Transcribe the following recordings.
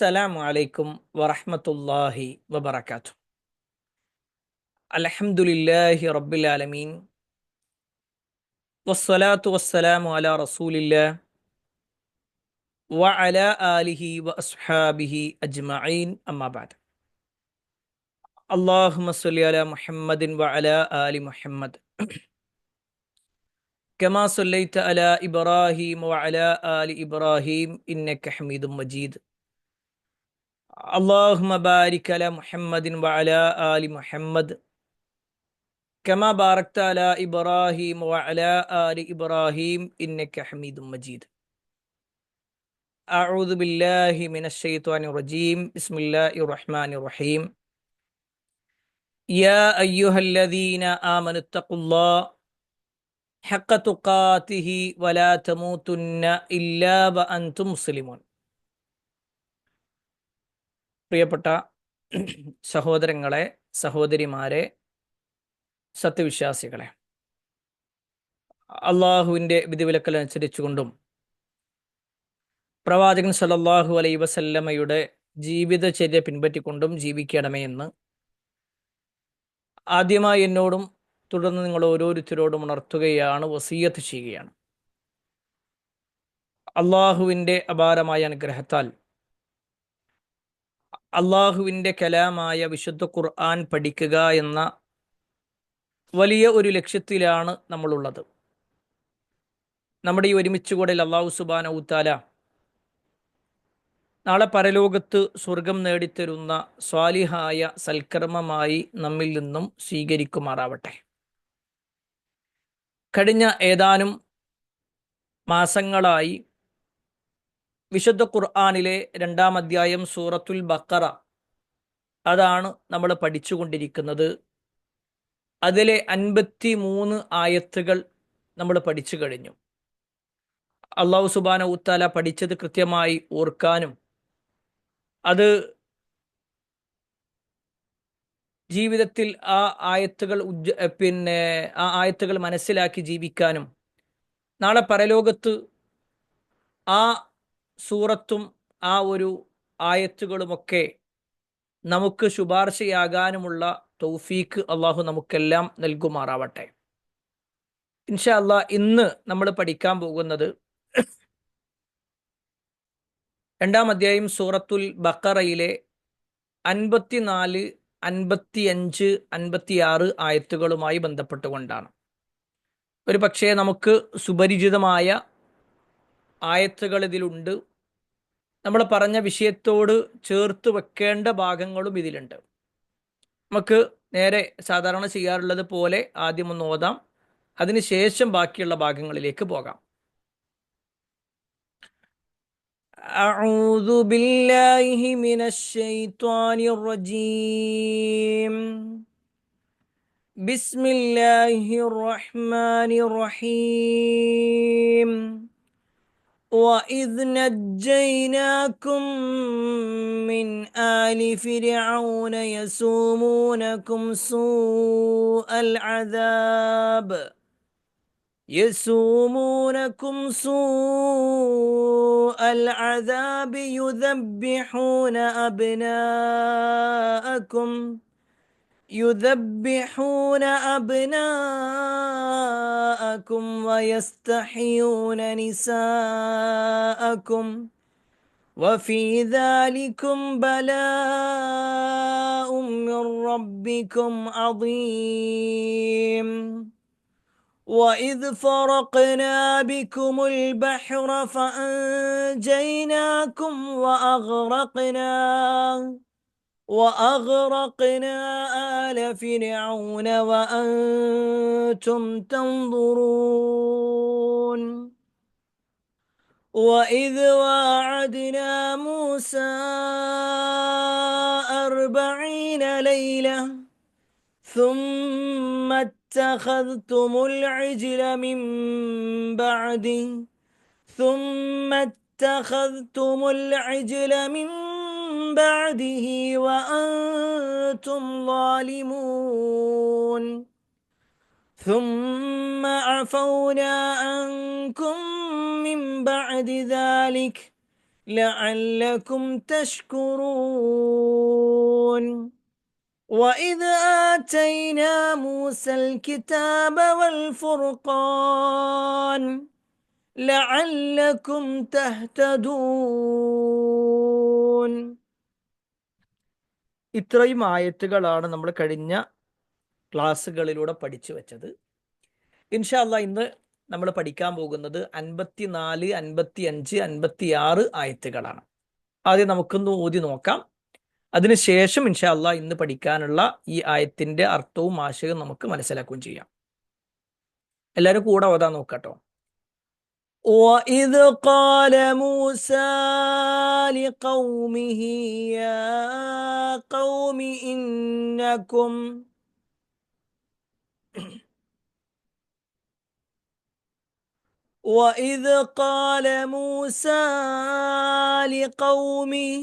السلام عليكم ورحمة الله وبركاته. الحمد لله رب العالمين والصلاة والسلام على رسول الله وعلى آله وأصحابه أجمعين أما بعد. اللهم صل على محمد وعلى آل محمد كما صليت على إبراهيم وعلى آل إبراهيم إنك حميد مجيد. اللهم بارك على محمد وعلى آل محمد كما باركت على إبراهيم وعلى آل إبراهيم إنك حميد مجيد. أعوذ بالله من الشيطان الرجيم. بسم الله الرحمن الرحيم. يا أيها الذين آمنوا اتقوا الله حق تقاته ولا تموتن إلا وأنتم مسلمون. പ്രിയപ്പെട്ട സഹോദരങ്ങളെ, സഹോദരിമാരെ, സത്യവിശ്വാസികളെ, അള്ളാഹുവിൻ്റെ വിധിവിലക്കൽ അനുസരിച്ചുകൊണ്ടും പ്രവാചകൻ സല്ലല്ലാഹു അലൈഹി വസല്ലമയുടെ ജീവിതചര്യ പിൻപറ്റിക്കൊണ്ടും ജീവിക്കണമേ എന്ന് ആദ്യമായി എന്നോടും തുടർന്ന് നിങ്ങൾ ഓരോരുത്തരോടും ഉണർത്തുകയാണ്, വസിയ്യത്ത് ചെയ്യുകയാണ്. അള്ളാഹുവിൻ്റെ അപാരമായ അനുഗ്രഹത്താൽ അള്ളാഹുവിൻ്റെ കലാമായ വിശുദ്ധ ഖുർആൻ പഠിക്കുക എന്ന വലിയ ഒരു ലക്ഷ്യത്തിലാണ് നമ്മളുള്ളത്. നമ്മുടെ ഈ ഒരുമിച്ച് കൂടൽ അള്ളാഹു സുബ്ഹാനഹു തആല നാളെ പരലോകത്ത് സ്വർഗം നേടിത്തരുന്ന സ്വാലിഹായ സൽക്കർമ്മമായി നമ്മിൽ നിന്നും സ്വീകരിക്കുമാറാവട്ടെ. കഴിഞ്ഞ ഏതാനും മാസങ്ങളായി വിശുദ്ധ ഖുർആനിലെ 2-ാം അധ്യായം സൂറത്തുൽ ബഖറ, അതാണ് നമ്മൾ പഠിച്ചുകൊണ്ടിരിക്കുന്നത്. അതിലെ 53 ആയത്തുകൾ നമ്മൾ പഠിച്ചു കഴിഞ്ഞു. അള്ളാഹു സുബ്ഹാനഹു തആല പഠിച്ചത് കൃത്യമായി ഓർക്കാനും അത് ജീവിതത്തിൽ ആ ആയത്തുകൾ മനസ്സിലാക്കി ജീവിക്കാനും നാളെ പരലോകത്ത് ആ സൂറത്തും ആ ഒരു ആയത്തുകളുമൊക്കെ നമുക്ക് ശുപാർശയാകാനുമുള്ള തൗഫീക്ക് അള്ളാഹു നമുക്കെല്ലാം നൽകുമാറാവട്ടെ. ഇൻഷാ അള്ളാഹ് ഇന്ന് നമ്മൾ പഠിക്കാൻ പോകുന്നത് 2-ാം അധ്യായം സൂറത്തുൽ ബഖറയിലെ 54, 55, 56 ആയത്തുകളുമായി ബന്ധപ്പെട്ടുകൊണ്ടാണ്. ഒരു പക്ഷേ നമുക്ക് സുപരിചിതമായ ആയത്തുകൾ ഇതിലുണ്ട്. നമ്മൾ പറഞ്ഞ വിഷയത്തോട് ചേർത്ത് വെക്കേണ്ട ഭാഗങ്ങളും ഇതിലുണ്ട്. നമുക്ക് നേരെ സാധാരണ ചെയ്യാറുള്ളത് പോലെ ആദ്യം ഒന്ന് ഓതാം, അതിനുശേഷം ബാക്കിയുള്ള ഭാഗങ്ങളിലേക്ക് പോകാം. أعوذ بالله من الشيطان الرجيم. بسم الله الرحمن الرحيم. وإذ نجيناكم من آل فرعون يسومونكم سوء العذاب يذبحون أبناءكم ويستحيون نساءكم وفي ذلكم بلاء من ربكم عظيم. وإذ فرقنا بكم البحر فأنجيناكم وأغرقنا آل فرعون وأنتم تنظرون. وإذ واعدنا موسى 40 ليلة ثم اتخذتم العجل من بعده وأنتم ظالمون. ثم عفونا عنكم من بعد ذلك لعلكم تشكرون وإذ آتينا موسى الكتاب والفرقان لعلكم تهتدون. ഇത്രയും ആയത്തുകളാണ് നമ്മൾ കഴിഞ്ഞ ക്ലാസ്സുകളിലൂടെ പഠിച്ചു വെച്ചത്. ഇൻഷാ അല്ലാഹ് ഇന്ന് നമ്മൾ പഠിക്കാൻ പോകുന്നത് 54, 55, 56 ആയത്തുകളാണ്. ആദ്യം നമുക്കൊന്ന് ഓതി നോക്കാം. അതിനുശേഷം ഇൻഷാ അല്ലാഹ് ഇന്ന് പഠിക്കാനുള്ള ഈ ആയത്തിന്റെ അർത്ഥവും ആശയവും നമുക്ക് മനസ്സിലാക്കുകയും ചെയ്യാം. എല്ലാവരും കൂടെ ഓതാൻ നോക്കട്ടോ. وَإِذْ قَالَ مُوسَى لِقَوْمِهِ يَا قَوْمِ إِنَّكُمْ وَإِذْ قَالَ مُوسَى لِقَوْمِهِ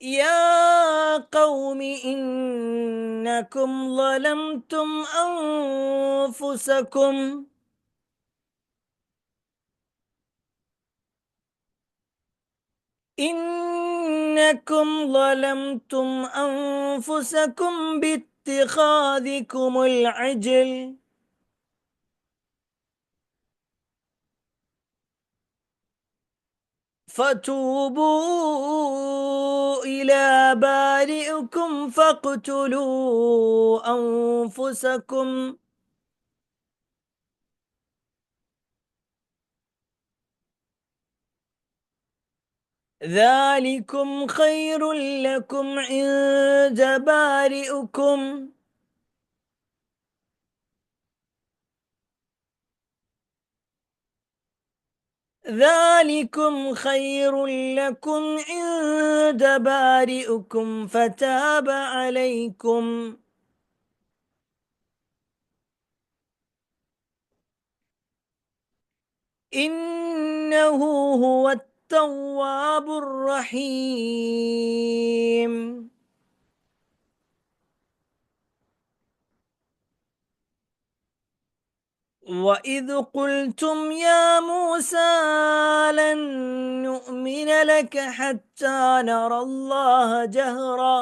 يَا قَوْمِ إِنَّكُمْ ظَلَمْتُمْ أَنفُسَكُمْ باتخاذكم العجل فتوبوا إلى بارئكم فاقتلوا أنفسكم ذلكم خير لكم عند بارئكم فتاب عليكم إنه هو التواب الرحيم. وَإِذْ قُلْتُمْ يَا مُوسَى لَن نُّؤْمِنَ لَكَ حَتَّى نَرَى اللَّهَ جَهْرًا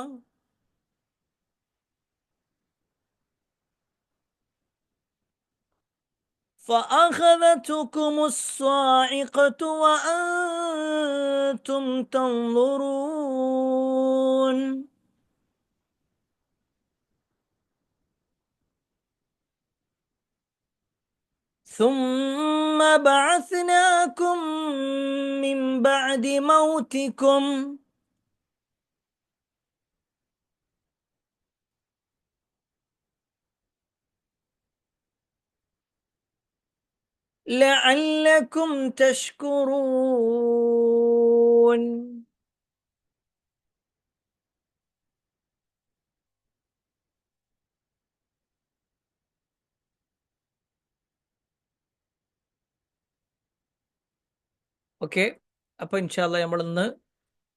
فَأَخَذَتْكُمُ الصَّاعِقَةُ وَأَنتُمْ تَنظُرُونَ ثُمَّ بَعَثْنَاكُم مِّن بَعْدِ مَوْتِكُمْ لَعَلَّكُمْ تَشْكُرُونَ. ഓക്കെ, അപ്പോൾ ഇൻഷാ അല്ലാഹ് നമ്മളിന്ന്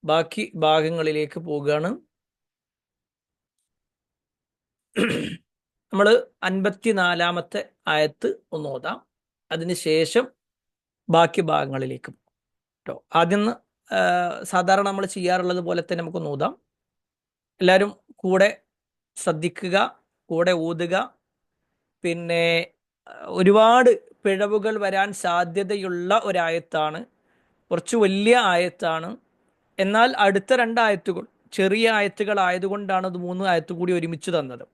ബാക്കി ഭാഗങ്ങളിലേക്ക് പോവുകയാണ്. നമ്മൾ 54-ാമത്തെ ആയത്ത് ഒന്ന് ഓതാം. അതിനുശേഷം ബാക്കി ഭാഗങ്ങളിലേക്ക് കേട്ടോ. ആദ്യം സാധാരണ നമ്മൾ ചെയ്യാറുള്ളത് പോലെ തന്നെ നമുക്കൊന്ന് ഓതാം. എല്ലാവരും കൂടെ ശ്രദ്ധിക്കുക, കൂടെ ഊതുക. പിന്നെ ഒരുപാട് പിഴവുകൾ വരാൻ സാധ്യതയുള്ള ഒരായത്താണ്, കുറച്ച് വലിയ ആയത്താണ്. എന്നാൽ അടുത്ത 2 ആയത്തുകൾ ചെറിയ ആയത്തുകൾ ആയതുകൊണ്ടാണ് അത് 3 ആയത്ത് കൂടി ഒരുമിച്ച് തന്നത്.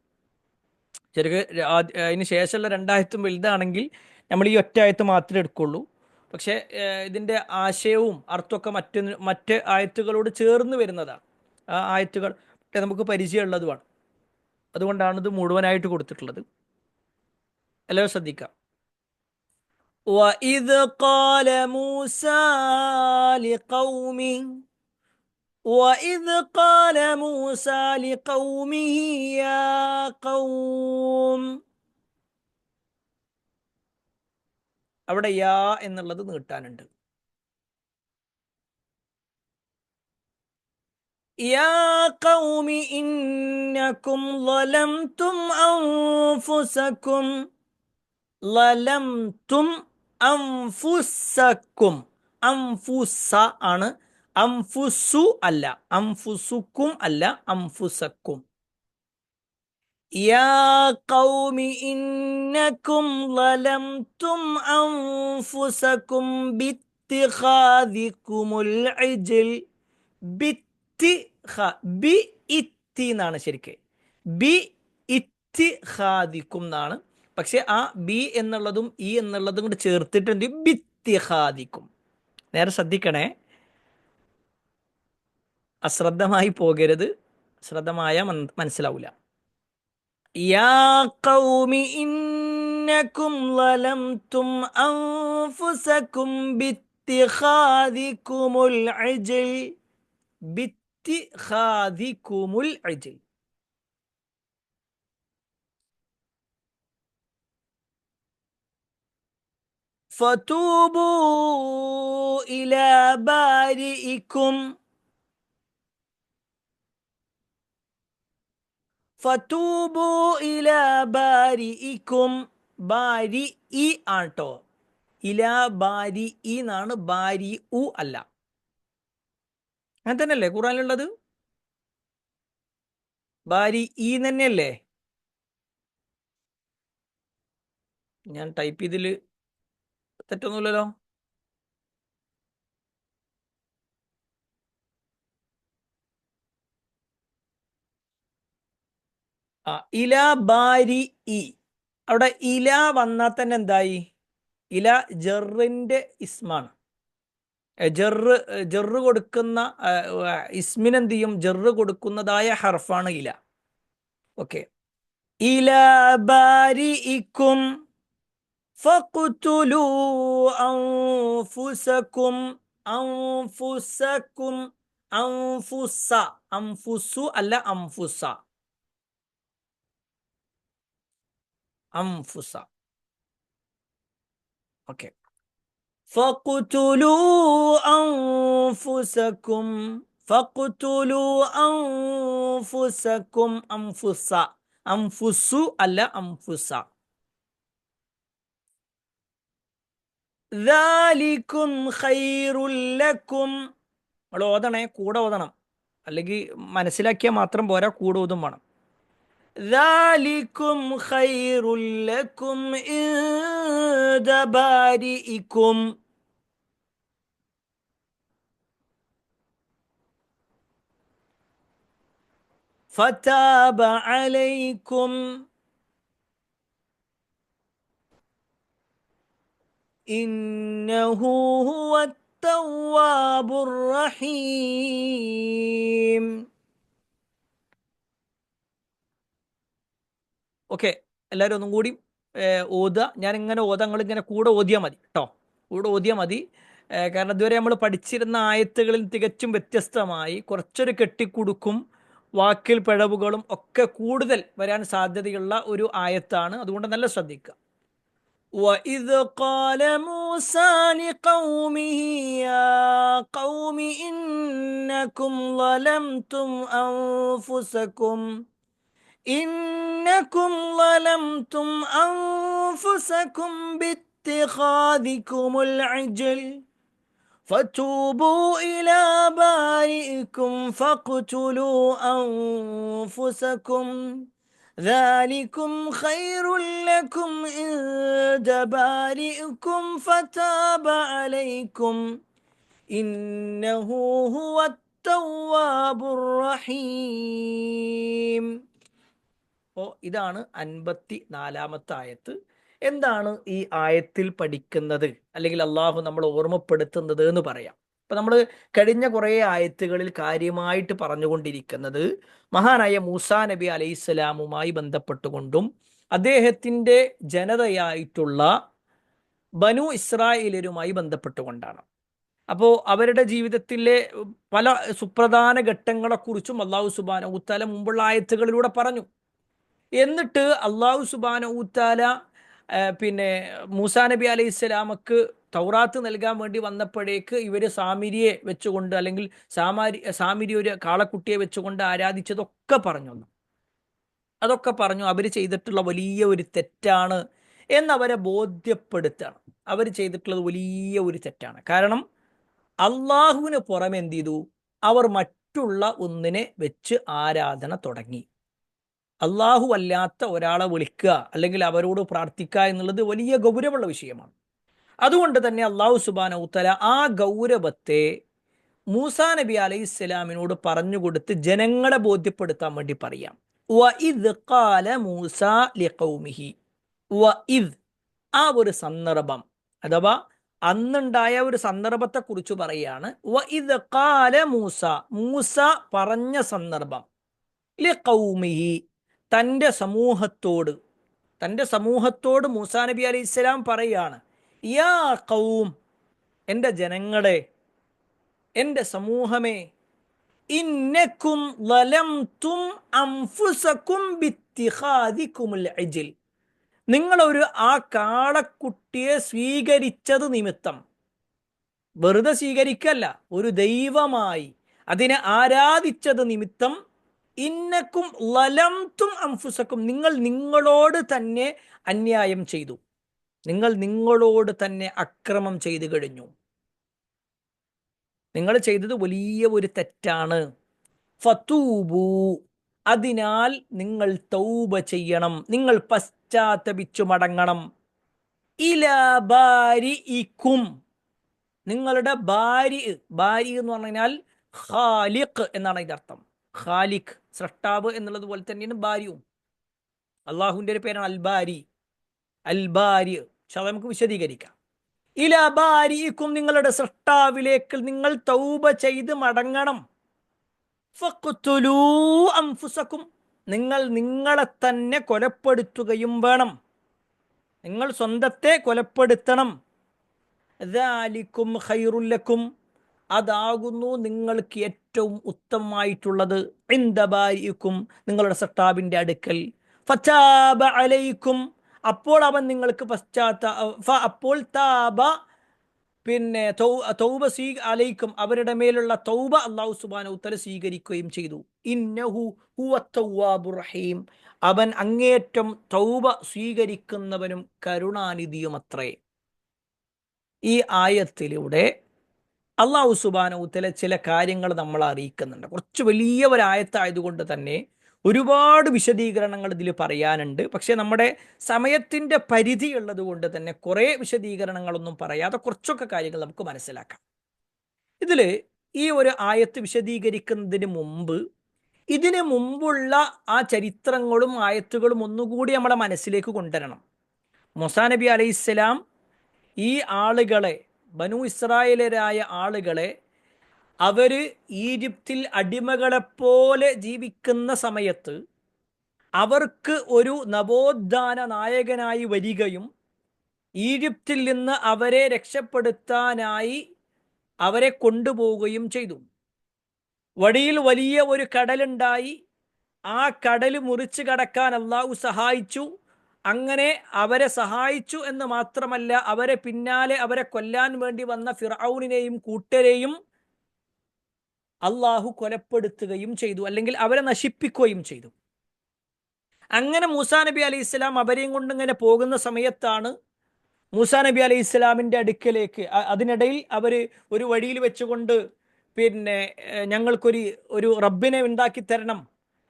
ചെറിയ അതിന് ശേഷമുള്ള 2 ആയത്തും വലുതാണെങ്കിൽ നമ്മൾ ഈ ഒറ്റ ആയത്ത് മാത്രമേ എടുക്കുള്ളൂ. പക്ഷേ ഇതിൻ്റെ ആശയവും അർത്ഥമൊക്കെ മറ്റ് ആയത്തുകളോട് ചേർന്ന് വരുന്നതാണ്. ആ ആയത്തുകൾ നമുക്ക് പരിചയമുള്ളതുമാണ്. അതുകൊണ്ടാണ് ഇത് മുഴുവനായിട്ട് കൊടുത്തിട്ടുള്ളത്. എല്ലാവരും ശ്രദ്ധിക്കാം. وَإِذْ قَالَ مُوسَى لِقَوْمِهِ يَا قَوْمِ. അവിടെ യാ എന്നുള്ളത് നീട്ടാനുണ്ട്. യാ ഖൗമി ഇന്നകും ളലംതും അൻഫുസകും. ലലംതും അംഫുസക്കും. അംഫുസ ആണ്, അംഫുസു അല്ല, അംഫുസുക്കും അല്ല, അംഫുസക്കും. യാ ഖൗമി ഇന്നകും ളലംതും അൻഫുസകും ബിത്തിഖാദികുമുൽ ഇജ്ൽ. ബിത്തി ബി ഇത്തി എന്നാണ് ശരിക്ക്, ബി ഇത്തിഖാദിക്കും എന്നാണ്. പക്ഷെ ആ ബി എന്നുള്ളതും ഇ എന്നുള്ളതും കൂടി ചേർത്തിട്ട് എന്ത് ചെയ്യും? ബിത്തിഖാദിക്കും. നേരെ ശ്രദ്ധിക്കണേ, അശ്രദ്ധമായി പോകരുത്. ശ്രദ്ധമായ മനസ്സിലാവില്ല. യാ ഖൗമി ഇന്നകും ളലംതും അൻഫുസകും ബിത്തിഖാദികുമുൽ ഇജ്ൽ. ബിത്തിഖാദികുമുൽ ഇജ്ൽ. ഫതൂബൂ ഇലാ ബാരിഇകും. ഫതൂബൂ ഇലാ ബാരിഇകും. ബാരി ഇ ആട്ടോ, ഇലാ ബാരി ഇ എന്നാണ്, ബാരി ഉ അല്ല. അങ്ങനെ തന്നെയല്ലേ ഖുറാനിലുള്ളത്? ബാരി ഇ തന്നെയല്ലേ? ഞാൻ ടൈപ്പ് ചെയ്തിൽ തെറ്റൊന്നുമില്ലല്ലോ. ആ, ഇല ബാരി ഇ. അവിടെ ഇല വന്നാൽ തന്നെ എന്തായി? ഇല ജറിന്റെ ഇസ്മാണ്. ജറ് ജറ് കൊടുക്കുന്ന ഇസ്മിനെന്ത് ചെയ്യും? ജറ് കൊടുക്കുന്നതായ ഹർഫാണ് ഇല. ഓക്കെ. ഇല ബാരിഇക്കും ഫഖ്തുലൂ അൻഫുസകും. അൻഫുസകും, അൻഫുസ, അൻഫുസു അല്ല, അൻഫുസ, അൻഫുസ. ഓക്കെ. ഫഖ്തുലൂ അൻഫുസകും, ഫഖ്തുലൂ അൻഫുസകും. അൻഫുസ, അൻഫുസു അല്ല, അൻഫുസ. ദാലികും ഖൈറുൽ ലക്കും. നമ്മൾ ഓതണേ, കൂടെ ഓതണം, അല്ലെങ്കിൽ മനസ്സിലാക്കിയാൽ മാത്രം പോരാ, കൂടെ ഓതും വേണം. ദാലികും ഖൈറുൽ ലക്കും ഇൻദ ബാരിഇകും. ഫതാബ അലൈക്കും ഇന്നഹു ഹുവത് തവ്വാബുർ റഹീം. ഓക്കെ, എല്ലാവരും ഒന്നും കൂടി ഓതുക. ഞാൻ ഇങ്ങനെ ഓതാ, നിങ്ങൾ ഇങ്ങനെ കൂടെ ഓതിയാൽ മതി കേട്ടോ, കൂടെ ഓതിയാൽ മതി. കാരണം ഇതുവരെ നമ്മൾ പഠിച്ചിരുന്ന ആയത്തുകളിൽ തികച്ചും വ്യത്യസ്തമായി കുറച്ചൊരു കെട്ടിക്കുടുക്കും വാക്കിൽ പിഴവുകളും ഒക്കെ കൂടുതൽ വരാൻ സാധ്യതയുള്ള ഒരു ആയത്താണ്. അതുകൊണ്ട് നല്ല ശ്രദ്ധിക്കുക. وَإِذْ قَالَ مُوسَى لِقَوْمِهِ يَا قَوْمِ إِنَّكُمْ ظَلَمْتُمْ أنفسكم باتخاذكم العجل فتوبوا إلى بارئكم فاقتلوا أنفسكم ذلكم خير لكم عند بارئكم فتاب عليكم إنه هو التواب الرحيم. അപ്പോൾ ഇതാണ് 54-ാമത്തെ ആയത്ത്. എന്താണ് ഈ ആയത്തിൽ പഠിക്കുന്നത്, അല്ലെങ്കിൽ അള്ളാഹു നമ്മൾ ഓർമ്മപ്പെടുത്തുന്നത് എന്ന് പറയാം. ഇപ്പം നമ്മൾ കഴിഞ്ഞ കുറേ ആയത്തുകളിൽ കാര്യമായിട്ട് പറഞ്ഞുകൊണ്ടിരിക്കുന്നത് മഹാനായ മൂസാ നബി അലൈഹിസ്സലാമുമായി ബന്ധപ്പെട്ടുകൊണ്ടും അദ്ദേഹത്തിൻ്റെ ജനതയായിട്ടുള്ള ബനു ഇസ്രായേലരുമായി ബന്ധപ്പെട്ടുകൊണ്ടാണ്. അപ്പോൾ അവരുടെ ജീവിതത്തിലെ പല സുപ്രധാന ഘട്ടങ്ങളെക്കുറിച്ചും അള്ളാഹു സുബ്ഹാനഹു തആല മുമ്പുള്ള ആയത്തുകളിലൂടെ പറഞ്ഞു. എന്നിട്ട് അള്ളാഹു സുബ്ഹാനഹു തആല പിന്നെ മൂസാ നബി അലൈഹി സ്വലാമക്ക് തൗറാത്ത് നൽകാൻ വേണ്ടി വന്നപ്പോഴേക്ക് ഇവർ സാമിരിയെ വെച്ചുകൊണ്ട്, അല്ലെങ്കിൽ സാമിരി ഒരു കാളക്കുട്ടിയെ വെച്ചുകൊണ്ട് ആരാധിച്ചതൊക്കെ പറഞ്ഞു. അതൊക്കെ പറഞ്ഞു അവർ ചെയ്തിട്ടുള്ള വലിയ ഒരു തെറ്റാണ് എന്നവരെ ബോധ്യപ്പെടുത്തുകയാണ്. അവർ ചെയ്തിട്ടുള്ളത് വലിയ ഒരു തെറ്റാണ്. കാരണം അള്ളാഹുവിന് പുറമെ എന്ത് ചെയ്തു? അവർ മറ്റുള്ള ഒന്നിനെ വെച്ച് ആരാധന തുടങ്ങി. അള്ളാഹു അല്ലാത്ത ഒരാളെ വിളിക്കുക അല്ലെങ്കിൽ അവരോട് പ്രാർത്ഥിക്കുക എന്നുള്ളത് വലിയ ഗൗരവമുള്ള വിഷയമാണ്. അതുകൊണ്ട് തന്നെ അള്ളാഹു സുബ്ഹാനഹു തആല ആ ഗൗരവത്തെ മൂസാ നബി അലൈഹി സ്വലാമിനോട് പറഞ്ഞു കൊടുത്ത് ജനങ്ങളെ ബോധ്യപ്പെടുത്താൻ വേണ്ടി പറയാം. വഇദ് ഖാല മൂസ ലിഖൗമിഹി. വഇദ്, ആ ഒരു സന്ദർഭം അഥവാ അന്നുണ്ടായ ഒരു സന്ദർഭത്തെ കുറിച്ച് പറയാണ്. വഇദ് ഖാല മൂസ, മൂസ പറഞ്ഞ സന്ദർഭം, ലിഖൗമിഹി, തൻ്റെ സമൂഹത്തോട്, തൻ്റെ സമൂഹത്തോട് മൂസാ നബി അലൈഹി സ്വലാം പറയാണ്, യാ ഖൗം, എൻ്റെ ജനങ്ങളെ, എൻ്റെ സമൂഹമേ, ഇന്നക്കും ലലംതും അൻഫുസകും ബിത്തിഖാദികുമുൽ ഇജ്ൽ, നിങ്ങളൊരു ആ കാളക്കുട്ടിയെ സ്വീകരിച്ചത് നിമിത്തം, വെറുതെ സ്വീകരിക്കല്ല, ഒരു ദൈവമായി അതിനെ ആരാധിച്ചത് നിമിത്തം, ഇന്നക്കും ലലംതും അൻഫുസകും, നിങ്ങൾ നിങ്ങളോട് തന്നെ അന്യായം ചെയ്തു, നിങ്ങൾ നിങ്ങളോട് തന്നെ അക്രമം ചെയ്തു കഴിഞ്ഞു, നിങ്ങൾ ചെയ്തത് വലിയ ഒരു തെറ്റാണ്. ഫതൂബു, അതിനാൽ നിങ്ങൾ തൗബ ചെയ്യണം, നിങ്ങൾ പശ്ചാത്തപിച്ചു മടങ്ങണം. ഇലാ ബാരിഇക്കും, നിങ്ങളുടെ ബാരി, ബാരി എന്ന് പറഞ്ഞാൽ ഖാലിഖ് എന്നാണ് ഇതിന്റെ അർത്ഥം. ഖാലിഖ്, സൃഷ്ടാവ് എന്നുള്ളത് പോലെ തന്നെയാണ് ബാരിയും. അള്ളാഹുവിന്റെ ഒരു പേരാണ് അൽബാരി. അൽബാരി, പക്ഷെ അത് നമുക്ക് വിശദീകരിക്കാം. ഇലാ ബാരിഇക്കും, നിങ്ങളുടെ സൃഷ്ടാവിലേക്ക് നിങ്ങൾ തൗബ ചെയ്ത് മടങ്ങണം. ഫഖ്തുലൂ അൻഫുസകും, നിങ്ങൾ നിങ്ങളെ തന്നെ കൊലപ്പെടുത്തുകയും വേണം, നിങ്ങൾ സ്വന്തത്തെ കൊലപ്പെടുത്തണം. ദാലികും ഖൈറുൽ ലക്കും, അതാകുന്നു നിങ്ങൾക്ക് ഏറ്റവും ഉത്തമമായിട്ടുള്ളത്. ഇൻദ ബാരിഇക്കും, നിങ്ങളുടെ സൃഷ്ടാവിന്റെ അടുക്കൽ. ഫതാബ അലൈക്കും, അപ്പോൾ അവൻ നിങ്ങൾക്ക് അപ്പോൾ താബ, പിന്നെ തൗബ അലൈക്കും, അവരുടെ മേലുള്ള തൗബ അല്ലാഹു സുബ്ഹാനഹു തആല സ്വീകരിക്കുകയും ചെയ്തു. ഇന്നഹു ഹുവ തവ്വാബുർ റഹീം, അവൻ അങ്ങേറ്റം തൗബ സ്വീകരിക്കുന്നവനും കരുണാനിധിയുമത്രേ. ഈ ആയത്തിലൂടെ അല്ലാഹു സുബ്ഹാനഹു തആല ചില കാര്യങ്ങൾ നമ്മളെ അറിയിക്കുന്നുണ്ട്. കുറച്ച് വലിയ ഒരു ആയത്തായതുകൊണ്ട് തന്നെ ഒരുപാട് വിശദീകരണങ്ങൾ ഇതിൽ പറയാനുണ്ട്. പക്ഷെ നമ്മുടെ സമയത്തിൻ്റെ പരിധി ഉള്ളത് കൊണ്ട് തന്നെ കുറേ വിശദീകരണങ്ങളൊന്നും പറയാതെ കുറച്ചൊക്കെ കാര്യങ്ങൾ നമുക്ക് മനസ്സിലാക്കാം. ഇതിൽ ഈ ഒരു ആയത്ത് വിശദീകരിക്കുന്നതിന് മുമ്പ് ഇതിനു മുമ്പുള്ള ആ ചരിത്രങ്ങളും ആയത്തുകളും ഒന്നുകൂടി നമ്മളെ മനസ്സിലേക്ക് കൊണ്ടുവരണം. മൂസാ നബി അലൈഹിസ്സലാം ഈ ആളുകളെ, ബനു ഇസ്രായേലരായ ആളുകളെ, അവർ ഈജിപ്തിൽ അടിമകളെപ്പോലെ ജീവിക്കുന്ന സമയത്ത് അവർക്ക് ഒരു നവോത്ഥാന നായകനായി വരികയും ഈജിപ്തിൽ നിന്ന് അവരെ രക്ഷപ്പെടുത്താനായി അവരെ കൊണ്ടുപോവുകയും ചെയ്തു. വഴിയിൽ വലിയ ഒരു കടലുണ്ടായി, ആ കടൽ മുറിച്ച് കടക്കാൻ അള്ളാഹു സഹായിച്ചു. അങ്ങനെ അവരെ സഹായിച്ചു എന്ന് മാത്രമല്ല, അവരെ പിന്നാലെ അവരെ കൊല്ലാൻ വേണ്ടി വന്ന ഫിർഔനിനെയും കൂട്ടരെയും അള്ളാഹു കൊലപ്പെടുത്തുകയും ചെയ്തു, അല്ലെങ്കിൽ അവരെ നശിപ്പിക്കുകയും ചെയ്തു. അങ്ങനെ മൂസാ നബി അലൈഹി ഇസ്ലാം അവരെയും കൊണ്ട് ഇങ്ങനെ പോകുന്ന സമയത്താണ് മൂസാ നബി അലൈഹി ഇസ്ലാമിൻ്റെ അടുക്കലേക്ക്, അതിനിടയിൽ അവർ ഒരു വഴിയിൽ വെച്ചുകൊണ്ട് പിന്നെ ഞങ്ങൾക്കൊരു റബ്ബിനെ ഉണ്ടാക്കി തരണം,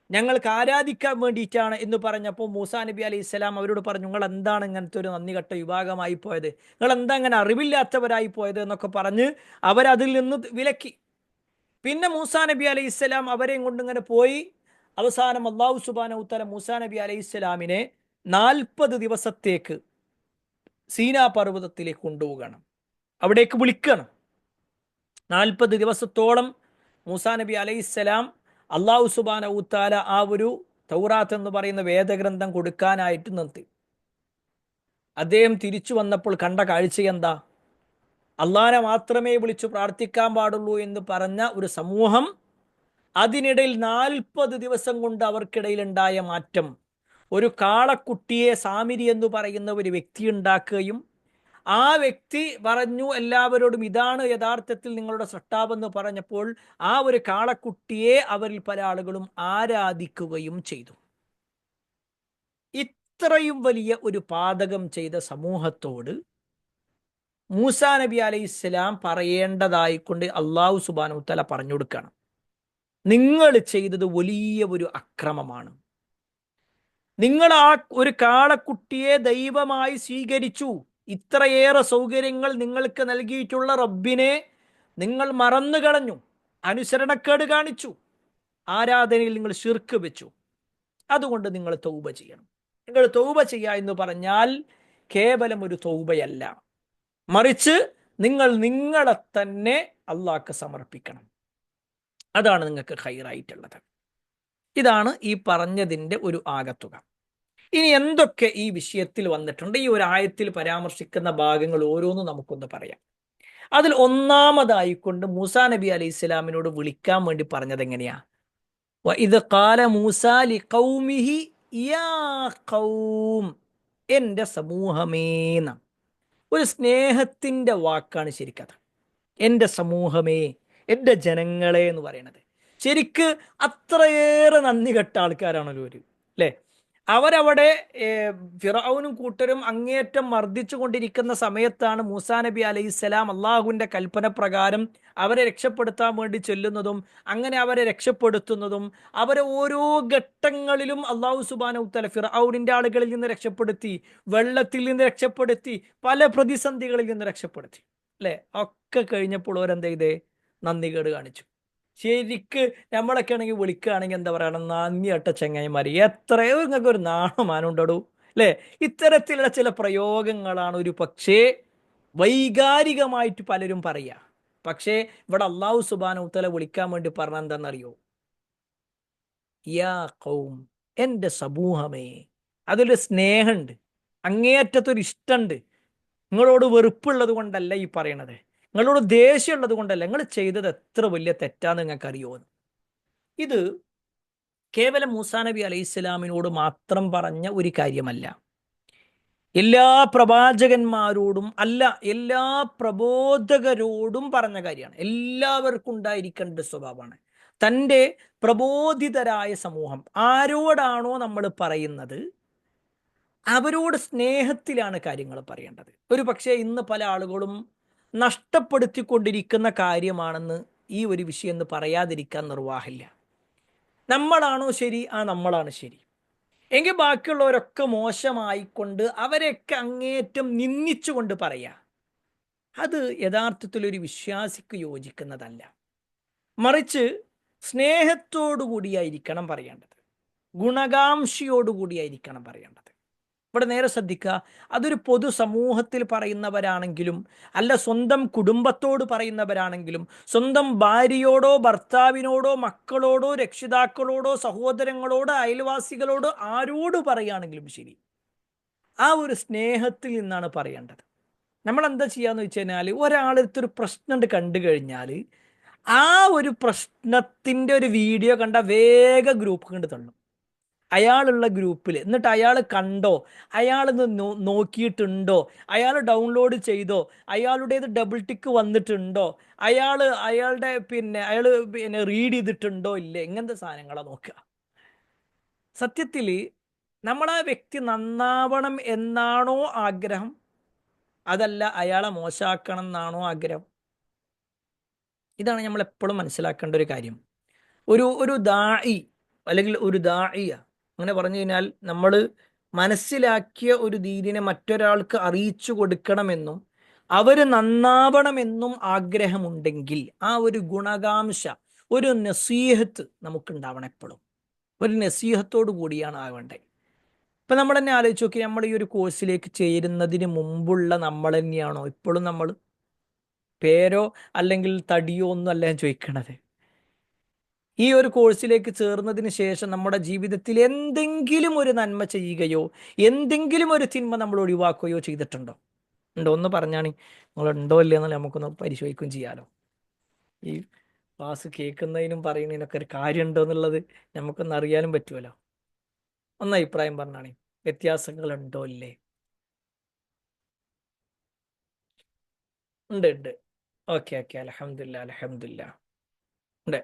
ഞങ്ങൾക്ക് ആരാധിക്കാൻ വേണ്ടിയിട്ടാണ് എന്ന് പറഞ്ഞപ്പോൾ മൂസാ നബി അലൈഹി ഇസ്ലാം അവരോട് പറഞ്ഞു, നിങ്ങൾ എന്താണ് ഇങ്ങനത്തെ ഒരു നന്ദി കെട്ട വിഭാഗമായി പോയത്, നിങ്ങൾ എന്താ അങ്ങനെ അറിവില്ലാത്തവരായി പോയത് എന്നൊക്കെ പറഞ്ഞ് അവരതിൽ നിന്ന് വിലക്കി. പിന്നെ മൂസാ നബി അലൈഹി ഇസ്ലാം അവരെയും കൊണ്ട് ഇങ്ങനെ പോയി. അവസാനം അല്ലാഹു സുബ്ഹാനഹു തആല മൂസാ നബി അലൈഹി ഇസ്ലാമിനെ 40 ദിവസത്തേക്ക് സീനാ പർവ്വതത്തിലേക്ക് കൊണ്ടുപോകണം, അവിടേക്ക് വിളിക്കണം. 40 ദിവസത്തോളം മൂസാ നബി അലൈഹിസ്സലാം അല്ലാഹു സുബ്ഹാനഹു തആല ആ ഒരു തൗറാത്ത് എന്ന് പറയുന്ന വേദഗ്രന്ഥം കൊടുക്കാനായിട്ട് നിർത്തി. അദ്ദേഹം തിരിച്ചു വന്നപ്പോൾ കണ്ട കാഴ്ച എന്താ? അള്ളാഹനെ മാത്രമേ വിളിച്ചു പ്രാർത്ഥിക്കാൻ പാടുള്ളൂ എന്ന് പറഞ്ഞ ഒരു സമൂഹം, അതിനിടയിൽ 40 ദിവസം കൊണ്ട് അവർക്കിടയിൽ ഉണ്ടായ മാറ്റം, ഒരു കാളക്കുട്ടിയെ സാമിരി എന്ന് പറയുന്ന ഒരു വ്യക്തി ഉണ്ടാക്കുകയും ആ വ്യക്തി പറഞ്ഞു എല്ലാവരോടും, ഇതാണ് യഥാർത്ഥത്തിൽ നിങ്ങളുടെ സൃഷ്ടാവെന്ന് പറഞ്ഞപ്പോൾ ആ ഒരു കാളക്കുട്ടിയെ അവരിൽ പല ആളുകളും ആരാധിക്കുകയും ചെയ്തു. ഇത്രയും വലിയ ഒരു പാതകം ചെയ്ത സമൂഹത്തോട് മൂസാ നബി അലൈഹി ഇസ്ലാം പറയേണ്ടതായിക്കൊണ്ട് അള്ളാഹു സുബ്ഹാനഹു വ തആല പറഞ്ഞു കൊടുക്കുകയാണ്. നിങ്ങൾ ചെയ്തത് വലിയ ഒരു അക്രമമാണ്. നിങ്ങൾ ആ ഒരു കാളക്കുട്ടിയെ ദൈവമായി സ്വീകരിച്ചു. ഇത്രയേറെ സൗകര്യങ്ങൾ നിങ്ങൾക്ക് നൽകിയിട്ടുള്ള റബ്ബിനെ നിങ്ങൾ മറന്നു കളഞ്ഞു, അനുസരണക്കേട് കാണിച്ചു, ആരാധനയിൽ നിങ്ങൾ ശിർക്ക് വെച്ചു. അതുകൊണ്ട് നിങ്ങൾ തൗബ ചെയ്യണം. നിങ്ങൾ തൗബ ചെയ്യുക എന്ന് പറഞ്ഞാൽ കേവലം ഒരു തൗബയല്ല, മറിച്ച് നിങ്ങൾ നിങ്ങളെ തന്നെ അള്ളാഹ്ക്ക് സമർപ്പിക്കണം. അതാണ് നിങ്ങൾക്ക് ഖൈറായിട്ടുള്ളത്. ഇതാണ് ഈ പറഞ്ഞതിൻ്റെ ഒരു ആകത്തുക. ഇനി എന്തൊക്കെ ഈ വിഷയത്തിൽ വന്നിട്ടുണ്ട്, ഈ ഒരു ആയത്തിൽ പരാമർശിക്കുന്ന ഭാഗങ്ങൾ ഓരോന്നും നമുക്കൊന്ന് പറയാം. അതിൽ ഒന്നാമതായിക്കൊണ്ട് മൂസാ നബി അലൈഹി ഇസ്ലാമിനോട് വിളിക്കാൻ വേണ്ടി പറഞ്ഞത് എങ്ങനെയാ? ഇത് ഖാല മൂസാ ലിഖൗമിഹി യാ ഖൗം, എൻ്റെ സമൂഹമേന്ന ഒരു സ്നേഹത്തിൻ്റെ വാക്കാണ് ശരിക്കത്. എൻ്റെ സമൂഹമേ, എൻ്റെ ജനങ്ങളെ എന്ന് പറയുന്നത് ശരിക്ക് അത്രയേറെ നന്ദി കെട്ട ആൾക്കാരാണല്ലോ ഒരു, അല്ലേ? അവരവിടെ ഫിറഔനും കൂട്ടരും അങ്ങേയറ്റം മർദ്ദിച്ചു കൊണ്ടിരിക്കുന്ന സമയത്താണ് മൂസാ നബി അലൈഹിസ്സലാം അള്ളാഹുവിൻ്റെ കൽപ്പന പ്രകാരം അവരെ രക്ഷപ്പെടുത്താൻ വേണ്ടി ചെല്ലുന്നതും അങ്ങനെ അവരെ രക്ഷപ്പെടുത്തുന്നതും. അവരെ ഓരോ ഘട്ടങ്ങളിലും അള്ളാഹു സുബ്ഹാനഹു തആല ഫിറഔനിൻ്റെ ആളുകളിൽ നിന്ന് രക്ഷപ്പെടുത്തി, വെള്ളത്തിൽ നിന്ന് രക്ഷപ്പെടുത്തി, പല പ്രതിസന്ധികളിൽ നിന്ന് രക്ഷപ്പെടുത്തി, അല്ലേ? ഒക്കെ കഴിഞ്ഞപ്പോൾ ഓരെന്ത് ചെയ്തേ? നന്ദി കേട് കാണിച്ചു. ശരിക്ക് നമ്മളൊക്കെ ആണെങ്കിൽ വിളിക്കുകയാണെങ്കിൽ എന്താ പറയുക, നന്ദി അട്ട ചങ്ങായിമാർ, എത്രയോ നിങ്ങൾക്ക് ഒരു നാണമാനുണ്ടോ, അല്ലേ? ഇത്തരത്തിലുള്ള ചില പ്രയോഗങ്ങളാണ് ഒരു പക്ഷേ വൈകാരികമായിട്ട് പലരും പറയുക. പക്ഷേ ഇവിടെ അള്ളാഹു സുബ്ഹാനഹു തആല വിളിക്കാൻ വേണ്ടി പറഞ്ഞ എന്താണെന്നറിയോ? യാ ഖൗം, എൻ്റെ സമൂഹമേ. അതിലൊരു സ്നേഹമുണ്ട്, അങ്ങേയറ്റത്തൊരു ഇഷ്ടമുണ്ട്. നിങ്ങളോട് വെറുപ്പുള്ളത് കൊണ്ടല്ല ഈ പറയണത്, നിങ്ങളോട് ദേഷ്യമുള്ളത് കൊണ്ടല്ല. നിങ്ങൾ ചെയ്തത് എത്ര വലിയ തെറ്റാന്ന് നിങ്ങൾക്ക് അറിയുമോ? ഇത് കേവലം മൂസാ നബി അലൈഹി സ്വലാമിനോട് മാത്രം പറഞ്ഞ ഒരു കാര്യമല്ല, എല്ലാ പ്രവാചകന്മാരോടും അല്ല, എല്ലാ പ്രബോധകരോടും പറഞ്ഞ കാര്യമാണ്. എല്ലാവർക്കും ഉണ്ടായിരിക്കേണ്ട സ്വഭാവമാണ്. തൻ്റെ പ്രബോധിതരായ സമൂഹം ആരോടാണോ നമ്മൾ പറയുന്നത് അവരോട് സ്നേഹത്തിലാണ് കാര്യങ്ങൾ പറയേണ്ടത്. ഒരു പക്ഷേ ഇന്ന് പല ആളുകളും നഷ്ടപ്പെടുത്തിക്കൊണ്ടിരിക്കുന്ന കാര്യമാണെന്ന് ഈ ഒരു വിഷയം എന്ന് പറയാതിരിക്കാൻ നിർവാഹമില്ല. നമ്മളാണോ ശരി? ആ, നമ്മളാണ് ശരി. എങ്കിൽ ബാക്കിയുള്ളവരൊക്കെ മോശമായിക്കൊണ്ട് അവരെയൊക്കെ അങ്ങേറ്റം നിന്ദിച്ചുകൊണ്ട് പറയാ, അത് യഥാർത്ഥത്തിൽ ഒരു വിശ്വാസിക്ക് യോജിക്കുന്നതല്ല. മറിച്ച് സ്നേഹത്തോടു കൂടിയായിരിക്കണം പറയേണ്ടത്, ഗുണകാംക്ഷയോടുകൂടിയായിരിക്കണം പറയേണ്ടത്. ഇവിടെ നേരെ ശ്രദ്ധിക്കുക, അതൊരു പൊതു സമൂഹത്തിൽ പറയുന്നവരാണെങ്കിലും അല്ല, സ്വന്തം കുടുംബത്തോട് പറയുന്നവരാണെങ്കിലും, സ്വന്തം ഭാര്യയോടോ ഭർത്താവിനോടോ മക്കളോടോ രക്ഷിതാക്കളോടോ സഹോദരങ്ങളോടോ അയൽവാസികളോടോ ആരോട് പറയുകയാണെങ്കിലും ശരി, ആ ഒരു സ്നേഹത്തിൽ നിന്നാണ് പറയേണ്ടത്. നമ്മൾ എന്താ ചെയ്യാന്ന് വെച്ച് കഴിഞ്ഞാൽ, ഒരാളടുത്തൊരു പ്രശ്നം കണ്ടു കഴിഞ്ഞാൽ ആ ഒരു പ്രശ്നത്തിൻ്റെ ഒരു വീഡിയോ കണ്ട വേഗ ഗ്രൂപ്പ് കണ്ട് തള്ളും, അയാളുള്ള ഗ്രൂപ്പിൽ. എന്നിട്ട് അയാൾ കണ്ടോ, അയാൾ നോക്കിയിട്ടുണ്ടോ, അയാൾ ഡൗൺലോഡ് ചെയ്തോ, അയാളുടേത് ഡബിൾ ടിക്ക് വന്നിട്ടുണ്ടോ, അയാൾ റീഡ് ചെയ്തിട്ടുണ്ടോ ഇല്ലേ, ഇങ്ങനത്തെ സാധനങ്ങളാണ് നോക്കുക. സത്യത്തിൽ നമ്മൾ ആ വ്യക്തി നന്നാവണം എന്നാണോ ആഗ്രഹം, അതല്ല അയാളെ മോശമാക്കണം എന്നാണോ ആഗ്രഹം? ഇതാണ് നമ്മൾ എപ്പോഴും മനസ്സിലാക്കേണ്ട ഒരു കാര്യം. ഒരു ദാഇ അല്ലെങ്കിൽ ഒരു ദാഇയ, അങ്ങനെ പറഞ്ഞു കഴിഞ്ഞാൽ നമ്മൾ മനസ്സിലാക്കിയ ഒരു ദീനിനെ മറ്റൊരാൾക്ക് അറിയിച്ചു കൊടുക്കണമെന്നും അവർ നന്നാവണമെന്നും ആഗ്രഹമുണ്ടെങ്കിൽ ആ ഒരു ഗുണകാംക്ഷ, ഒരു നസീഹത്ത് നമുക്കുണ്ടാവണം എപ്പോഴും. ഒരു നസീഹത്തോടു കൂടിയാണ് ആവേണ്ടത്. ഇപ്പം നമ്മൾ തന്നെ ആലോചിച്ച് നോക്കി, നമ്മൾ ഈ ഒരു കോഴ്സിലേക്ക് ചേരുന്നതിന് മുമ്പുള്ള നമ്മൾ തന്നെയാണോ ഇപ്പോഴും നമ്മൾ? പേരോ അല്ലെങ്കിൽ തടിയോ ഒന്നും അല്ല ഞാൻ ചോദിക്കണത്. ഈ ഒരു കോഴ്സിലേക്ക് ചേർന്നതിന് ശേഷം നമ്മുടെ ജീവിതത്തിൽ എന്തെങ്കിലും ഒരു നന്മ ചെയ്യുകയോ എന്തെങ്കിലും ഒരു തിന്മ നമ്മൾ ഒഴിവാക്കുകയോ ചെയ്തിട്ടുണ്ടോ? ഉണ്ടോ? ഒന്ന് പറഞ്ഞാണ്. നിങ്ങളുണ്ടോ ഇല്ലയെന്നല്ല നമുക്കൊന്ന് പരിശോധിക്കുകയും ചെയ്യാലോ. ഈ ക്ലാസ് കേൾക്കുന്നതിനും പറയുന്നതിനൊക്കെ ഒരു കാര്യമുണ്ടോ എന്നുള്ളത് നമുക്കൊന്ന് അറിയാനും പറ്റുമല്ലോ. ഒന്ന് അഭിപ്രായം പറഞ്ഞാണ്, വ്യത്യാസങ്ങൾ ഉണ്ടോ ഇല്ലേ? ഉണ്ട്, ഉണ്ട്. ഓക്കെ, ഓക്കെ, അൽഹംദുലില്ലാ, അൽഹംദുലില്ലാ. ഉണ്ട്.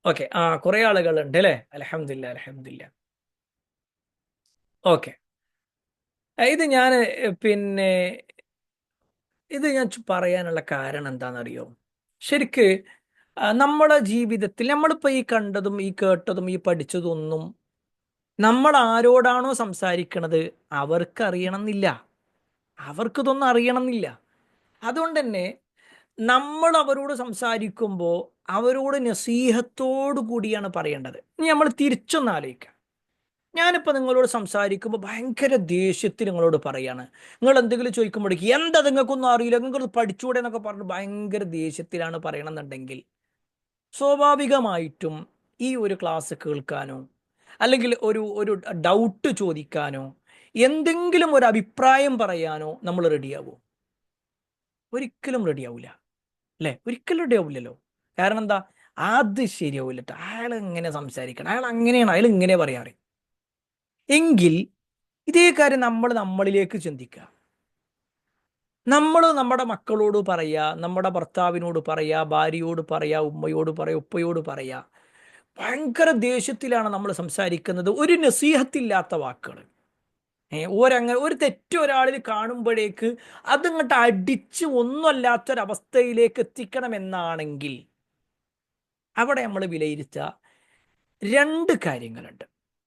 ഓക്കെ, ആ, കുറെ ആളുകളുണ്ട് അല്ലേ? അൽഹംദുലില്ലാ, അൽഹംദുലില്ലാ. ഓക്കെ, ഇത് ഞാൻ പിന്നെ ഇത് ഞാൻ പറയാനുള്ള കാരണം എന്താണെന്നറിയോ? ശരിക്ക് നമ്മളെ ജീവിതത്തിൽ നമ്മളിപ്പോൾ ഈ കണ്ടതും ഈ കേട്ടതും ഈ പഠിച്ചതും ഒന്നും നമ്മൾ ആരോടാണോ സംസാരിക്കണത് അവർക്ക് അറിയണമെന്നില്ല. അവർക്കിതൊന്നും അറിയണമെന്നില്ല. അതുകൊണ്ട് തന്നെ നമ്മൾ അവരോട് സംസാരിക്കുമ്പോൾ അവരോട് നസീഹത്തോടു കൂടിയാണ് പറയേണ്ടത്. ഇനി നമ്മൾ തിരിച്ചൊന്ന് ആലോചിക്കാം. ഞാനിപ്പോൾ നിങ്ങളോട് സംസാരിക്കുമ്പോൾ ഭയങ്കര ദേഷ്യത്തിൽ നിങ്ങളോട് പറയാണ്. നിങ്ങൾ എന്തെങ്കിലും ചോദിക്കുമ്പോഴേക്ക് എന്താ നിങ്ങൾക്കൊന്നും അറിയില്ല, നിങ്ങൾ പഠിച്ചൂടെ എന്നൊക്കെ പറഞ്ഞ് ഭയങ്കര ദേഷ്യത്തിലാണ് പറയണമെന്നുണ്ടെങ്കിൽ സ്വാഭാവികമായിട്ടും ഈ ഒരു ക്ലാസ് കേൾക്കാനോ അല്ലെങ്കിൽ ഒരു ഒരു ഡൗട്ട് ചോദിക്കാനോ എന്തെങ്കിലും ഒരു അഭിപ്രായം പറയാനോ നമ്മൾ റെഡിയാവോ? ഒരിക്കലും റെഡിയാവില്ല. അല്ലേ? ഒരിക്കലും റെഡിയാവില്ലല്ലോ. കാരണം എന്താ? അത് ശരിയാവില്ല ട്ടോ. അയാൾ എങ്ങനെ സംസാരിക്കണം, അയാൾ അങ്ങനെയാണ്, അയാൾ ഇങ്ങനെ പറയാറ്. എങ്കിൽ ഇതേ കാര്യം നമ്മൾ നമ്മളിലേക്ക് ചിന്തിക്കുക. നമ്മൾ നമ്മുടെ മക്കളോട് പറയാ, നമ്മുടെ ഭർത്താവിനോട് പറയാ, ഭാര്യയോട് പറയാ, ഉമ്മയോട് പറയാ, ഉപ്പയോട് പറയാ, ഭയങ്കര ദേഷ്യത്തിലാണ് നമ്മൾ സംസാരിക്കുന്നത്. ഒരു നസീഹത്തില്ലാത്ത വാക്കുകൾ. ഒരങ്ങനെ ഒരു തെറ്റ് ഒരാളിൽ കാണുമ്പോഴേക്ക് അതിങ്ങോട്ട് അടിച്ച് ഒന്നുമല്ലാത്തൊരവസ്ഥയിലേക്ക് എത്തിക്കണമെന്നാണെങ്കിൽ അവിടെ നമ്മൾ വിലയിരുത്തുക രണ്ട് കാര്യങ്ങളുണ്ട്.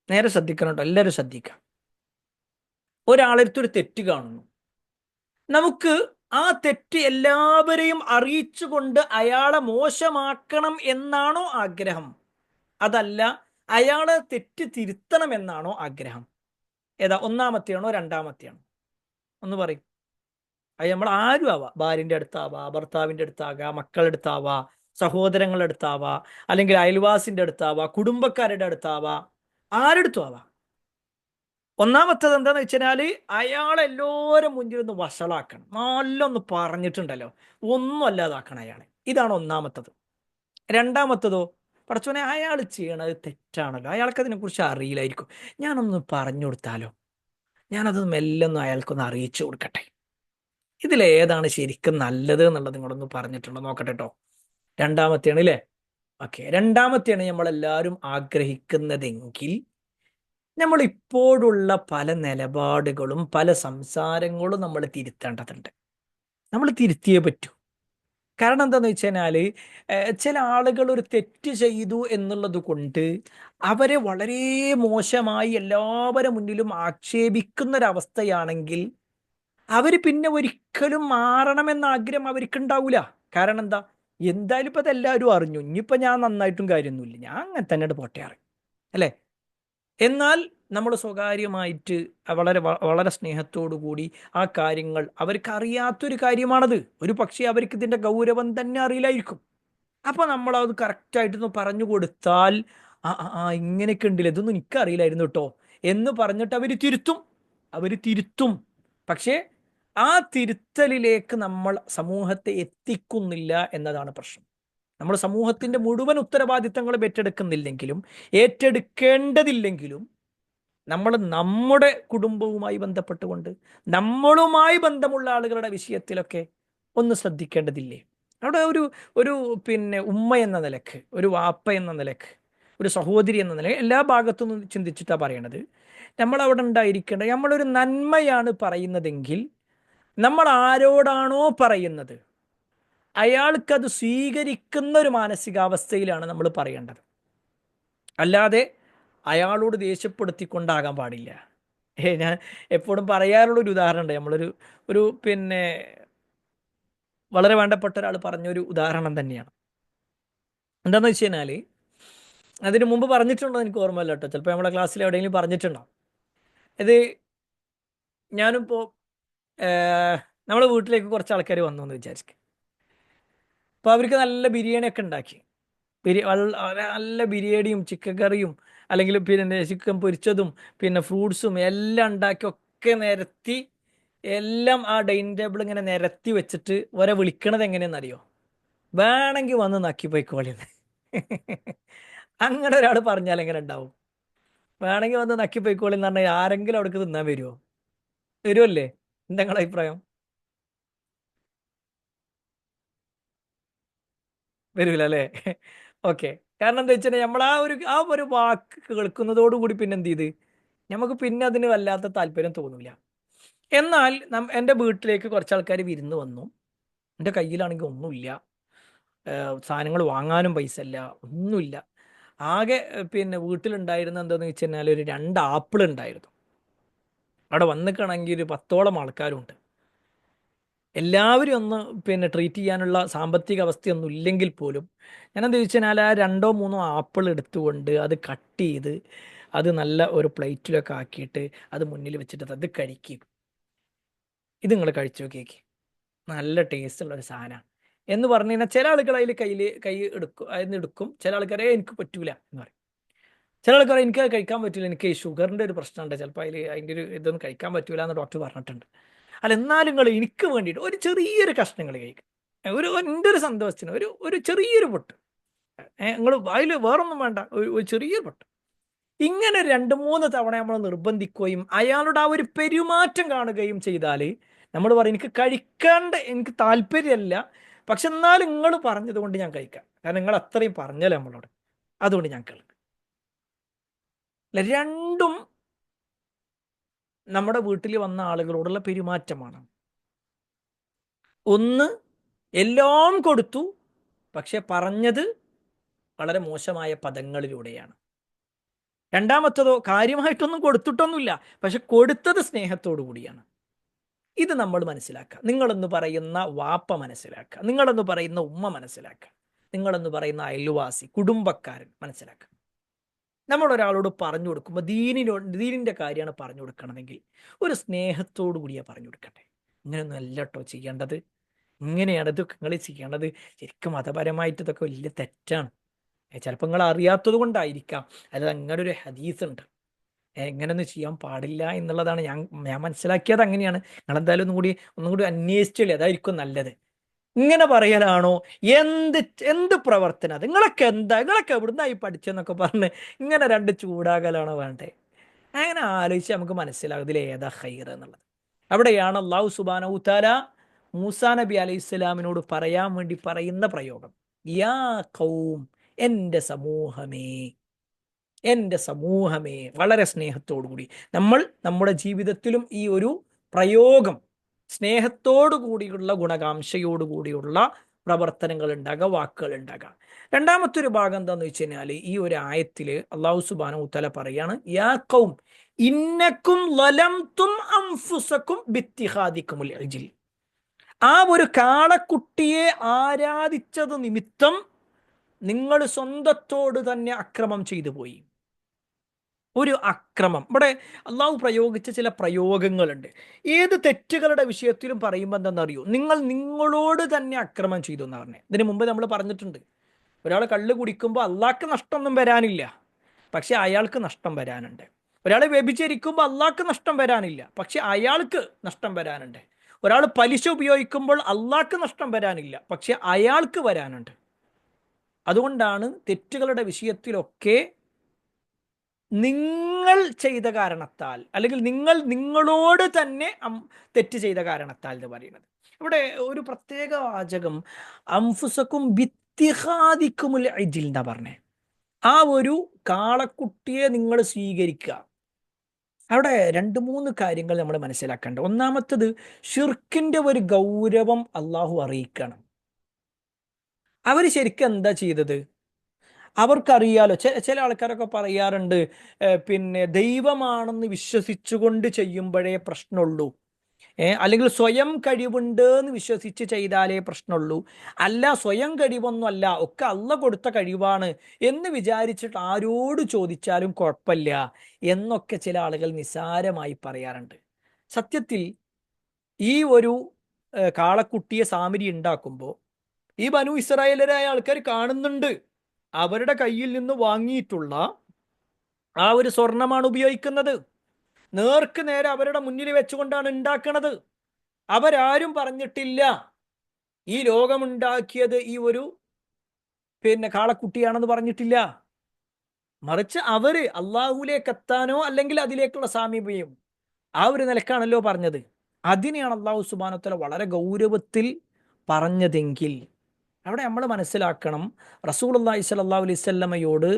നേരെ ശ്രദ്ധിക്കണം കേട്ടോ, എല്ലാവരും ശ്രദ്ധിക്കാം. ഒരാളടുത്തൊരു തെറ്റ് കാണുന്നു, നമുക്ക് ആ തെറ്റ് എല്ലാവരെയും അറിയിച്ചുകൊണ്ട് അയാളെ മോശമാക്കണം എന്നാണോ ആഗ്രഹം? അതല്ല അയാളെ തെറ്റ് തിരുത്തണം എന്നാണോ ആഗ്രഹം? ഏതാ? ഒന്നാമത്തെയാണോ രണ്ടാമത്തെയാണോ? ഒന്ന് പറയും. അത് നമ്മൾ ആരും ആവാം. ഭാര്യൻ്റെ അടുത്താവാ, ഭർത്താവിൻ്റെ അടുത്താകാം, മക്കളുടെ അടുത്താവാ, സഹോദരങ്ങളുടെ അടുത്താവാ, അല്ലെങ്കിൽ അയൽവാസിന്റെ അടുത്താവാ, കുടുംബക്കാരുടെ അടുത്താവാ, ആരെടുത്തും ആവാം. ഒന്നാമത്തത് എന്താന്ന് വെച്ചാൽ അയാളെല്ലാവരും മുന്നിൽ ഒന്ന് വഷളാക്കണം, നല്ലൊന്ന് പറഞ്ഞിട്ടുണ്ടല്ലോ ഒന്നും അല്ലാതാക്കണം അയാളെ. ഇതാണ് ഒന്നാമത്തത്. രണ്ടാമത്തതോ, പടച്ചോനെ അയാൾ ചെയ്യണത് തെറ്റാണല്ലോ, അയാൾക്ക് അതിനെക്കുറിച്ച് അറിയില്ലായിരിക്കും, ഞാനൊന്ന് പറഞ്ഞു കൊടുത്താലോ, ഞാനത് മെല്ലൊന്ന് അയാൾക്കൊന്ന് അറിയിച്ചു കൊടുക്കട്ടെ. ഇതിലേതാണ് ശരിക്കും നല്ലത് എന്നുള്ളത് നിങ്ങളൊന്ന് പറഞ്ഞിട്ടുണ്ടോ നോക്കട്ടെ കേട്ടോ. രണ്ടാമത്തെയാണ് അല്ലേ? ഓക്കെ, രണ്ടാമത്തെയാണ് നമ്മളെല്ലാവരും ആഗ്രഹിക്കുന്നതെങ്കിൽ നമ്മൾ ഇപ്പോഴുള്ള പല നിലപാടുകളും പല സംസാരങ്ങളും നമ്മൾ തിരുത്തേണ്ടതുണ്ട്. നമ്മൾ തിരുത്തിയേ പറ്റൂ. കാരണം എന്താന്ന് വെച്ച് കഴിഞ്ഞാല് ചില ആളുകൾ ഒരു തെറ്റ് ചെയ്തു എന്നുള്ളത് കൊണ്ട് അവരെ വളരെ മോശമായി എല്ലാവരുടെ മുന്നിലും ആക്ഷേപിക്കുന്ന ഒരവസ്ഥയാണെങ്കിൽ അവര് പിന്നെ ഒരിക്കലും മാറണമെന്ന ആഗ്രഹം അവർക്ക് ഉണ്ടാവൂല. കാരണം എന്താ? എന്തായാലും ഇപ്പൊ അതെല്ലാവരും അറിഞ്ഞു, ഇനിയിപ്പോ ഞാൻ നന്നായിട്ടും കാര്യമൊന്നുമില്ല, ഞാൻ അങ്ങനെ തന്നെ പോട്ടെ അറിയും, അല്ലേ? എന്നാൽ നമ്മൾ സ്വകാര്യമായിട്ട് വളരെ വളരെ സ്നേഹത്തോടു കൂടി ആ കാര്യങ്ങൾ, അവർക്ക് അറിയാത്തൊരു കാര്യമാണത്, ഒരു പക്ഷേ അവർക്ക് ഇതിന്റെ ഗൗരവം തന്നെ അറിയില്ലായിരിക്കും. അപ്പൊ നമ്മൾ അത് കറക്റ്റായിട്ടൊന്ന് പറഞ്ഞു കൊടുത്താൽ ആ ആ ആ, ഇങ്ങനെയൊക്കെ ഉണ്ടല്ലേ, ഇതൊന്നും എനിക്കറിയില്ലായിരുന്നു കേട്ടോ എന്ന് പറഞ്ഞിട്ട് അവർ തിരുത്തും. പക്ഷേ ആ തിരുത്തലിലേക്ക് നമ്മൾ സമൂഹത്തെ എത്തിക്കുന്നില്ല എന്നതാണ് പ്രശ്നം. നമ്മൾ സമൂഹത്തിന്റെ മുഴുവൻ ഉത്തരവാദിത്തങ്ങളും ഏറ്റെടുക്കേണ്ടതില്ലെങ്കിലും നമ്മൾ നമ്മുടെ കുടുംബവുമായി ബന്ധപ്പെട്ടുകൊണ്ട് നമ്മളുമായി ബന്ധമുള്ള ആളുകളുടെ വിഷയത്തിലൊക്കെ ഒന്ന് ശ്രദ്ധിക്കേണ്ടതില്ലേ? അവിടെ ഒരു ഒരു ഉമ്മ എന്ന നിലക്ക്, ഒരു വാപ്പ എന്ന നിലക്ക്, ഒരു സഹോദരി എന്ന നിലക്ക് എല്ലാ ഭാഗത്തുനിന്നും ചിന്തിച്ചിട്ടാണ് പറയണത്. നമ്മൾ അവിടെ ഉണ്ടായിരിക്കേണ്ടത്, നമ്മളൊരു നന്മയാണ് പറയുന്നതെങ്കിൽ നമ്മൾ ആരോടാണോ പറയുന്നത് അയാൾക്കത് സ്വീകരിക്കുന്ന ഒരു മാനസികാവസ്ഥയിലാണ് നമ്മൾ പറയേണ്ടത്. അല്ലാതെ അയാളോട് ദേഷ്യപ്പെടുത്തിക്കൊണ്ടാകാൻ പാടില്ല. ഞാൻ എപ്പോഴും പറയാറുള്ളൊരു ഉദാഹരണം ഉണ്ട്. നമ്മളൊരു ഒരു വളരെ വേണ്ടപ്പെട്ട ഒരാൾ പറഞ്ഞൊരു ഉദാഹരണം തന്നെയാണ്. എന്താണെന്ന് വെച്ച് കഴിഞ്ഞാൽ അതിന് മുമ്പ് പറഞ്ഞിട്ടുണ്ടോ എനിക്ക് ഓർമ്മയില്ല കേട്ടോ, ചിലപ്പോൾ നമ്മുടെ ക്ലാസ്സിൽ എവിടെയെങ്കിലും പറഞ്ഞിട്ടുണ്ടാവും. ഇത് ഞാനിപ്പോൾ നമ്മളെ വീട്ടിലേക്ക് കുറച്ച് ആൾക്കാർ വന്നു എന്ന് വിചാരിക്കും. അപ്പോൾ അവർക്ക് നല്ല ബിരിയാണി ഒക്കെ ഉണ്ടാക്കി, നല്ല ബിരിയാണിയും ചിക്കൻ കറിയും അല്ലെങ്കിൽ ചിക്കൻ പൊരിച്ചതും ഫ്രൂട്ട്സും എല്ലാം ഉണ്ടാക്കി ഒക്കെ നിരത്തി, എല്ലാം ആ ഡൈനിങ് ടേബിൾ ഇങ്ങനെ നിരത്തി വെച്ചിട്ട് ഒരെ വിളിക്കണത് എങ്ങനെയെന്നറിയോ? വേണമെങ്കിൽ വന്ന് നക്കി പോയിക്കോളിന്ന്. അങ്ങനെ ഒരാൾ പറഞ്ഞാൽ എങ്ങനെ ഉണ്ടാവും? വേണമെങ്കിൽ വന്ന് നക്കി പോയിക്കോളി എന്ന് പറഞ്ഞാൽ ആരെങ്കിലും അവിടേക്ക് തിന്നാൻ വരുമോ? വരുമല്ലേ? എന്താ നിങ്ങളുടെ അഭിപ്രായം? വരൂല അല്ലേ? ഓക്കെ. കാരണം എന്താ വെച്ചാൽ നമ്മൾ ആ ഒരു വാക്ക് കേൾക്കുന്നതോടുകൂടി പിന്നെ എന്ത് ചെയ്ത് നമുക്ക് പിന്നെ അതിന് വല്ലാത്ത താല്പര്യം തോന്നില്ല. എന്നാൽ എൻ്റെ വീട്ടിലേക്ക് കുറച്ച് ആൾക്കാർ വിരുന്ന് വന്നു. എൻ്റെ കയ്യിലാണെങ്കിൽ ഒന്നുമില്ല, സാധനങ്ങൾ വാങ്ങാനും പൈസ ഇല്ല, ഒന്നുമില്ല. ആകെ പിന്നെ വീട്ടിലുണ്ടായിരുന്ന എന്താണെന്ന് വെച്ച് കഴിഞ്ഞാൽ ഒരു 2 ആപ്പിൾ ഉണ്ടായിരുന്നു. അവിടെ വന്നിക്കണമെങ്കിൽ ഒരു 10ഓളം ആൾക്കാരുണ്ട്. എല്ലാവരും ഒന്ന് പിന്നെ ട്രീറ്റ് ചെയ്യാനുള്ള സാമ്പത്തിക അവസ്ഥയൊന്നും ഇല്ലെങ്കിൽ പോലും ഞാനെന്താ ചോദിച്ചു കഴിഞ്ഞാൽ ആ 2 3 ആപ്പിൾ എടുത്തുകൊണ്ട് അത് കട്ട് ചെയ്ത് അത് നല്ല ഒരു പ്ലേറ്റിലൊക്കെ ആക്കിയിട്ട് അത് മുന്നിൽ വെച്ചിട്ട് അത് കഴിക്കും. ഇത് നിങ്ങൾ കഴിച്ചു നോക്കിയേക്ക്, നല്ല ടേസ്റ്റുള്ള ഒരു സാധനമാണ് എന്ന് പറഞ്ഞു കഴിഞ്ഞാൽ ചില ആളുകൾ അതിൽ കൈ എടുക്കും, അതിന് എടുക്കും. ചില ആൾക്കാരെ എനിക്ക് പറ്റൂല എന്ന് പറയും. ചില ആൾക്കാർ എനിക്ക് അത് കഴിക്കാൻ പറ്റില്ല, എനിക്ക് ഷുഗറിൻ്റെ ഒരു പ്രശ്നമുണ്ട്, ചിലപ്പോൾ അതിൻ്റെ ഒരു ഇതൊന്നും കഴിക്കാൻ പറ്റൂല എന്ന് ഡോക്ടർ പറഞ്ഞിട്ടുണ്ട്. അല്ല, എന്നാലും നിങ്ങൾ എനിക്ക് വേണ്ടിയിട്ട് ഒരു ചെറിയൊരു കഷ്ണങ്ങൾ കഴിക്കും, എൻ്റെ ഒരു സന്തോഷത്തിന് ഒരു ചെറിയൊരു പൊട്ട്, നിങ്ങൾ അതിൽ വേറൊന്നും വേണ്ട, ഒരു ചെറിയൊരു പൊട്ട്. ഇങ്ങനെ 2 3 തവണ നമ്മൾ നിർബന്ധിക്കുകയും അയാളുടെ ആ ഒരു പെരുമാറ്റം കാണുകയും ചെയ്താൽ നമ്മൾ പറയും എനിക്ക് കഴിക്കാണ്ട്, എനിക്ക് താല്പര്യമല്ല, പക്ഷെ എന്നാലും നിങ്ങൾ പറഞ്ഞത് കൊണ്ട് ഞാൻ കഴിക്കാം, കാരണം നിങ്ങൾ അത്രയും പറഞ്ഞല്ലോ നമ്മളോട്, അതുകൊണ്ട് ഞാൻ കേൾക്കാം. രണ്ടും നമ്മുടെ വീട്ടിൽ വന്ന ആളുകളോടുള്ള പെരുമാറ്റമാണ്. ഒന്ന്, എല്ലാം കൊടുത്തു, പക്ഷെ പറഞ്ഞത് വളരെ മോശമായ പദങ്ങളിലൂടെയാണ്. രണ്ടാമത്തതോ കാര്യമായിട്ടൊന്നും കൊടുത്തിട്ടൊന്നുമില്ല, പക്ഷെ കൊടുത്തത് സ്നേഹത്തോടു കൂടിയാണ്. ഇത് നമ്മൾ മനസ്സിലാക്കുക. നിങ്ങളെന്ന് പറയുന്ന വാപ്പ മനസ്സിലാക്കുക, നിങ്ങളെന്ന് പറയുന്ന ഉമ്മ മനസ്സിലാക്കുക, നിങ്ങളെന്ന് പറയുന്ന അയൽവാസി കുടുംബക്കാരൻ മനസ്സിലാക്കുക. നമ്മൾ ഒരാളോട് പറഞ്ഞു കൊടുക്കുമ്പോൾ ദീനിൻ്റെ കാര്യമാണ് പറഞ്ഞു കൊടുക്കണമെങ്കിൽ ഒരു സ്നേഹത്തോടു കൂടിയാണ് പറഞ്ഞു കൊടുക്കട്ടെ. ഇങ്ങനെയൊന്നും അല്ല കേട്ടോ ചെയ്യേണ്ടത്, ഇങ്ങനെയാണ് ഇത് നിങ്ങൾ ചെയ്യേണ്ടത്, ശരിക്കും മതപരമായിട്ട് ഇതൊക്കെ വലിയ തെറ്റാണ്. ചിലപ്പോൾ നിങ്ങൾ അറിയാത്തത് കൊണ്ടായിരിക്കാം, അല്ലാതെ അങ്ങനെ ഒരു ഹദീസ് ഉണ്ട്, എങ്ങനെയൊന്നും ചെയ്യാൻ പാടില്ല എന്നുള്ളതാണ് ഞാൻ മനസ്സിലാക്കിയത് അങ്ങനെയാണ്. നിങ്ങളെന്തായാലും ഒന്നും കൂടി അന്വേഷിച്ചില്ലേ, അതായിരിക്കും നല്ലത്. ഇങ്ങനെ പറയലാണോ, എന്ത് പ്രവർത്തനം അത്, നിങ്ങളൊക്കെ എവിടുന്നായി പഠിച്ചെന്നൊക്കെ പറഞ്ഞ് ഇങ്ങനെ 2 ചൂടാകലാണോ വേണ്ടേ? അങ്ങനെ ആലോചിച്ച് നമുക്ക് മനസ്സിലാകും ഇതിൽ ഏതാ ഖൈർ എന്നുള്ളത്. അവിടെയാണ് അല്ലാഹു സുബ്ഹാനഹു തആല മൂസാ നബി അലൈഹി സ്വലാമിനോട് പറയാൻ വേണ്ടി പറയുന്ന പ്രയോഗം, യാ ഖൗം, എൻ്റെ സമൂഹമേ, എൻ്റെ സമൂഹമേ. വളരെ സ്നേഹത്തോടു കൂടി നമ്മൾ നമ്മുടെ ജീവിതത്തിലും ഈ ഒരു പ്രയോഗം, സ്നേഹത്തോടു കൂടിയുള്ള ഗുണകാംക്ഷയോടുകൂടിയുള്ള പ്രവർത്തനങ്ങൾ ഉണ്ടാകുക, വാക്കുകൾ ഉണ്ടാകുക. രണ്ടാമത്തെ ഒരു ഭാഗം എന്താന്ന് വെച്ച് കഴിഞ്ഞാൽ ഈ ഒരു ആയത്തിൽ അല്ലാഹു സുബ്ഹാനഹു വതആല പറയാണ്, യാ ഖൗം ഇന്നക്കും ലലംതും അൻഫുസക്കും ബിത്തിഖാദിക്കുമുൽ ഇജ്ൽ. ആ ഒരു കാളക്കുട്ടിയെ ആരാധിച്ചത് നിമിത്തം നിങ്ങൾ സ്വന്തത്തോട് തന്നെ അക്രമം ചെയ്തു പോയി. ഒരു അക്രമം ഇവിടെ അള്ളാഹു പ്രയോഗിച്ച ചില പ്രയോഗങ്ങളുണ്ട്. ഏത് തെറ്റുകളുടെ വിഷയത്തിലും പറയുമ്പോൾ എന്താണെന്നറിയോ, നിങ്ങളോട് തന്നെ അക്രമം ചെയ്തു എന്ന് പറഞ്ഞത്. ഇതിനു മുമ്പ് നമ്മൾ പറഞ്ഞിട്ടുണ്ട്, ഒരാൾ കള്ള് കുടിക്കുമ്പോൾ അള്ളാഹ്ക്ക് നഷ്ടമൊന്നും വരാനില്ല, പക്ഷെ അയാൾക്ക് നഷ്ടം വരാനുണ്ട്. ഒരാൾ വ്യഭിചരിക്കുമ്പോൾ അള്ളാഹ്ക്ക് നഷ്ടം വരാനില്ല, പക്ഷെ അയാൾക്ക് നഷ്ടം വരാനുണ്ട്. ഒരാൾ പലിശ ഉപയോഗിക്കുമ്പോൾ അള്ളാഹ്ക്ക് നഷ്ടം വരാനില്ല, പക്ഷെ അയാൾക്ക് വരാനുണ്ട്. അതുകൊണ്ടാണ് തെറ്റുകളുടെ വിഷയത്തിലൊക്കെ നിങ്ങൾ ചെയ്ത കാരണത്താൽ, അല്ലെങ്കിൽ നിങ്ങളോട് തന്നെ തെറ്റ് ചെയ്ത കാരണത്താൽ എന്ന് പറയുന്നത്. ഇവിടെ ഒരു പ്രത്യേക വാചകം, അംഫുസക്കും ബിത്തിഹാദിക്കുമുൽ ഇജ്ൽ എന്നാ പറഞ്ഞേ. ആ ഒരു കാളക്കുട്ടിയെ നിങ്ങൾ സ്വീകരിക്കുക. അവിടെ 2 3 കാര്യങ്ങൾ നമ്മൾ മനസ്സിലാക്കേണ്ടത്. ഒന്നാമത്തത്, ഷിർക്കിന്റെ ഒരു ഗൗരവം അള്ളാഹു അറിയിക്കണം. അവർ ശരിക്കും എന്താ ചെയ്തത് അവർക്കറിയാലോ. ചില ആൾക്കാരൊക്കെ പറയാറുണ്ട്, പിന്നെ ദൈവമാണെന്ന് വിശ്വസിച്ചുകൊണ്ട് ചെയ്യുമ്പോഴേ പ്രശ്നമുള്ളൂ, അല്ലെങ്കിൽ സ്വയം കഴിവുണ്ട് എന്ന് വിശ്വസിച്ച് ചെയ്താലേ പ്രശ്നമുള്ളൂ, അല്ല സ്വയം കഴിവൊന്നും അല്ല, ഒക്കെ അള്ള കൊടുത്ത കഴിവാണ് എന്ന് വിചാരിച്ചിട്ട് ആരോട് ചോദിച്ചാലും കുഴപ്പമില്ല എന്നൊക്കെ ചില ആളുകൾ നിസ്സാരമായി പറയാറുണ്ട്. സത്യത്തിൽ ഈ ഒരു കാളക്കുട്ടിയെ സാമിരി ഉണ്ടാക്കുമ്പോൾ ഈ ബനു ഇസ്രായേലരായ ആൾക്കാർ കാണുന്നുണ്ട്, അവരുടെ കയ്യിൽ നിന്ന് വാങ്ങിയിട്ടുള്ള ആ ഒരു സ്വർണമാണ് ഉപയോഗിക്കുന്നത്, നേർക്ക് നേരെ അവരുടെ മുന്നിൽ വെച്ചുകൊണ്ടാണ് ഉണ്ടാക്കുന്നത്. അവരാരും പറഞ്ഞിട്ടില്ല ഈ ലോകമുണ്ടാക്കിയത് ഈ ഒരു പിന്നെ കാളക്കുട്ടിയാണെന്ന് പറഞ്ഞിട്ടില്ല. മറിച്ച് അവര് അള്ളാഹുലേക്ക് എത്താനോ അല്ലെങ്കിൽ അതിലേക്കുള്ള സാമീപ്യം ആ ഒരു നിലക്കാണല്ലോ പറഞ്ഞത്. അതിനെയാണ് അള്ളാഹു സുബ്ഹാനഹു വ തആല വളരെ ഗൗരവത്തിൽ പറഞ്ഞതെങ്കിൽ അവിടെ നമ്മൾ മനസ്സിലാക്കണം, റസൂലുള്ളാഹി സ്വല്ലല്ലാഹു അലൈഹി വസല്ലമയോട്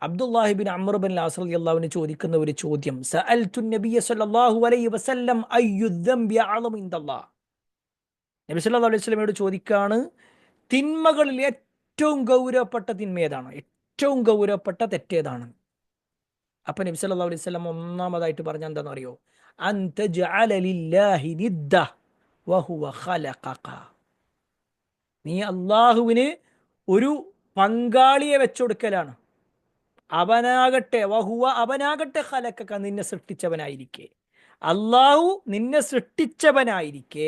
അബ്ദുല്ലാഹി ബിൻ അംർ ബിൻ അസ് റളിയല്ലാഹു ചോദിക്കുന്ന ഒരു ചോദ്യം, സഅൽതു നബിയ സ്വല്ലല്ലാഹു അലൈഹി വസല്ലം അയ്യു ദംബി അഅ്ളമു ഇൻദല്ലാഹ്. നബി സല്ലല്ലാഹു അലൈഹി വസല്ലമയോട് ചോദിക്കാണ്, തിന്മകളിൽ ഏറ്റവും ഗൗരവപ്പെട്ട തിന്മ ഏതാണ്, ഏറ്റവും ഗൗരവപ്പെട്ട തെറ്റേതാണ്? അപ്പൊ നബി സല്ലല്ലാഹു അലൈഹി വസല്ലം ഒന്നാമതായിട്ട് പറഞ്ഞ എന്താണെന്ന് അറിയോ? അൻത ജഅല ലില്ലാഹി നിദ്ദ വഹുവ ഖലഖക. നീ അള്ളാഹുവിന് ഒരു പങ്കാളിയെ വെച്ചുകൊടുക്കലാണ്. അവനാകട്ടെ ഖലഖക, നിന്നെ സൃഷ്ടിച്ചവനായിരിക്കെ. അള്ളാഹു നിന്നെ സൃഷ്ടിച്ചവനായിരിക്കെ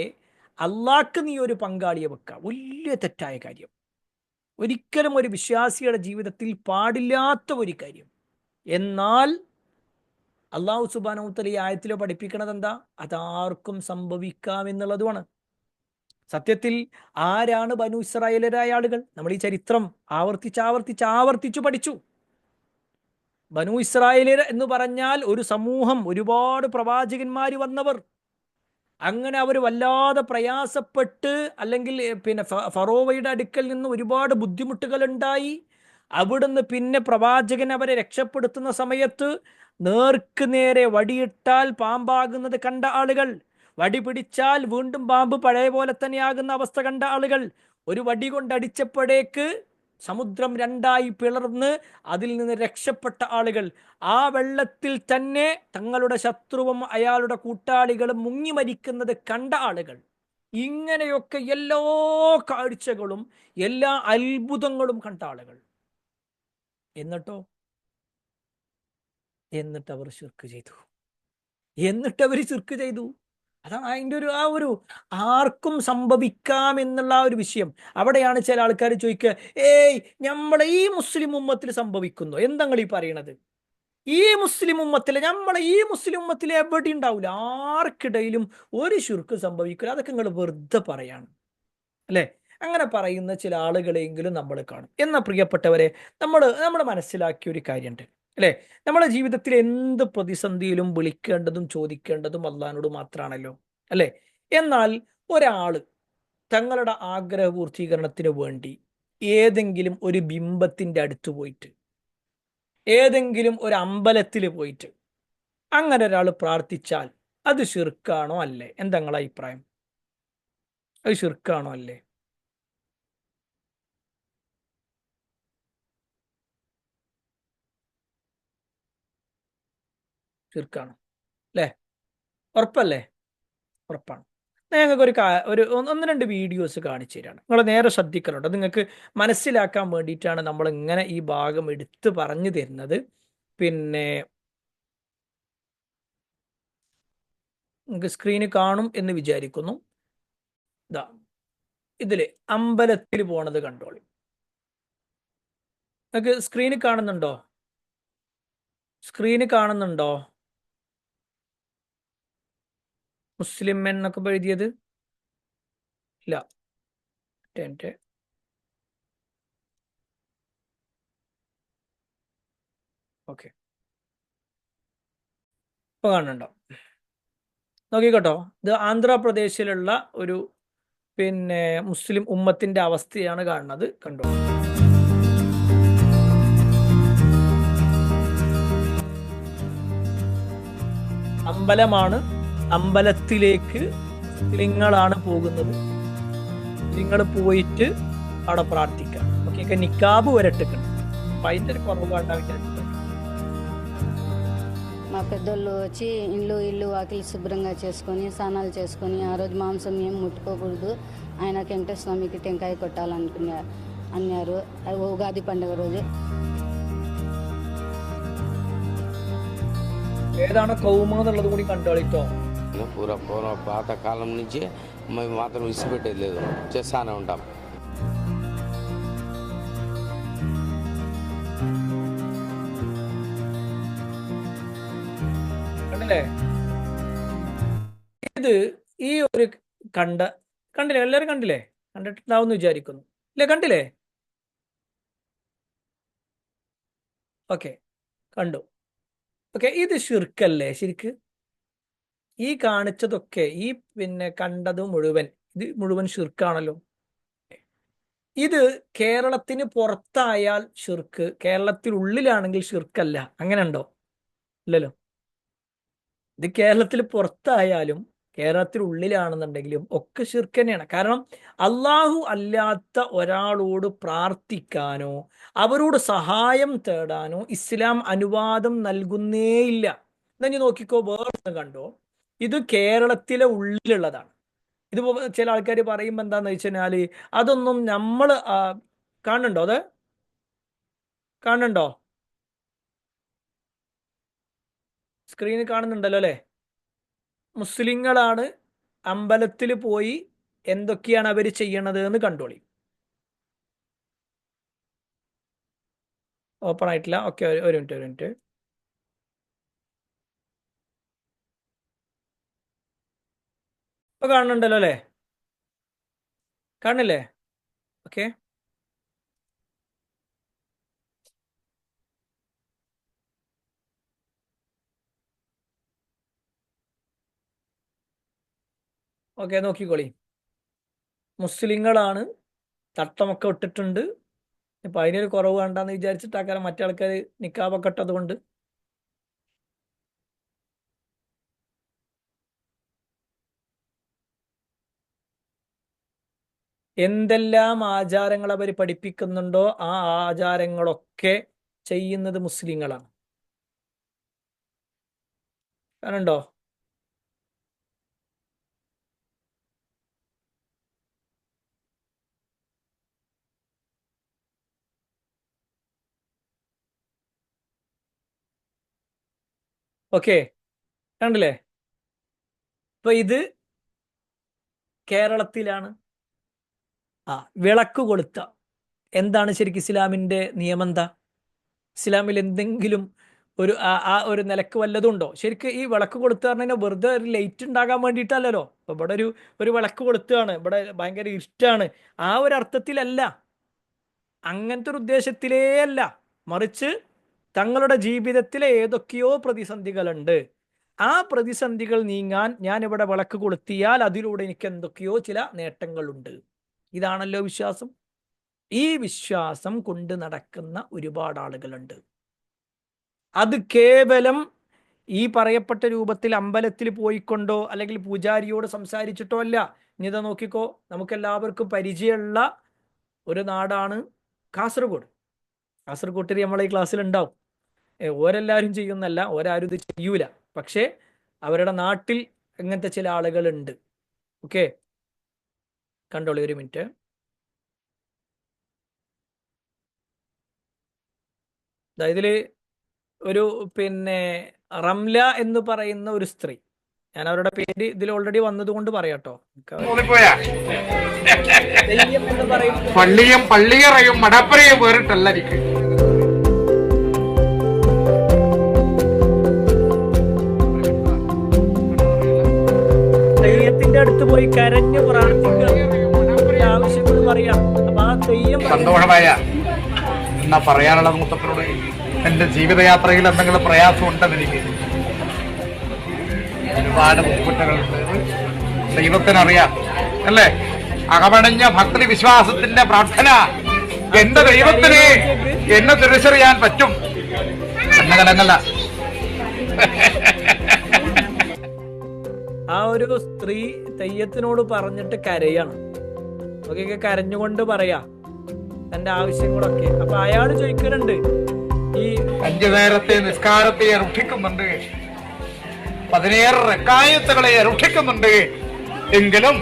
അള്ളാഹ്ക്ക് നീ ഒരു പങ്കാളിയെ വെക്കുക, വലിയ തെറ്റായ കാര്യം. ഒരിക്കലും ഒരു വിശ്വാസിയുടെ ജീവിതത്തിൽ പാടില്ലാത്ത ഒരു കാര്യം. എന്നാൽ അള്ളാഹു സുബ്ഹാനഹു വ തആല ഈ ആയത്തിലോ പഠിപ്പിക്കണത് എന്താ? അതാർക്കും സംഭവിക്കാം എന്നുള്ളതുമാണ്. സത്യത്തിൽ ആരാണ് ബനു ഇസ്രായേലരായ ആളുകൾ? നമ്മൾ ഈ ചരിത്രം ആവർത്തിച്ചു പഠിച്ചു. ബനു ഇസ്രായേലർ എന്ന് പറഞ്ഞാൽ ഒരു സമൂഹം, ഒരുപാട് പ്രവാചകന്മാർ വന്നവർ. അങ്ങനെ അവർ വല്ലാതെ പ്രയാസപ്പെട്ട്, അല്ലെങ്കിൽ പിന്നെ ഫറോവയുടെ അടുക്കൽ നിന്ന് ഒരുപാട് ബുദ്ധിമുട്ടുകൾ ഉണ്ടായി. അവിടുന്ന് പിന്നെ പ്രവാചകൻ അവരെ രക്ഷപ്പെടുത്തുന്ന സമയത്ത് നേർക്ക് നേരെ വടിയിട്ടാൽ പാമ്പാകുന്നത് കണ്ട ആളുകൾ, വടി പിടിച്ചാൽ വീണ്ടും പാമ്പ് പഴയ പോലെ തന്നെയാകുന്ന അവസ്ഥ കണ്ട ആളുകൾ, ഒരു വടി കൊണ്ടടിച്ചപ്പോഴേക്ക് സമുദ്രം രണ്ടായി പിളർന്ന് അതിൽ നിന്ന് രക്ഷപ്പെട്ട ആളുകൾ, ആ വെള്ളത്തിൽ തന്നെ തങ്ങളുടെ ശത്രുവും അയാളുടെ കൂട്ടാളികളും മുങ്ങി മരിക്കുന്നത് കണ്ട ആളുകൾ. ഇങ്ങനെയൊക്കെ എല്ലാ കാഴ്ചകളും എല്ലാ അത്ഭുതങ്ങളും കണ്ട ആളുകൾ. എന്നിട്ട് അവർ ശിർക്ക് ചെയ്തു. അതാണ് അതിൻ്റെ ഒരു ആർക്കും സംഭവിക്കാം എന്നുള്ള ആ ഒരു വിഷയം. അവിടെയാണ് ചില ആൾക്കാർ ചോദിക്കുക, ഏയ് നമ്മളെ ഈ മുസ്ലിം ഉമ്മത്തിൽ സംഭവിക്കുന്നു എന്തെങ്ങൾ ഈ പറയണത്? നമ്മളെ ഈ മുസ്ലിം ഉമ്മത്തിൽ എവിടെ ഉണ്ടാവില്ല, ആർക്കിടയിലും ഒരു ശിർക്ക് സംഭവിക്കില്ല, അതൊക്കെ നിങ്ങൾ വെറുതെ പറയാണ് അല്ലേ? അങ്ങനെ പറയുന്ന ചില ആളുകളെങ്കിലും നമ്മൾ കാണും. എന്ന പ്രിയപ്പെട്ടവരെ, നമ്മൾ മനസ്സിലാക്കിയ ഒരു കാര്യമുണ്ട് അല്ലേ? നമ്മുടെ ജീവിതത്തിൽ എന്ത് പ്രതിസന്ധിയിലും വിളിക്കേണ്ടതും ചോദിക്കേണ്ടതും അള്ളാഹിനോട് മാത്രമാണല്ലോ അല്ലേ? എന്നാൽ ഒരാള് തങ്ങളുടെ ആഗ്രഹ പൂർത്തീകരണത്തിന് വേണ്ടി ഏതെങ്കിലും ഒരു ബിംബത്തിന്റെ അടുത്ത് പോയിട്ട്, ഏതെങ്കിലും ഒരു അമ്പലത്തിൽ പോയിട്ട് അങ്ങനെ ഒരാൾ പ്രാർത്ഥിച്ചാൽ അത് ശിർക്കാണോ അല്ലേ? എന്താ നിങ്ങളുടെ അഭിപ്രായം? അത് ശിർക്കാണോ അല്ലേ? ശിർക്കാണോ അല്ലേ? ഉറപ്പല്ലേ? ഉറപ്പാണ്. ഞങ്ങൾക്ക് ഒന്ന് രണ്ട് വീഡിയോസ് കാണിച്ചു തരാണ്. നിങ്ങൾ നേരെ ശ്രദ്ധിക്കലുണ്ട്. നിങ്ങൾക്ക് മനസ്സിലാക്കാൻ വേണ്ടിയിട്ടാണ് നമ്മൾ ഇങ്ങനെ ഈ ഭാഗം എടുത്ത് പറഞ്ഞു തരുന്നത്. പിന്നെ നിങ്ങൾക്ക് സ്ക്രീന് കാണും എന്ന് വിചാരിക്കുന്നു. ഇതാ ഇതില് അമ്പലത്തിൽ പോണത് കണ്ടോളി. നിങ്ങൾക്ക് സ്ക്രീന് കാണുന്നുണ്ടോ? മുസ്ലിം മെൻ എന്നൊക്കെ എഴുതിയത് ഇല്ല. ഓക്കെ, ഇപ്പൊ കാണുന്നുണ്ടോ? നോക്കിക്കോട്ടോ, ഇത് ആന്ധ്രാപ്രദേശിലുള്ള ഒരു പിന്നെ മുസ്ലിം ഉമ്മത്തിന്റെ അവസ്ഥയാണ് കാണുന്നത്. കണ്ടോ, അമ്പലമാണ്. അമ്പലത്തിലേക്ക് നിങ്ങളാണ് പോകുന്നത്. നിങ്ങൾ പോയിട്ട് അവിടെ പ്രാർത്ഥിക്കാം. ഓക്കെ, നിക്കാബ് വരട്ടിക്കണം. അപ്പൊ അതിന്റെ ഒരു കുറവുണ്ടാവില്ല. మా పెద్దోళ్ళు వచ్చి ఇల్లు వాకిలి శుభ్రంగా చేసుకొని స్నానాలు చేసుకొని ఆ రోజు మాంసం ఏం ముట్టుకోకూడదు, ఆయన వెంకటేశ్వర స్వామికి టెంకాయ అన్నారు ఉగాది పండుగ రోజు. ఏదాన కౌమ ఎന്നുള്ളത് കൂടി കണ്ടോളിട്ടോ. పూర్వ పాతకాలం నుంచి మేము మాత్రం విసిపెట్టేది లేదు, చేస్తానే ఉంటాం. ഇത് ഈ ഒരു കണ്ടില്ലേ? എല്ലാവരും കണ്ടില്ലേ? കണ്ടിട്ടുണ്ടാവും വിചാരിക്കുന്നു. ഇല്ലേ? കണ്ടില്ലേ? ഓക്കെ, കണ്ടു. ഓക്കെ, ഇത് ശിർക്കല്ലേ? ശരിക്ക് ഈ കാണിച്ചതൊക്കെ, ഈ പിന്നെ കണ്ടത് മുഴുവൻ, ഇത് മുഴുവൻ ശിർക്കാണല്ലോ. ഇത് കേരളത്തിന് പുറത്തായാൽ ഷിർക്ക്, കേരളത്തിനുള്ളിലാണെങ്കിൽ ഷിർക്കല്ല. അങ്ങനെ ഉണ്ടോ? ഇല്ലല്ലോ. ഇത് കേരളത്തിൽ പുറത്തായാലും കേരളത്തിനുള്ളിലാണെന്നുണ്ടെങ്കിലും ഒക്കെ ഷിർക്ക് തന്നെയാണ്. കാരണം അള്ളാഹു അല്ലാത്ത ഒരാളോട് പ്രാർത്ഥിക്കാനോ അവരോട് സഹായം തേടാനോ ഇസ്ലാം അനുവാദം നൽകുന്നേയില്ല. എന്നാ നോക്കിക്കോ, വേറെ കണ്ടോ, ഇത് കേരളത്തിലെ ഉള്ളിലുള്ളതാണ്. ഇത് ചില ആൾക്കാർ പറയുമ്പോൾ എന്താന്ന് വെച്ച് കഴിഞ്ഞാല് അതൊന്നും നമ്മൾ കാണുന്നുണ്ടോ? അത് കാണുന്നുണ്ടോ? സ്ക്രീനിൽ കാണുന്നുണ്ടല്ലോ അല്ലേ? മുസ്ലിങ്ങളാണ് അമ്പലത്തിൽ പോയി എന്തൊക്കെയാണ് അവർ ചെയ്യണത് എന്ന് കണ്ടോളി. ഓപ്പൺ ആയിട്ടില്ല. ഓക്കെ, ഒരു മിനിറ്റ്. ഇപ്പൊ കാണുന്നുണ്ടല്ലോ അല്ലേ? കാണില്ലേ? ഓക്കെ, ഓക്കെ, നോക്കിക്കോളി. മുസ്ലിങ്ങളാണ്, തട്ടമൊക്കെ ഇട്ടിട്ടുണ്ട്. ഇപ്പൊ അതിനൊരു കുറവ് വേണ്ടെന്ന് വിചാരിച്ചിട്ടാക്കാരം മറ്റേ ആൾക്കാർ നിക്കാബൊക്കെ ഇട്ടത് കൊണ്ട്. എന്തെല്ലാം ആചാരങ്ങൾ അവർ പഠിപ്പിക്കുന്നുണ്ടോ ആ ആചാരങ്ങളൊക്കെ ചെയ്യുന്നത് മുസ്ലിങ്ങളാണ്. കാണുന്നുണ്ടോ? ഓക്കെ, കണ്ടില്ലേ? ഇപ്പൊ ഇത് കേരളത്തിലാണ്. വിളക്ക് കൊളുത്ത എന്താണ് ശരിക്കും ഇസ്ലാമിന്റെ നിയമം? എന്താ ഇസ്ലാമിൽ എന്തെങ്കിലും ഒരു ഒരു നിലക്ക് വല്ലതും ഉണ്ടോ? ശരിക്കും ഈ വിളക്ക് കൊളുത്ത പറഞ്ഞാൽ വെറുതെ ഒരു ലൈറ്റ് ഉണ്ടാകാൻ വേണ്ടിയിട്ടല്ലല്ലോ. ഇപ്പൊ ഇവിടെ ഒരു വിളക്ക് കൊളുത്താണ്, ഇവിടെ ഭയങ്കര ഇഷ്ടമാണ്, ആ ഒരു അർത്ഥത്തിലല്ല, അങ്ങനത്തെ ഒരു ഉദ്ദേശത്തിലേ അല്ല. മറിച്ച് തങ്ങളുടെ ജീവിതത്തിലെ ഏതൊക്കെയോ പ്രതിസന്ധികളുണ്ട്, ആ പ്രതിസന്ധികൾ നീങ്ങാൻ ഞാൻ ഇവിടെ വിളക്ക് കൊളുത്തിയാൽ അതിലൂടെ എനിക്ക് എന്തൊക്കെയോ ചില നേട്ടങ്ങളുണ്ട്. ഇതാണല്ലോ വിശ്വാസം. ഈ വിശ്വാസം കൊണ്ട് നടക്കുന്ന ഒരുപാട് ആളുകളുണ്ട്. അത് കേവലം ഈ പറയപ്പെട്ട രൂപത്തിൽ അമ്പലത്തിൽ പോയിക്കൊണ്ടോ അല്ലെങ്കിൽ പൂജാരിയോട് സംസാരിച്ചിട്ടോ അല്ല. ഇനിതാ നോക്കിക്കോ, നമുക്കെല്ലാവർക്കും പരിചയമുള്ള ഒരു നാടാണ് കാസർഗോഡ്. കാസർഗോട്ടിൽ നമ്മളെ ഈ ക്ലാസ്സിൽ ഉണ്ടാവും. ഓരെല്ലാവരും ചെയ്യുന്നല്ല, ഓരാരും ഇത് ചെയ്യൂല, പക്ഷേ അവരുടെ നാട്ടിൽ ഇങ്ങനത്തെ ചില ആളുകളുണ്ട്. ഓക്കെ, കണ്ടോളി, ഒരു മിനിറ്റ്. ഇതില് ഒരു റംല എന്ന് പറയുന്ന ഒരു സ്ത്രീ, ഞാൻ അവരുടെ പേര് ഇതിൽ ഓൾറെഡി വന്നത് കൊണ്ട് പറയാട്ടോ. തെയ്യം എന്ന് പറയുന്നത് പള്ളിയും പള്ളിയറയും മടപ്പരയും വേറിട്ടല്ലരിക്കും. തെയ്യത്തിന്റെ അടുത്ത് പോയി കരഞ്ഞു പ്രാർത്ഥിക്കുക, ആവശ്യങ്ങൾ പറയാം. അപ്പൊ ആ തെയ്യം സന്തോഷമായ എന്നാ പറയാനുള്ളത് മുത്തപ്പനോട്, എന്റെ ജീവിതയാത്രയിൽ എന്തെങ്കിലും പ്രയാസം ഉണ്ടെന്നെനിക്ക് ഒരുപാട് ബുദ്ധിമുട്ടുകളുണ്ട്, ദൈവത്തിനറിയാം അല്ലേ? അകമടഞ്ഞ ഭക്തി വിശ്വാസത്തിന്റെ പ്രാർത്ഥന എന്റെ ദൈവത്തിന് എന്നെ തിരിച്ചറിയാൻ പറ്റും എന്ന കലങ്ങല്ല. ആ ഒരു സ്ത്രീ തെയ്യത്തിനോട് പറഞ്ഞിട്ട് കരയാണ്. ഒക്കെ കരഞ്ഞുകൊണ്ട് പറയാ തന്റെ ആവശ്യങ്ങളൊക്കെ. അപ്പൊ അയാൾ ചോദിക്കുന്നുണ്ട്, ഈ 5 നേരത്തെ നിസ്കാരത്തെ റുക്ഷിക്കുന്നുണ്ട്, 17 റക്കായത്തുകളെ റുക്ഷിക്കുന്നുണ്ട്, എങ്കിലും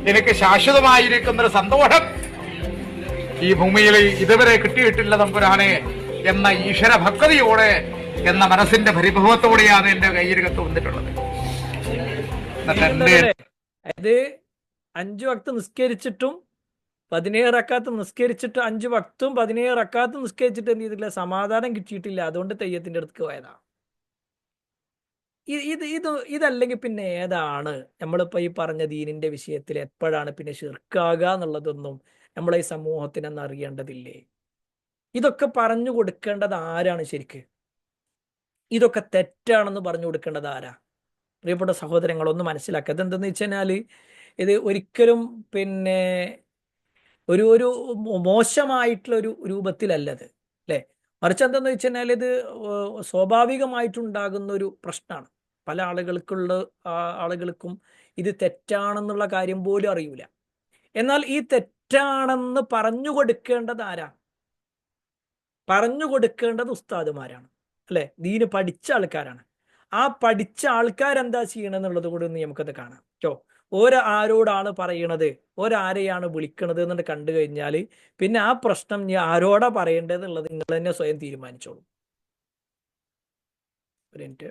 എനിക്ക് ശാശ്വതമായിരിക്കുന്ന ഒരു സന്തോഷം ഈ ഭൂമിയിൽ ഇതുവരെ കിട്ടിയിട്ടില്ല തമ്പുരാനെ എന്ന ഈശ്വര ഭക്തിയോടെ, എന്ന മനസ്സിന്റെ പരിഭവത്തോടെയാണ് എന്റെ കയ്യിരകത്ത് വന്നിട്ടുള്ളത്. അത് 5 വക്ത് നിസ്കരിച്ചിട്ടും 17 റക്കാത്ത് നിസ്കരിച്ചിട്ട് 5 വക്തും 17 റക്കാത്ത് നിസ്കരിച്ചിട്ട് എന്ത് ചെയ്തിട്ടില്ല, സമാധാനം കിട്ടിയിട്ടില്ല. അതുകൊണ്ട് തെയ്യത്തിന്റെ അടുത്ത് പോയതാ. ഇതല്ലെങ്കിൽ പിന്നെ ഏതാണ് നമ്മളിപ്പോ ഈ പറഞ്ഞ ദീനിന്റെ വിഷയത്തിൽ എപ്പോഴാണ് പിന്നെ ഷിർക്കാകുക എന്നുള്ളതൊന്നും നമ്മളെ ഈ സമൂഹത്തിനെന്ന് അറിയേണ്ടതില്ലേ? ഇതൊക്കെ പറഞ്ഞു കൊടുക്കേണ്ടത് ആരാണ് ശരിക്ക്? ഇതൊക്കെ തെറ്റാണെന്ന് പറഞ്ഞു കൊടുക്കേണ്ടത് ആരാ? പ്രിയപ്പെട്ട സഹോദരങ്ങളൊന്ന് മനസ്സിലാക്കുക. ഇതെന്തെന്ന് വെച്ച് കഴിഞ്ഞാൽ ഇത് ഒരിക്കലും ഒരു ഒരു മോശമായിട്ടുള്ള ഒരു രൂപത്തിലല്ലത് അല്ലേ. മറിച്ച് എന്താന്ന് വെച്ച് കഴിഞ്ഞാൽ ഇത് സ്വാഭാവികമായിട്ടുണ്ടാകുന്ന ഒരു പ്രശ്നമാണ്. പല ആളുകൾക്കും ഇത് തെറ്റാണെന്നുള്ള കാര്യം പോലും അറിയൂല. എന്നാൽ ഈ തെറ്റാണെന്ന് പറഞ്ഞു കൊടുക്കേണ്ടത് ആരാ? പറഞ്ഞു കൊടുക്കേണ്ടത് ഉസ്താദുമാരാണ് അല്ലെ, ദീന് പഠിച്ച ആൾക്കാരാണ്. ആ പഠിച്ച ആൾക്കാരെന്താ ചെയ്യണമെന്നുള്ളത് കൂടി ഒന്ന് നമുക്കത് കാണാം കേട്ടോ. ആരോടാണ് പറയണത്, ആരെയാണ് വിളിക്കണത് എന്നുള്ളത് കണ്ടു കഴിഞ്ഞാൽ പിന്നെ ആ പ്രശ്നം നീ ആരോടാ പറയേണ്ടത് എന്നുള്ളത് നിങ്ങൾ തന്നെ സ്വയം തീരുമാനിച്ചോളൂ. ഒരു മിനിറ്റ്.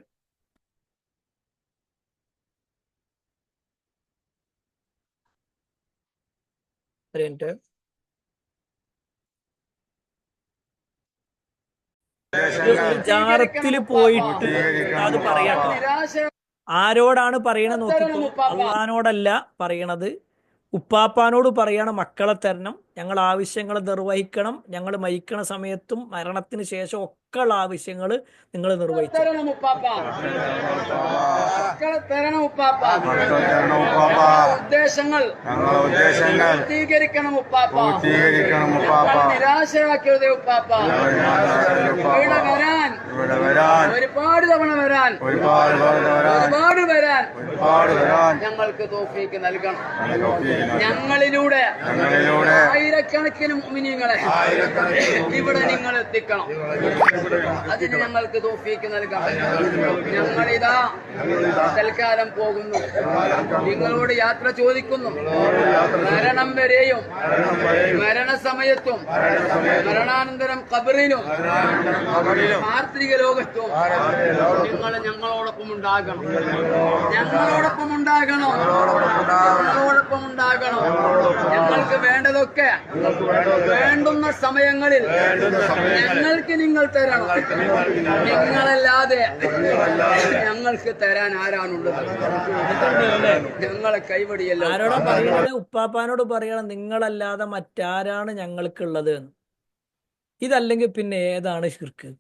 ജാറത്തില് പോയിട്ട് അത് പറയാട്ടോ. ആരോടാണ് പറയണത് നോക്കിക്കോ. അള്ളഹാനോടല്ല പറയണത്, ഉപ്പാപ്പാനോട് പറയണം മക്കളെ തരണം, ഞങ്ങൾ ആവശ്യങ്ങൾ നിർവഹിക്കണം, ഞങ്ങൾ മരിക്കണ സമയത്തും മരണത്തിന് ശേഷം ഒക്കെ ഉള്ള ആവശ്യങ്ങൾ നിങ്ങൾ നിർവഹിച്ചു. ഉദ്ദേശങ്ങൾ പൂർത്തീകരിക്കണം ഉപ്പാപ്പ. നിരാശയാക്കരുതേ ഉപ്പാപ്പ. ഇവിടെ വരാൻ ഒരുപാട് തവണ വരാൻ ഒരുപാട് വരാൻ ഞങ്ങൾക്ക് തൗഫീക്ക് നൽകണം. ഞങ്ങളിലൂടെ ആയിരക്കണക്കിന് മുഅ്മിനീങ്ങളെ ഇവിടെ നിങ്ങൾ എത്തിക്കണം. അതിന് ഞങ്ങൾക്ക് തൗഫീക്ക് നൽകണം. ഞങ്ങളിതാ തൽക്കാലം പോകുന്നു, നിങ്ങളോട് യാത്ര ചോദിക്കുന്നു. മരണം വരെയും മരണസമയത്തും മരണാനന്തരം ഖബറിലും പാർത്ഥിക ലോകത്തും നിങ്ങൾ ഞങ്ങളോടൊപ്പം ഉണ്ടാകണം. ഞങ്ങളോടൊപ്പം ഉണ്ടാകണം. ഞങ്ങളോടൊപ്പം ഉണ്ടാകണം. ഞങ്ങൾക്ക് വേണ്ടതൊക്കെ വേണ്ടുന്ന സമയങ്ങളിൽ ഞങ്ങൾക്ക് നിങ്ങൾ തരണം. നിങ്ങളല്ലാതെ ഞങ്ങൾക്ക് തരാൻ ആരാണുള്ളത്? ഞങ്ങളെ കൈവടിയല്ലോ. ആരോടാ പറയണത്? ഉപ്പാപ്പാനോട് പറയണം, നിങ്ങളല്ലാതെ മറ്റാരാണ് ഞങ്ങൾക്കുള്ളത്. ഇതല്ലെങ്കിൽ പിന്നെ ഏതാണ് ശിർക്ക്?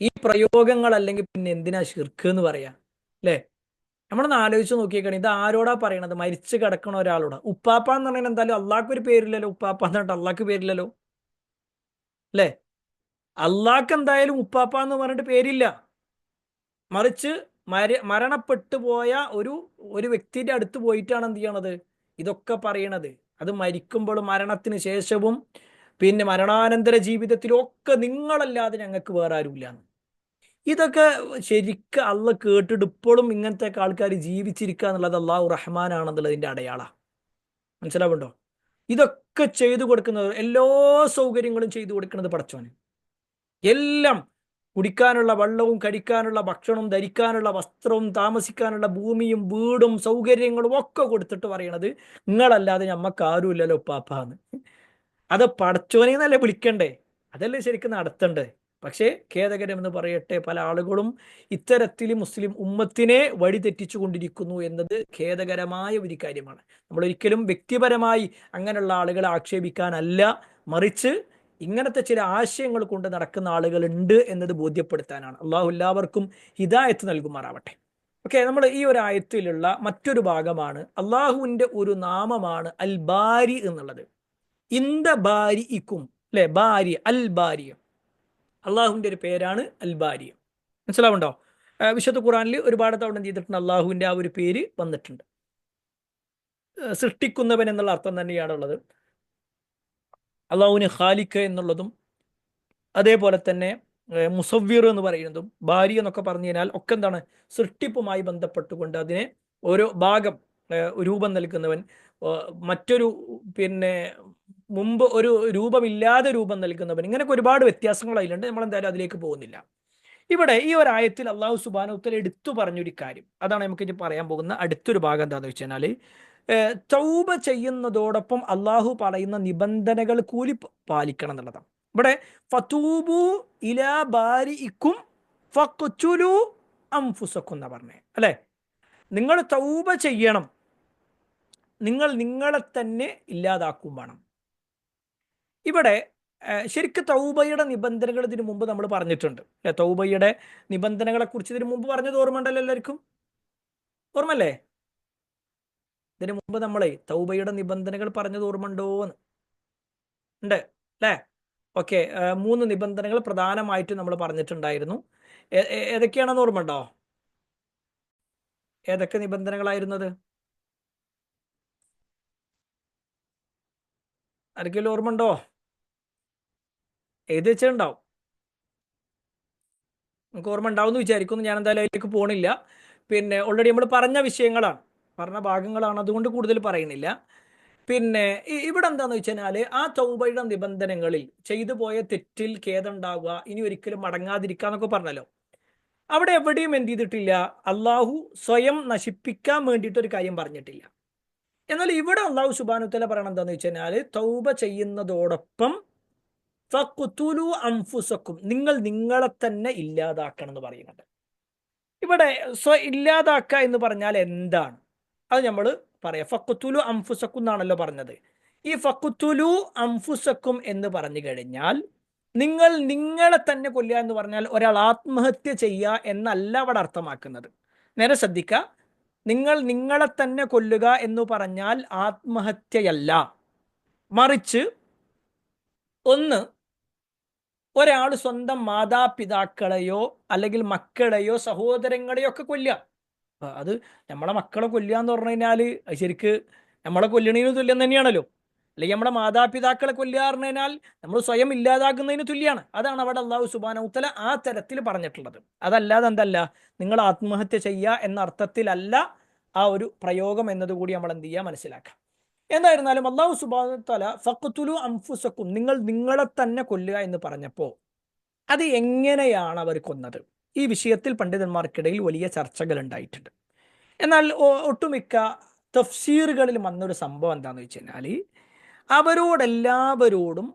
ഈ പ്രയോഗങ്ങൾ അല്ലെങ്കിൽ പിന്നെ എന്തിനാ ശിർക്ക് എന്ന് പറയാ അല്ലേ? നമ്മളൊന്ന് ആലോചിച്ച് നോക്കിയേക്കണം. ഇത് ആരോടാ പറയണത്? മരിച്ചു കിടക്കണ ഒരാളോട്. ഉപ്പാപ്പ എന്ന് പറഞ്ഞാൽ എന്തായാലും അള്ളാഹ്ക്ക് ഒരു പേരില്ലല്ലോ. ഉപ്പാപ്പ എന്ന് പറഞ്ഞിട്ട് അള്ളാഹ്ക്ക് പേരില്ലല്ലോ അല്ലേ? അള്ളാഹ്ക്ക് എന്തായാലും ഉപ്പാപ്പ എന്ന് പറഞ്ഞിട്ട് പേരില്ല. മറിച്ച് മരണപ്പെട്ടു പോയ ഒരു വ്യക്തിയുടെ അടുത്ത് പോയിട്ടാണ് എന്ത് ചെയ്യണത്? ഇതൊക്കെ പറയണത്. അത് മരിക്കുമ്പോഴും മരണത്തിന് ശേഷവും പിന്നെ മരണാനന്തര ജീവിതത്തിലും ഒക്കെ നിങ്ങളല്ലാതെ ഞങ്ങൾക്ക് വേറെ ആരുമില്ല. ഇതൊക്കെ ശരിക്കും അള്ള കേട്ടിട്ട് ഇപ്പോഴും ഇങ്ങനത്തെ ആൾക്കാർ ജീവിച്ചിരിക്കുക എന്നുള്ളത് അള്ളാഹു റഹ്മാനാണെന്നുള്ളതിന്റെ അടയാളമാണ്. മനസ്സിലാവുണ്ടോ? ഇതൊക്കെ ചെയ്തു കൊടുക്കുന്നത്, എല്ലാ സൗകര്യങ്ങളും ചെയ്തു കൊടുക്കുന്നത് പടച്ചോന്. എല്ലാം കുടിക്കാനുള്ള വെള്ളവും കഴിക്കാനുള്ള ഭക്ഷണവും ധരിക്കാനുള്ള വസ്ത്രവും താമസിക്കാനുള്ള ഭൂമിയും വീടും സൗകര്യങ്ങളും ഒക്കെ കൊടുത്തിട്ട് പറയണത് നിങ്ങളല്ലാതെ ഞമ്മക്ക് ആരുമില്ലല്ലോ ഉപ്പാപ്പാന്ന്. അത് പടച്ചോനെ എന്നല്ലേ വിളിക്കണ്ടേ? അതല്ലേ ശരിക്കും നടത്തണ്ടേ? പക്ഷേ ഖേദകരമെന്ന് പറയട്ടെ, പല ആളുകളും ഇത്തരത്തിൽ മുസ്ലിം ഉമ്മത്തിനെ വഴിതെറ്റിച്ചു കൊണ്ടിരിക്കുന്നു എന്നത് ഖേദകരമായ ഒരു കാര്യമാണ്. നമ്മളൊരിക്കലും വ്യക്തിപരമായി അങ്ങനെയുള്ള ആളുകളെ ആക്ഷേപിക്കാനല്ല, മറിച്ച് ഇങ്ങനത്തെ ചില ആശയങ്ങൾ കൊണ്ട് നടക്കുന്ന ആളുകളുണ്ട് എന്നത് ബോധ്യപ്പെടുത്താനാണ്. അള്ളാഹു എല്ലാവർക്കും ഹിദായത്ത് നൽകുമാറാവട്ടെ. ഓക്കെ, നമ്മൾ ഈ ഒരു ആയത്തിലുള്ള മറ്റൊരു ഭാഗമാണ്, അള്ളാഹുവിൻ്റെ ഒരു നാമമാണ് അൽ ബാരി എന്നുള്ളത്. ഇന്ത ബാരി ഇക്കും അല്ലെ, ബാരി അൽ ബാരി അള്ളാഹുവിൻ്റെ ഒരു പേരാണ് അൽ ബാരി. മനസ്സിലാവുണ്ടോ? വിശുദ്ധ ഖുർആനിൽ ഒരുപാട് തവണ ചെയ്തിട്ടുണ്ട് അള്ളാഹുവിൻ്റെ ആ ഒരു പേര് വന്നിട്ടുണ്ട്. സൃഷ്ടിക്കുന്നവൻ എന്നുള്ള അർത്ഥം തന്നെയാണുള്ളത്. അള്ളാഹുവിന് ഖാലിഖ് എന്നുള്ളതും അതേപോലെ തന്നെ മുസവ്വിർ എന്ന് പറയുന്നതും ബാരി എന്നൊക്കെ പറഞ്ഞു കഴിഞ്ഞാൽ ഒക്കെ എന്താണ്? സൃഷ്ടിപ്പുമായി ബന്ധപ്പെട്ടുകൊണ്ട് അതിനെ ഓരോ ഭാഗം രൂപം നൽകുന്നവൻ, മറ്റൊരു പിന്നെ മുമ്പ് ഒരു രൂപമില്ലാതെ രൂപം നൽകുന്നവൻ, ഇങ്ങനെയൊക്കെ ഒരുപാട് വ്യത്യാസങ്ങൾ അതിലുണ്ട്. നമ്മൾ എന്തായാലും അതിലേക്ക് പോകുന്നില്ല. ഇവിടെ ഈ ഒരു ആയത്തിൽ അള്ളാഹു സുബ്ഹാനഹു വ തആല എടുത്തു പറഞ്ഞൊരു കാര്യം, അതാണ് നമുക്ക് ഇനി പറയാൻ പോകുന്ന അടുത്തൊരു ഭാഗം. എന്താണെന്ന് വെച്ച് കഴിഞ്ഞാൽ തൗബ ചെയ്യുന്നതോടൊപ്പം അള്ളാഹു പറയുന്ന നിബന്ധനകൾ കൂലി പാലിക്കണം എന്നുള്ളതാണ്. ഇവിടെ ഫതൂബു ഇലാ ബാരിഇക്കും ഫഖ്തുലു അൻഫുസക്കും എന്നാ പറഞ്ഞേ അല്ലേ? നിങ്ങൾ തൗബ ചെയ്യണം, നിങ്ങൾ നിങ്ങളെ തന്നെ ഇല്ലാതാക്കും വേണം. ഇവിടെ ശരിക്കും തൗബയുടെ നിബന്ധനകൾ ഇതിനു മുമ്പ് നമ്മൾ പറഞ്ഞിട്ടുണ്ട്. തൗബയുടെ നിബന്ധനകളെ കുറിച്ച് ഇതിനു മുമ്പ് പറഞ്ഞത് ഓർമ്മയുണ്ടല്ലോ എല്ലാവർക്കും? ഓർമ്മല്ലേ? ഇതിനു മുമ്പ് നമ്മളെ തൗബയുടെ നിബന്ധനകൾ പറഞ്ഞത് ഓർമ്മയുണ്ടോന്ന്? ഉണ്ട് അല്ലേ? ഓക്കെ, 3 നിബന്ധനകൾ പ്രധാനമായിട്ടും നമ്മൾ പറഞ്ഞിട്ടുണ്ടായിരുന്നു. ഏതൊക്കെയാണെന്ന് ഓർമ്മ ഉണ്ടോ? ഏതൊക്കെ നിബന്ധനകളായിരുന്നത്? ആർക്കെങ്കിലും ഓർമ്മ ഉണ്ടോ? എഴുതി വെച്ചിട്ടുണ്ടാവും. നമുക്ക് ഓർമ്മ ഉണ്ടാവും എന്ന് വിചാരിക്കുന്നു. ഞാൻ എന്തായാലും അതിലേക്ക് പോണില്ല. പിന്നെ ഓൾറെഡി നമ്മൾ പറഞ്ഞ വിഷയങ്ങളാണ്, പറഞ്ഞ ഭാഗങ്ങളാണ്, അതുകൊണ്ട് കൂടുതൽ പറയുന്നില്ല. പിന്നെ ഇവിടെ എന്താന്ന് വെച്ച് കഴിഞ്ഞാൽ ആ തൗബയുടെ നിബന്ധനകളിൽ ചെയ്തു പോയ തെറ്റിൽ ഖേദമുണ്ടാവുക, ഇനി ഒരിക്കലും മടങ്ങാതിരിക്കുക എന്നൊക്കെ പറഞ്ഞല്ലോ. അവിടെ എവിടെയും എന്ത് ചെയ്തിട്ടില്ല, അള്ളാഹു സ്വയം നശിപ്പിക്കാൻ വേണ്ടിയിട്ട് ഒരു കാര്യം പറഞ്ഞിട്ടില്ല. എന്നാൽ ഇവിടെ അള്ളാഹു സുബ്ഹാനഹു വ തആല പറയണത് എന്താന്ന് വെച്ച് കഴിഞ്ഞാൽ തൗബ ചെയ്യുന്നതോടൊപ്പം ഫഖ്തുലു അൻഫുസക്കും, നിങ്ങൾ നിങ്ങളെ തന്നെ ഇല്ലാതാക്കണം എന്ന് പറയുന്നുണ്ട്. ഇവിടെ ഇല്ലാതാക്കുക എന്ന് പറഞ്ഞാൽ എന്താണ് അത് നമ്മൾ പറയാം. ഫഖ്തുലു അൻഫുസക്കും എന്നാണല്ലോ പറഞ്ഞത്. ഈ ഫഖ്തുലു അൻഫുസക്കും എന്ന് പറഞ്ഞു കഴിഞ്ഞാൽ നിങ്ങൾ നിങ്ങളെ തന്നെ കൊല്ലുക എന്ന് പറഞ്ഞാൽ ഒരാൾ ആത്മഹത്യ ചെയ്യുക എന്നല്ല അവിടെ അർത്ഥമാക്കുന്നത്. നേരെ ശ്രദ്ധിക്കുക, നിങ്ങൾ നിങ്ങളെ തന്നെ കൊല്ലുക എന്ന് പറഞ്ഞാൽ ആത്മഹത്യയല്ല, മറിച്ച് ഒന്ന്, ഒരാൾ സ്വന്തം മാതാപിതാക്കളെയോ അല്ലെങ്കിൽ മക്കളെയോ സഹോദരങ്ങളെയോ ഒക്കെ കൊല്ലുക. അത് നമ്മളെ മക്കളെ കൊല്ലുക എന്ന് പറഞ്ഞു കഴിഞ്ഞാൽ അത് ശരിക്ക് നമ്മളെ കൊല്ലണതിന് തുല്യം തന്നെയാണല്ലോ. അല്ലെങ്കിൽ നമ്മുടെ മാതാപിതാക്കളെ കൊല്ലുക പറഞ്ഞു കഴിഞ്ഞാൽ നമ്മൾ സ്വയം ഇല്ലാതാക്കുന്നതിന് തുല്യമാണ്. അതാണ് അവിടെ അള്ളാഹു സുബ്ഹാനഹു വ തആല ആ തരത്തിൽ പറഞ്ഞിട്ടുള്ളത്. അതല്ലാതെ എന്തല്ല, നിങ്ങൾ ആത്മഹത്യ ചെയ്യുക എന്ന അർത്ഥത്തിലല്ല ആ ഒരു പ്രയോഗം എന്നതുകൂടി നമ്മൾ എന്ത് ചെയ്യുക, മനസ്സിലാക്കാം. എന്തായിരുന്നാലും അള്ളാഹു സുബ്ഹാനഹു വ തആല ഫഖ്തുലു അൻഫുസക്കും, നിങ്ങൾ നിങ്ങളെ തന്നെ കൊല്ലുക എന്ന് പറഞ്ഞപ്പോൾ അത് എങ്ങനെയാണ് അവർ കൊന്നത്? ഈ വിഷയത്തിൽ പണ്ഡിതന്മാർക്കിടയിൽ വലിയ ചർച്ചകൾ ഉണ്ടായിട്ടുണ്ട്. എന്നാൽ ഒട്ടുമിക്ക തഫ്സീറുകളിൽ വന്നൊരു സംഭവം എന്താണെന്ന് വെച്ച് കഴിഞ്ഞാൽ അവരോടെല്ലാവരോടും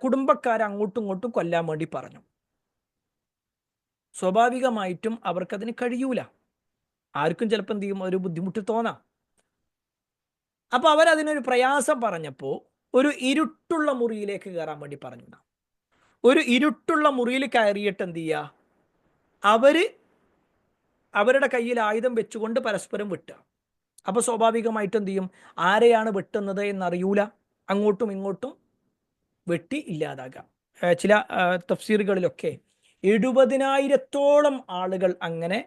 കുടുംബക്കാരെ അങ്ങോട്ടും ഇങ്ങോട്ടും കൊല്ലാൻ വേണ്ടി പറഞ്ഞു. സ്വാഭാവികമായിട്ടും അവർക്കതിന് കഴിയൂല. ആർക്കും ചിലപ്പോൾ എന്ത് ചെയ്യും, ഒരു ബുദ്ധിമുട്ട് തോന്നാം. അപ്പൊ അവരതിനൊരു പ്രയാസം പറഞ്ഞപ്പോൾ ഒരു ഇരുട്ടുള്ള മുറിയിലേക്ക് കയറാൻ വേണ്ടി പറഞ്ഞു. ഒരു ഇരുട്ടുള്ള മുറിയിൽ കയറിയിട്ട് എന്ത് ചെയ്യുക, അവരുടെ കയ്യിൽ ആയുധം വെച്ചുകൊണ്ട് പരസ്പരം വെട്ടുക. അപ്പൊ സ്വാഭാവികമായിട്ടും എന്ത് ചെയ്യും, ആരെയാണ് വെട്ടുന്നത് എന്നറിയൂല, അങ്ങോട്ടും ഇങ്ങോട്ടും വെട്ടി ഇല്ലാതാകാം. ചില തഫ്സീറുകളിലൊക്കെ 70,000-ഓളം ആളുകൾ അങ്ങനെ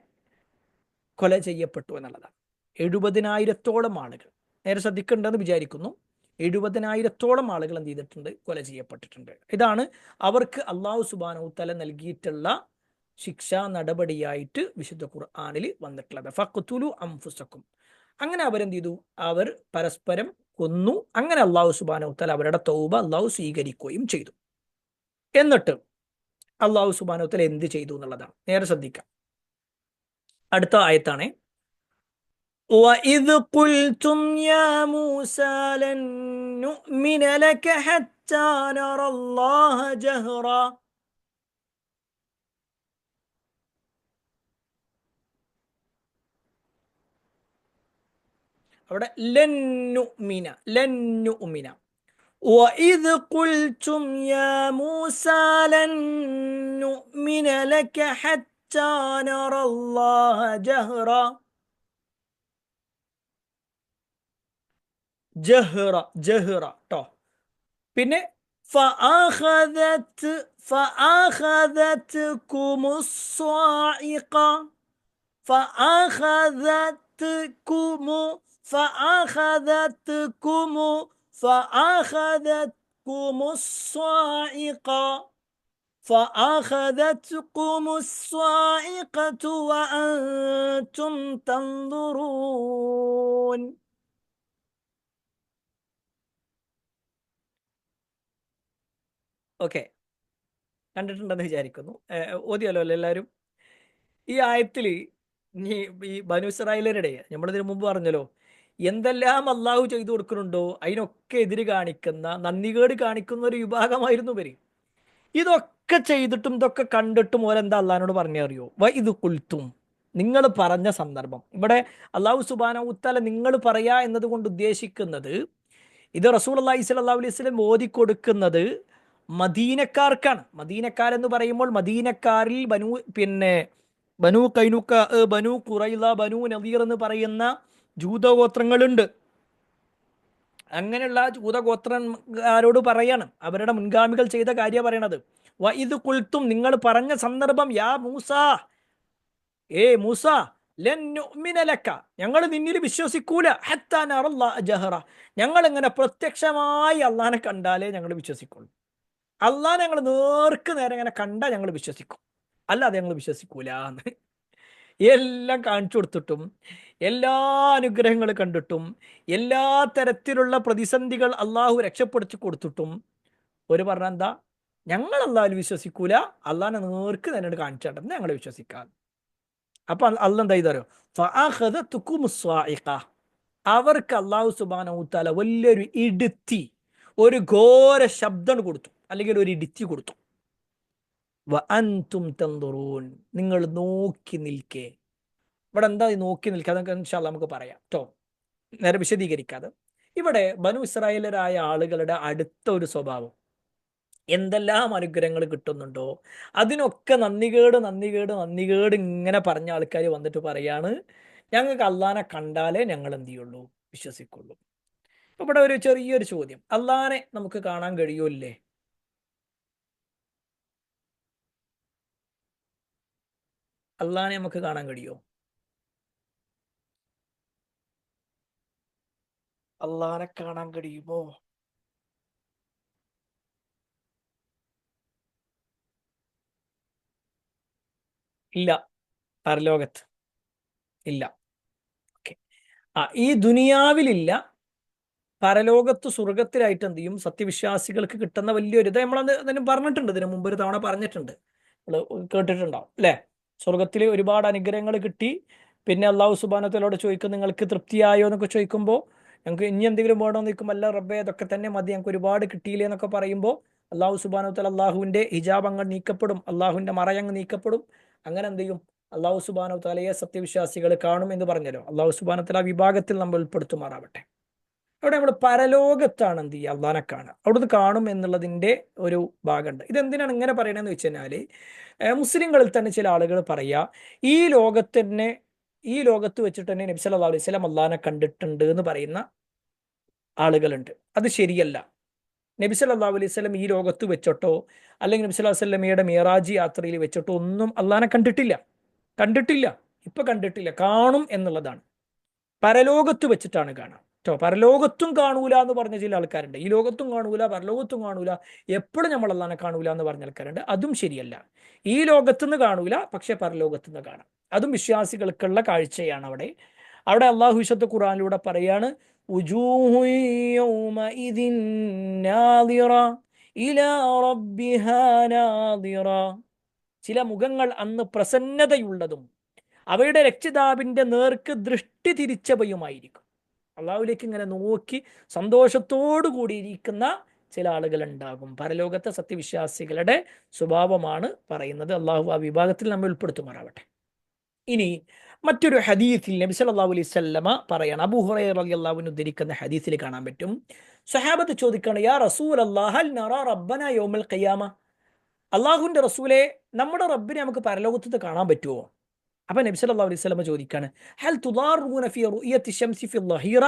കൊല ചെയ്യപ്പെട്ടു എന്നുള്ളതാണ്. 70,000-ഓളം ആളുകൾ, നേരെ ശ്രദ്ധിക്കേണ്ടെന്ന് വിചാരിക്കുന്നു. 70,000-ഓളം ആളുകൾ എന്ത് ചെയ്തിട്ടുണ്ട്, കൊല ചെയ്യപ്പെട്ടിട്ടുണ്ട്. ഇതാണ് അവർക്ക് അള്ളാഹു സുബ്ഹാനഹു വ തആല നൽകിയിട്ടുള്ള ശിക്ഷാ നടപടിയായിട്ട് വിശുദ്ധ ഖുർആനിൽ വന്നിട്ടുള്ളത്. ഫഖ്തുലു അൻഫുസക്കും, അങ്ങനെ അവരെന്ത് ചെയ്തു, അവർ പരസ്പരം കൊന്നു. അങ്ങനെ അള്ളാഹു സുബ്ഹാനഹു വ തആല അവരുടെ തൗബ അള്ളാഹു സ്വീകരിക്കുകയും ചെയ്തു. എന്നിട്ട് അള്ളാഹു സുബ്ഹാനഹു വ തആല എന്ത് ചെയ്തു എന്നുള്ളതാണ്. നേരെ ശ്രദ്ധിക്കാം. അടുത്ത ആയത്താണ് وَإِذْ قُلْتُمْ يَا مُوسَى لَن نُؤْمِنَ لَكَ حَتَّى نَرَى اللَّهَ جَهْرًا. അവിടെ ലൻ നുഅ്മിന. وَإِذْ قُلْتُمْ يَا مُوسَى لَن نُؤْمِنَ لَكَ حَتَّى نَرَى اللَّهَ جَهْرًا. ജഹ്റ ട്ടോ. പിന്നെ فأخذتكم الصاعقة وأنتم تنظرون. ഓക്കെ, കണ്ടിട്ടുണ്ടെന്ന് വിചാരിക്കുന്നു. ഓതിയല്ലോ അല്ലേ എല്ലാവരും? ഈ ആയത്തിൽ ഈ ബനു ഇസ്രായേലരുടെ, നമ്മളിതിനു മുമ്പ് പറഞ്ഞല്ലോ, എന്തെല്ലാം അള്ളാഹു ചെയ്തു കൊടുക്കുന്നുണ്ടോ അതിനൊക്കെ എതിര് കാണിക്കുന്ന, നന്ദികേട് കാണിക്കുന്ന ഒരു വിഭാഗമായിരുന്നു ഇവര്. ഇതൊക്കെ ചെയ്തിട്ടും ഇതൊക്കെ കണ്ടിട്ടും ഓരെന്താ അള്ളാഹിനോട് പറഞ്ഞറിയോ, ഇത് കുൽത്തും, നിങ്ങൾ പറഞ്ഞ സന്ദർഭം. ഇവിടെ അള്ളാഹു സുബ്ഹാനഹു വ തആല നിങ്ങൾ പറയാ എന്നതുകൊണ്ട് ഉദ്ദേശിക്കുന്നത്, ഇത് റസൂലുള്ളാഹി സ്വല്ലല്ലാഹു അലൈഹി വസല്ലം ഓതിക്കൊടുക്കുന്നത് മദീനക്കാർക്കാണ്. മദീനക്കാരെന്ന് പറയുമ്പോൾ മദീനക്കാരിൽ ബനു കൈനുക, ബനു ഖുറൈള, ബനു നദീർ എന്ന് പറയുന്ന ജൂതഗോത്രങ്ങളുണ്ട്. അങ്ങനെയുള്ള ജൂതഗോത്രന്മാരോട് പറയാണ്, അവരുടെ മുൻഗാമികൾ ചെയ്ത കാര്യം പറയണത്. ഇത് കുൽത്തും, നിങ്ങൾ പറഞ്ഞ സന്ദർഭം, യാ മൂസ, മൂസ, ലൻ നുഅ്മിന ലക, ഞങ്ങൾ നിന്നിൽ വിശ്വസിക്കൂല, ഹത്താ നറല്ലാഹ ജഹറ, ഞങ്ങൾ ഇങ്ങനെ പ്രത്യക്ഷമായി അള്ളാഹിനെ കണ്ടാലേ ഞങ്ങൾ വിശ്വസിക്കുള്ളൂ. അള്ളാഹിനെ ഞങ്ങൾ നേർക്ക് നേരെ ഇങ്ങനെ കണ്ടാൽ ഞങ്ങൾ വിശ്വസിക്കും, അല്ലാതെ ഞങ്ങൾ വിശ്വസിക്കൂല എന്ന്. എല്ലാം കാണിച്ചു കൊടുത്തിട്ടും, എല്ലാ അനുഗ്രഹങ്ങൾ കണ്ടിട്ടും, എല്ലാ തരത്തിലുള്ള പ്രതിസന്ധികൾ അള്ളാഹു രക്ഷപ്പെടുത്തി കൊടുത്തിട്ടും ഒരു പറഞ്ഞ എന്താ, ഞങ്ങൾ അള്ളാഹിൽ വിശ്വസിക്കൂല, അള്ളാഹിനെ നേർക്ക് നേരെ കാണിച്ചാട്ടെ ഞങ്ങൾ വിശ്വസിക്കാം. അപ്പൊ അള്ളാഹ് എന്താ ചെയ്താരോ, അവർക്ക് അള്ളാഹു സുബ്ഹാനഹു വ തആല വലിയൊരു ഇടുത്തി, ഒരു ഘോര ശബ്ദം കൊടുത്തു, അല്ലെങ്കിൽ ഒരു ഇടുത്തി കൊടുത്തു. വഅൻതും തൻദുറൂൻ, നിങ്ങൾ നോക്കി നിൽക്കേ. ഇവിടെ എന്താ നോക്കി നിൽക്കുക, അതൊക്കെ ഇൻഷാ അല്ലാഹ് നമുക്ക് പറയാം കേട്ടോ, നേരെ വിശദീകരിക്കാതെ. ഇവിടെ ബനു ഇസ്രായേലരായ ആളുകളുടെ അടുത്ത ഒരു സ്വഭാവം, എന്തെല്ലാം അനുഗ്രഹങ്ങൾ കിട്ടുന്നുണ്ടോ അതിനൊക്കെ നന്ദികേട് നന്ദികേട് നന്ദികേട് ഇങ്ങനെ പറഞ്ഞ ആൾക്കാർ വന്നിട്ട് പറയാണ്, ഞങ്ങൾക്ക് അള്ളാനെ കണ്ടാലേ ഞങ്ങൾ എന്ത് ചെയ്യുള്ളൂ, വിശ്വസിക്കുള്ളൂ. ഇവിടെ ഒരു ചെറിയൊരു ചോദ്യം, അള്ളാനെ നമുക്ക് കാണാൻ കഴിയൂല്ലേ? അള്ളാനെ നമുക്ക് കാണാൻ കഴിയുമോ? അള്ളാനെ കാണാൻ കഴിയുമോ? ഇല്ല, പരലോകത്ത് ഇല്ല. ഓക്കെ, ഈ ദുനിയാവിലില്ല, പരലോകത്ത് സ്വർഗത്തിലായിട്ട് എന്ത് ചെയ്യും, സത്യവിശ്വാസികൾക്ക് കിട്ടുന്ന വലിയൊരു ഇത് നമ്മളത് അതിന് പറഞ്ഞിട്ടുണ്ട്, ഇതിന് മുമ്പ് ഒരു തവണ പറഞ്ഞിട്ടുണ്ട്, നമ്മൾ കേട്ടിട്ടുണ്ടാവും അല്ലേ? സ്വർഗത്തിൽ ഒരുപാട് അനുഗ്രഹങ്ങൾ കിട്ടി, പിന്നെ അള്ളാഹു സുബ്ഹാനഹു വ തആലയോട് ചോദിക്കും, നിങ്ങൾക്ക് തൃപ്തിയായോ എന്നൊക്കെ ചോദിക്കുമ്പോൾ, ഞങ്ങൾക്ക് ഇനി എന്തെങ്കിലും വേണോ എന്ന് ചോദിക്കുമ്പോൾ, അല്ല റബ്ബേ അതൊക്കെ തന്നെ മതി, ഞങ്ങൾക്ക് ഒരുപാട് കിട്ടിയില്ലേ എന്നൊക്കെ പറയുമ്പോൾ അള്ളാഹു സുബ്ഹാനഹു വ തആല അള്ളാഹുവിൻ്റെ ഹിജാബ് അങ്ങ് നീക്കപ്പെടും, അള്ളാഹുവിൻ്റെ മറയങ്ങ് നീക്കപ്പെടും. അങ്ങനെ എന്ത് ചെയ്യും, അള്ളാഹു സുബ്ഹാനഹു വ തആലയെ സത്യവിശ്വാസികൾ കാണും എന്ന് പറഞ്ഞല്ലോ. അള്ളാഹു സുബ്ഹാനഹു വ തആല വിഭാഗത്തിൽ നമ്മൾ ഉൾപ്പെടുത്തുമാറാവട്ടെ. അവിടെ നമ്മൾ പരലോകത്താണ് എന്ത് ചെയ്യുക, അള്ളാനെ കാണുക, അവിടുന്ന് കാണും എന്നുള്ളതിൻ്റെ ഒരു ഭാഗമുണ്ട്. ഇതെന്തിനാണ് ഇങ്ങനെ പറയണമെന്ന് വെച്ച് കഴിഞ്ഞാൽ, മുസ്ലിങ്ങളിൽ തന്നെ ചില ആളുകൾ പറയുക, ഈ ലോകത്ത് വെച്ചിട്ട് തന്നെ നബി സല്ലല്ലാഹു അലൈഹി വസല്ലം അള്ളാനെ കണ്ടിട്ടുണ്ട് എന്ന് പറയുന്ന ആളുകളുണ്ട്. അത് ശരിയല്ല. നബി സല്ലല്ലാഹു അലൈഹി വസല്ലം ഈ ലോകത്ത് വെച്ചിട്ടോ അല്ലെങ്കിൽ നബി സല്ലല്ലാഹു അലൈഹി വസല്ലമയുടെ മിഅ്റാജ് യാത്രയിൽ വെച്ചിട്ടോ ഒന്നും അള്ളാനെ കണ്ടിട്ടില്ല. ഇപ്പൊ കണ്ടിട്ടില്ല, കാണും എന്നുള്ളതാണ്. പരലോകത്ത് വെച്ചിട്ടാണ് കാണുക കേട്ടോ. പരലോകത്തും കാണൂല എന്ന് പറഞ്ഞ ചില ആൾക്കാരുണ്ട്. ഈ ലോകത്തും കാണൂല, പരലോകത്തും കാണൂല, എപ്പോഴും നമ്മൾ അള്ളാനെ കാണൂല എന്ന് പറഞ്ഞ ആൾക്കാരുണ്ട്. അതും ശരിയല്ല. ഈ ലോകത്തുനിന്ന് കാണൂല, പക്ഷെ പരലോകത്തുനിന്ന് കാണാം. അതും വിശ്വാസികൾക്കുള്ള കാഴ്ചയാണ്. അവിടെ അള്ളാഹു വിശുദ്ധ ഖുർആനിലൂടെ പറയാണ്, ഉജൂഹു യൗമഇദിൻ നാദിറ ഇലാ റബ്ബിഹാ നാദിറ, ചില മുഖങ്ങൾ അന്ന് പ്രസന്നതയുള്ളതും അവയുടെ രക്ഷിതാവിൻ്റെ നേർക്ക് ദൃഷ്ടി തിരിച്ചവയുമായിരിക്കും. അള്ളാഹുലേക്ക് ഇങ്ങനെ നോക്കി സന്തോഷത്തോടു കൂടിയിരിക്കുന്ന ചില ആളുകൾ ഉണ്ടാകും. പരലോകത്തെ സത്യവിശ്വാസികളുടെ സ്വഭാവമാണ് പറയുന്നത്. അള്ളാഹു ആ വിഭാഗത്തിൽ നമ്മൾ ഉൾപ്പെടുത്തുമാറാവട്ടെ. ഇനി മറ്റൊരു ഹദീസിൽ നബി സല്ലല്ലാഹു അലൈഹി വസല്ലമ പറയാണ്, അബൂ ഹുറൈറ റളിയല്ലാഹു അൻഹു ഉദ്ധരിക്കുന്ന ഹദീസിൽ കാണാൻ പറ്റും, സ്വഹാബത്ത് ചോദിക്കുകയാണ്, യാ റസൂലല്ലാഹ് ഹൽ നറാ റബ്ബനാ യൗമൽ ഖിയാമ, അള്ളാഹുവിൻ്റെ റസൂലെ, നമ്മുടെ റബ്ബിനെ നമുക്ക് പരലോകത്ത് കാണാൻ പറ്റുമോ? അപ്പൊ നബി സല്ലല്ലാഹു അലൈഹി വസല്ലം ചോദിക്കാണ്, ഹൽ തുദാറൂന ഫീ റുയത്തി ശംസി ഫി ളഹീറ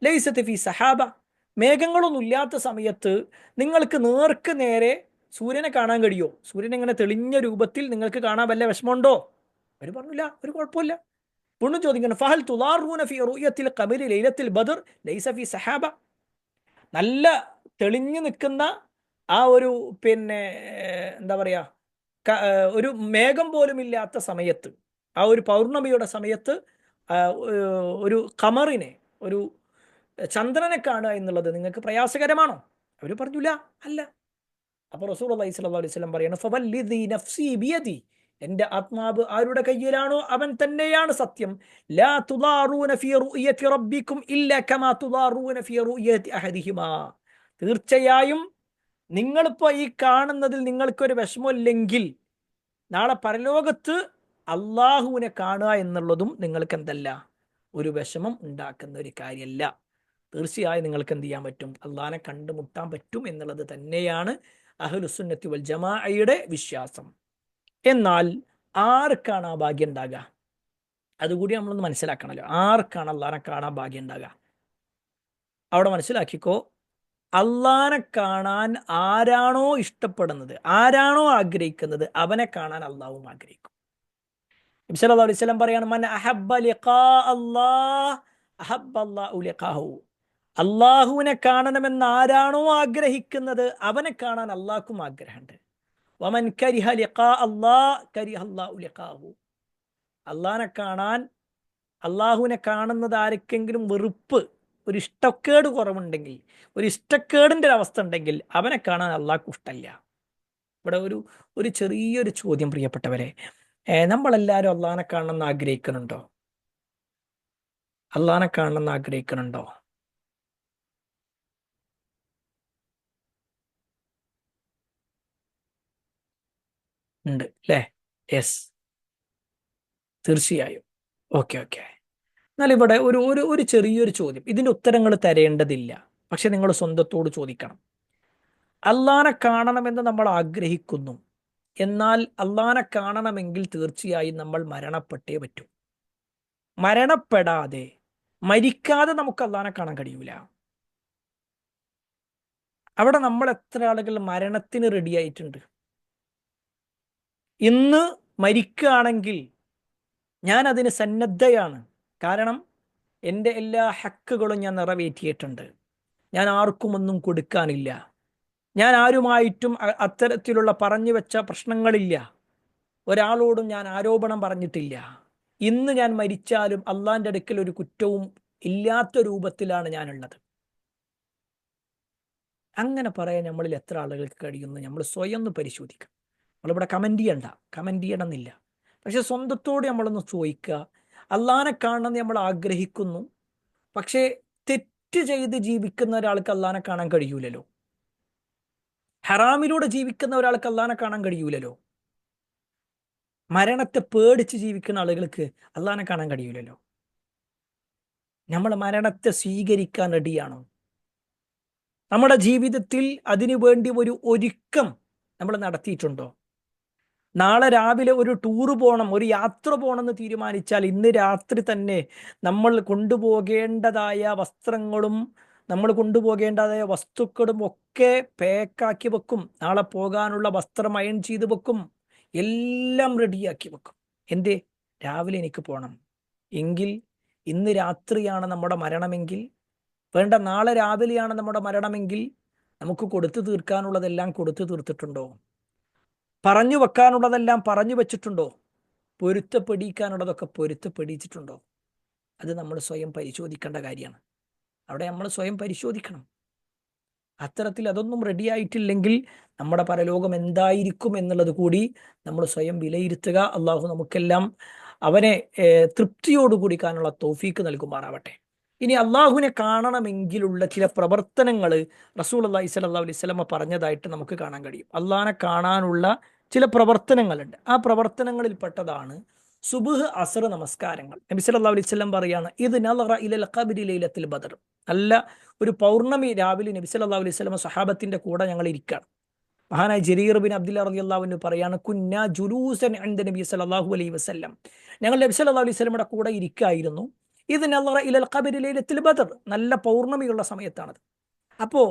ലൈസത ഫീ സഹാബ, മേഘങ്ങളൊന്നും ഇല്ലാത്ത സമയത്ത് നിങ്ങൾക്ക് നേർക്ക് നേരെ സൂര്യനെ കാണാൻ കഴിയോ? സൂര്യൻ ഇങ്ങനെ തെളിഞ്ഞ രൂപത്തിൽ നിങ്ങൾക്ക് കാണാൻ വല്ല വിഷമമുണ്ടോ? അവർ പറഞ്ഞില്ല, ഒരു കുഴപ്പമില്ല. വീണ്ടും ചോദിക്കണം, ഫഹൽ തുദാറൂന ഫീ റുയത്തിൽ ഖമരി ലൈലത്തിൽ ബദർ ലൈസ ഫീ സഹാബ, നല്ല തെളിഞ്ഞു നിൽക്കുന്ന ആ ഒരു എന്താ പറയാ, ഒരു മേഘം പോലും ഇല്ലാത്ത സമയത്ത്, ആ ഒരു പൗർണമിയുടെ സമയത്ത് ഒരു ഖമറിനെ, ഒരു ചന്ദ്രനെ കാണുക എന്നുള്ളത് നിങ്ങൾക്ക് പ്രയാസകരമാണോ? അവർ പറഞ്ഞില്ല, അല്ല. അപ്പോൾ റസൂലുള്ളാഹി സ്വല്ലല്ലാഹു അലൈഹി വസല്ലം പറയാണ്, ഫവല്ലിദി നഫ്സി ബിയദി, എൻ്റെ ആത്മാവ് ആരുടെ കയ്യിലാണോ അവൻ തന്നെയാണ് സത്യം, ലാ തുദാറൂന ഫീ റുയത്തി റബ്ബിക്കും ഇല്ലാ കമാ തുദാറൂന ഫീ റുയത്തി അഹദിഹിമാ, തീർച്ചയായും നിങ്ങളിപ്പോൾ ഈ കാണുന്നതിൽ നിങ്ങൾക്കൊരു വിഷമമില്ലെങ്കിൽ നാളെ പരലോകത്ത് അള്ളാഹുവിനെ കാണുക എന്നുള്ളതും നിങ്ങൾക്ക് എന്തല്ല, ഒരു വിഷമം ഉണ്ടാക്കുന്ന ഒരു കാര്യമല്ല. തീർച്ചയായും നിങ്ങൾക്ക് എന്ത് ചെയ്യാൻ പറ്റും, അള്ളാഹിനെ കണ്ടുമുട്ടാൻ പറ്റും എന്നുള്ളത് തന്നെയാണ് അഹ്ലുസുന്നത്തി വൽ ജമാഅയുടെ വിശ്വാസം. എന്നാൽ ആർക്കാണ് ആ ഭാഗ്യം ഉണ്ടാകുക? അതുകൂടി നമ്മളൊന്ന് മനസ്സിലാക്കണമല്ലോ. ആർക്കാണ് അള്ളാഹിനെ കാണാൻ ഭാഗ്യം ഉണ്ടാകുക? അവിടെ മനസ്സിലാക്കിക്കോ, അള്ളാനെ കാണാൻ ആരാണോ ഇഷ്ടപ്പെടുന്നത്, ആരാണോ ആഗ്രഹിക്കുന്നത്, അവനെ കാണാൻ അള്ളാഹുവും ആഗ്രഹിക്കും. നബി സല്ലല്ലാഹു അലൈഹി വസല്ലം പറയാണ്, മൻ അഹബ്ബ ലിഖാ അല്ലാഹ് അഹബ്ബ അല്ലാഹു ലിഖാഹു. അള്ളാഹുവിനെ കാണണമെന്ന് ആരാണോ ആഗ്രഹിക്കുന്നത് അവനെ കാണാൻ അള്ളാഹ്ക്കും ആഗ്രഹമുണ്ട്. വമൻ കരിഹ ലിഖാ അല്ലാഹ് കരിഹ അല്ലാഹു ലിഖാഹു. അള്ളാഹിനെ കാണാൻ, അള്ളാഹുവിനെ കാണുന്നത് ആർക്കെങ്കിലും വെറുപ്പ്, ഒരു ഇഷ്ടക്കേട് കുറവുണ്ടെങ്കിൽ, ഒരു ഇഷ്ടക്കേടിൻ്റെ ഒരു അവസ്ഥ ഉണ്ടെങ്കിൽ അവനെ കാണാൻ അള്ളാഹ്ക്കും ഇഷ്ടമല്ല. ഇവിടെ ഒരു ചെറിയൊരു ചോദ്യം പ്രിയപ്പെട്ടവരെ, നമ്മളെല്ലാവരും അള്ളാഹിനെ കാണണമെന്ന് ആഗ്രഹിക്കുന്നുണ്ടോ? അള്ളാഹിനെ കാണണമെന്ന് ആഗ്രഹിക്കുന്നുണ്ടോ? ഉണ്ട് അല്ലേ? യെസ്, തീർച്ചയായും. ഓക്കെ. എന്നാൽ ഇവിടെ ഒരു ഒരു ഒരു ചെറിയൊരു ചോദ്യം, ഇതിൻ്റെ ഉത്തരങ്ങൾ തരേണ്ടതില്ല, പക്ഷെ നിങ്ങൾ സ്വന്തത്തോട് ചോദിക്കണം. അള്ളാഹിനെ കാണണമെന്ന് നമ്മൾ ആഗ്രഹിക്കുന്നു, എന്നാൽ അള്ളാഹിനെ കാണണമെങ്കിൽ തീർച്ചയായും നമ്മൾ മരണപ്പെട്ടേ പറ്റൂ. മരണപ്പെടാതെ, മരിക്കാതെ നമുക്ക് അള്ളാഹിനെ കാണാൻ കഴിയൂല. അവിടെ നമ്മൾ എത്ര ആളുകൾ മരണത്തിന് റെഡി ആയിട്ടുണ്ട്? ഇന്ന് മരിക്കുകയാണെങ്കിൽ ഞാൻ അതിന് സന്നദ്ധയാണ്. കാരണം എൻ്റെ എല്ലാ ഹക്കുകളും ഞാൻ നിറവേറ്റിയിട്ടുണ്ട്. ഞാൻ ആർക്കും ഒന്നും കൊടുക്കാനില്ല. ഞാൻ ആരുമായിട്ടും അത്തരത്തിലുള്ള പറഞ്ഞു വെച്ച പ്രശ്നങ്ങളില്ല. ഒരാളോടും ഞാൻ ആരോപണം പറഞ്ഞിട്ടില്ല. ഇന്ന് ഞാൻ മരിച്ചാലും അള്ളാഹിൻ്റെ അടുക്കൽ ഒരു കുറ്റവും ഇല്ലാത്ത രൂപത്തിലാണ് ഞാനുള്ളത്. അങ്ങനെ പറയാൻ നമ്മളിൽ എത്ര ആളുകൾക്ക് കഴിയുന്നു? നമ്മൾ സ്വയം ഒന്ന് പരിശോധിക്കാം. നമ്മളിവിടെ കമൻറ്റ് ചെയ്യണമെന്നില്ല, പക്ഷെ സ്വന്തത്തോട് നമ്മളൊന്ന് ചോദിക്കുക. അള്ളാഹിനെ കാണണമെന്ന് നമ്മൾ ആഗ്രഹിക്കുന്നു, പക്ഷേ തെറ്റ് ചെയ്ത് ജീവിക്കുന്ന ഒരാൾക്ക് അള്ളാഹിനെ കാണാൻ കഴിയൂലല്ലോ. ഹറാമിലൂടെ ജീവിക്കുന്ന ഒരാൾക്ക് അള്ളാഹിനെ കാണാൻ കഴിയൂലല്ലോ. മരണത്തെ പേടിച്ച് ജീവിക്കുന്ന ആളുകൾക്ക് അള്ളാഹിനെ കാണാൻ കഴിയൂലല്ലോ. നമ്മൾ മരണത്തെ സ്വീകരിക്കാൻ റെഡിയാണോ? നമ്മുടെ ജീവിതത്തിൽ അതിനു വേണ്ടി ഒരു ഒരുക്കം നമ്മൾ നടത്തിയിട്ടുണ്ടോ? നാളെ രാവിലെ ഒരു ടൂറ് പോകണം, ഒരു യാത്ര പോകണമെന്ന് തീരുമാനിച്ചാൽ ഇന്ന് രാത്രി തന്നെ നമ്മൾ കൊണ്ടുപോകേണ്ടതായ വസ്ത്രങ്ങളും നമ്മൾ കൊണ്ടുപോകേണ്ടതായ വസ്തുക്കളും ഒക്കെ പാക്കാക്കി വെക്കും. നാളെ പോകാനുള്ള വസ്ത്രം അയൺ ചെയ്ത് വെക്കും, എല്ലാം റെഡിയാക്കി വെക്കും. എന്തേ? രാവിലെ എനിക്ക് പോകണം. എങ്കിൽ ഇന്ന് രാത്രിയാണ് നമ്മുടെ മരണമെങ്കിൽ, വേണ്ട നാളെ രാവിലെയാണ് നമ്മുടെ മരണമെങ്കിൽ, നമുക്ക് കൊടുത്തു തീർക്കാനുള്ളതെല്ലാം കൊടുത്തു തീർത്തിട്ടുണ്ടോ? പറഞ്ഞു വെക്കാനുള്ളതെല്ലാം പറഞ്ഞു വെച്ചിട്ടുണ്ടോ? പൊരുത്തപ്പെടിക്കാനുള്ളതൊക്കെ പൊരുത്തപ്പെടിച്ചിട്ടുണ്ടോ? അത് നമ്മൾ സ്വയം പരിശോധിക്കേണ്ട കാര്യമാണ്. അവിടെ നമ്മൾ സ്വയം പരിശോധിക്കണം. അത്തരത്തിൽ അതൊന്നും റെഡി ആയിട്ടില്ലെങ്കിൽ നമ്മുടെ പരലോകം എന്തായിരിക്കും എന്നുള്ളത് കൂടി നമ്മൾ സ്വയം വിലയിരുത്തുക. അള്ളാഹു നമുക്കെല്ലാം അവനെ തൃപ്തിയോടുകൂടി കാണാനുള്ള തൗഫീക്ക് നൽകുമാറാവട്ടെ. ഇനി അള്ളാഹുവിനെ കാണണമെങ്കിലുള്ള ചില പ്രവർത്തനങ്ങൾ റസൂലുള്ളാഹി സ്വല്ലല്ലാഹു അലൈഹി വസല്ലം പറഞ്ഞതായിട്ട് നമുക്ക് കാണാൻ കഴിയും. അള്ളാഹിനെ കാണാനുള്ള ചില പ്രവർത്തനങ്ങളുണ്ട്. ആ പ്രവർത്തനങ്ങളിൽ പെട്ടതാണ് സുബ്ഹ് അസ്ർ നമസ്കാരങ്ങൾ. നബി സല്ലല്ലാഹു അലൈഹി വസല്ലം പറയാണ്, ഇത് നളറ ഇലൽ ഖബ്രി ലൈലത്തുൽ ബദർ. നല്ല ഒരു പൗർണമി രാവിലെ നബി സല്ലല്ലാഹു അലൈഹി വസല്ലം സ്വഹാബത്തിന്റെ കൂടെ ഞങ്ങൾ ഇരിക്കുകയാണ്. മഹാനായ ജരീർ ബിൻ അബ്ദുല്ലാ റളിയല്ലാഹു അൻഹു പറയാണ്, കുന്നാ ജുലൂസൻ ഇൻദ നബി സല്ലല്ലാഹു അലൈഹി വസല്ലം. ഞങ്ങൾ നബി സല്ലല്ലാഹു അലൈഹി വസല്ലമയുടെ കൂടെ ഇരിക്കുകയായിരുന്നു. ഇത് നളറ ഇലൽ ഖബ്രി ലൈലത്തുൽ ബദർ, നല്ല പൗർണമിയുള്ള സമയത്താണത്. അപ്പോൾ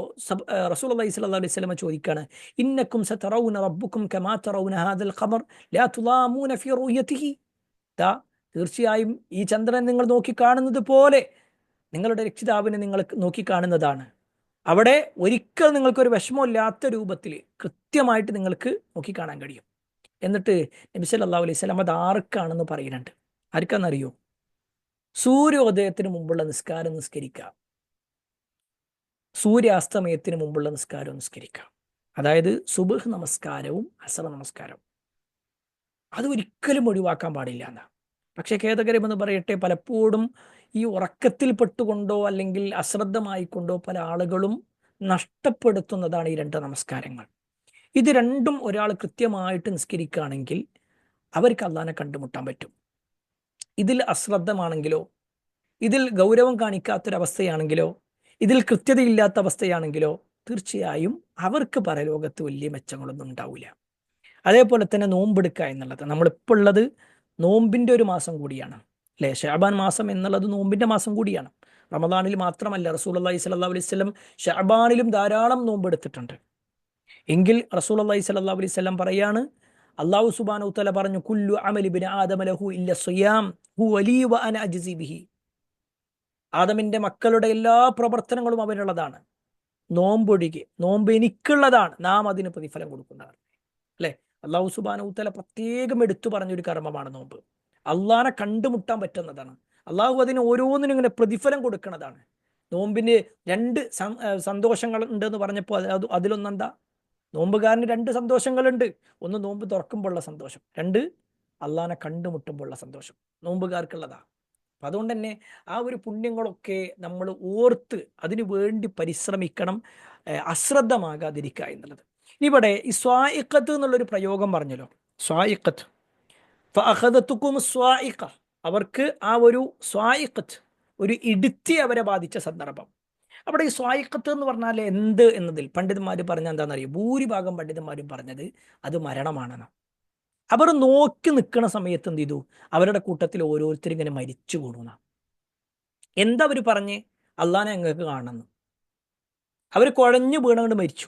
റസൂലുള്ളാഹി സ്വല്ലല്ലാഹു അലൈഹി വസല്ലം ചോദിക്കുകയാണ്, ഇന്നക്കും സതറൗന റബ്ബുക്കും കമാ തറൗന ഹാദൽ ഖമർ ലാ തുളാമൂന ഫീ റുയതിഹി. തീർച്ചയായും ഈ ചന്ദ്രൻ നിങ്ങൾ നോക്കി കാണുന്നത് പോലെ നിങ്ങളുടെ രക്ഷിതാവിനെ നിങ്ങൾ നോക്കി കാണുന്നതാണ്. അവിടെ ഒരിക്കൽ നിങ്ങൾക്കൊരു വിഷമമില്ലാത്ത രൂപത്തിൽ കൃത്യമായിട്ട് നിങ്ങൾക്ക് നോക്കിക്കാണാൻ കഴിയും. എന്നിട്ട് നബി സല്ലല്ലാഹു അലൈഹി വസല്ലം അത് ആർക്കാണെന്ന് പറയുന്നുണ്ട്. ആർക്കാണെന്നറിയോ? സൂര്യോദയത്തിന് മുമ്പുള്ള നിസ്കാരം നിസ്കരിക്കുക, സൂര്യാസ്തമയത്തിന് മുമ്പുള്ള നിസ്കാരവും നിസ്കരിക്കുക. അതായത് സുബ്ഹ് നമസ്കാരവും അസ്ർ നമസ്കാരവും അത് ഒരിക്കലും ഒഴിവാക്കാൻ പാടില്ല എന്നാണ്. പക്ഷേ ഖേദകരമെന്ന് പറയട്ടെ, പലപ്പോഴും ഈ ഉറക്കത്തിൽ പെട്ടുകൊണ്ടോ അല്ലെങ്കിൽ അശ്രദ്ധമായിക്കൊണ്ടോ പല ആളുകളും നഷ്ടപ്പെടുത്തുന്നതാണ് ഈ രണ്ട് നമസ്കാരങ്ങൾ. ഇത് രണ്ടും ഒരാൾ കൃത്യമായിട്ട് നിസ്കരിക്കുകയാണെങ്കിൽ അവർക്ക് അള്ളാഹിനെ കണ്ടുമുട്ടാൻ പറ്റും. ഇതിൽ അശ്രദ്ധമാണെങ്കിലോ, ഇതിൽ ഗൗരവം കാണിക്കാത്തൊരവസ്ഥയാണെങ്കിലോ, ഇതിൽ കൃത്യതയില്ലാത്ത അവസ്ഥയാണെങ്കിലോ തീർച്ചയായും അവർക്ക് പരലോകത്ത് വലിയ മെച്ചങ്ങളൊന്നും ഉണ്ടാവില്ല. അതേപോലെ തന്നെ നോമ്പെടുക്കുക എന്നുള്ളത്, നമ്മളിപ്പോൾ ഉള്ളത് നോമ്പിൻ്റെ ഒരു മാസം കൂടിയാണ് അല്ലേ? ശഅബാൻ മാസം എന്നുള്ളത് നോമ്പിൻ്റെ മാസം കൂടിയാണ്. റമദാനിൽ മാത്രമല്ല, റസൂലുള്ളാഹി സ്വല്ലല്ലാഹു അലൈഹി വസല്ലം ശഅബാനിലും ധാരാളം നോമ്പെടുത്തിട്ടുണ്ട്. എങ്കിൽ റസൂലുള്ളാഹി സ്വല്ലല്ലാഹു അലൈഹി വസല്ലം പറയാണ്, അല്ലാഹു സുബ്ഹാനഹു വതആല പറഞ്ഞു, കുല്ലു അമലി ഇബ്നി ആദമ ലഹു ഇല്ല സിയാം ഹുവ ലീ വ അന അജ്സി ബിഹി. ആദമിന്റെ മക്കളുടെ എല്ലാ പ്രവർത്തനങ്ങളും അവനുള്ളതാണ്, നോമ്പൊഴികെ. നോമ്പ് എനിക്കുള്ളതാണ്, നാം അതിന് പ്രതിഫലം കൊടുക്കുന്നതാണ്. അല്ലെ? അല്ലാഹു സുബ്ഹാനഹു വതആല പ്രത്യേകം എടുത്തു പറഞ്ഞൊരു കർമ്മമാണ് നോമ്പ്. അള്ളാനെ കണ്ടുമുട്ടാൻ പറ്റുന്നതാണ്. അള്ളാഹു അതിന് ഓരോന്നിനും ഇങ്ങനെ പ്രതിഫലം കൊടുക്കുന്നതാണ്. നോമ്പിന് രണ്ട് സന്തോഷങ്ങൾ ഉണ്ടെന്ന് പറഞ്ഞപ്പോൾ അതിലൊന്നെന്താ? നോമ്പുകാരന് രണ്ട് സന്തോഷങ്ങളുണ്ട്. ഒന്ന് നോമ്പ് തുറക്കുമ്പോഴുള്ള സന്തോഷം, രണ്ട് അള്ളാനെ കണ്ടുമുട്ടുമ്പോഴുള്ള സന്തോഷം നോമ്പുകാർക്കുള്ളതാ. അപ്പം അതുകൊണ്ട് തന്നെ ആ ഒരു പുണ്യങ്ങളൊക്കെ നമ്മൾ ഓർത്ത് അതിനു വേണ്ടി പരിശ്രമിക്കണം, അശ്രദ്ധമാകാതിരിക്കുക എന്നുള്ളത്. ഇവിടെ ഈ സ്വായിഖത്ത് എന്നുള്ളൊരു പ്രയോഗം പറഞ്ഞല്ലോ, സ്വായിഖത്ത് ഫഅഖദതുകും സ്വായിഖ, അവർക്ക് ആ ഒരു സ്വായിഖത്ത്, ഒരു ഇടുത്തി അവരെ ബാധിച്ച സന്ദർഭം. അവിടെ ഈ സ്വായിഖത്ത് എന്ന് പറഞ്ഞാൽ എന്ത് എന്നതിൽ പണ്ഡിതന്മാർ പറഞ്ഞ എന്താണെന്നറിയോ? ഭൂരിഭാഗം പണ്ഡിതന്മാരും പറഞ്ഞത് അത് മരണമാണെന്ന്. അവർ നോക്കി നിൽക്കുന്ന സമയത്ത് എന്ത് ചെയ്തു? അവരുടെ കൂട്ടത്തിൽ ഓരോരുത്തരും ഇങ്ങനെ മരിച്ചു കൂടുന്ന. എന്താ അവർ പറഞ്ഞ്? അള്ളാനെ ഞങ്ങൾക്ക് കാണുന്നു. അവർ കുഴഞ്ഞു വീണുകൊണ്ട് മരിച്ചു.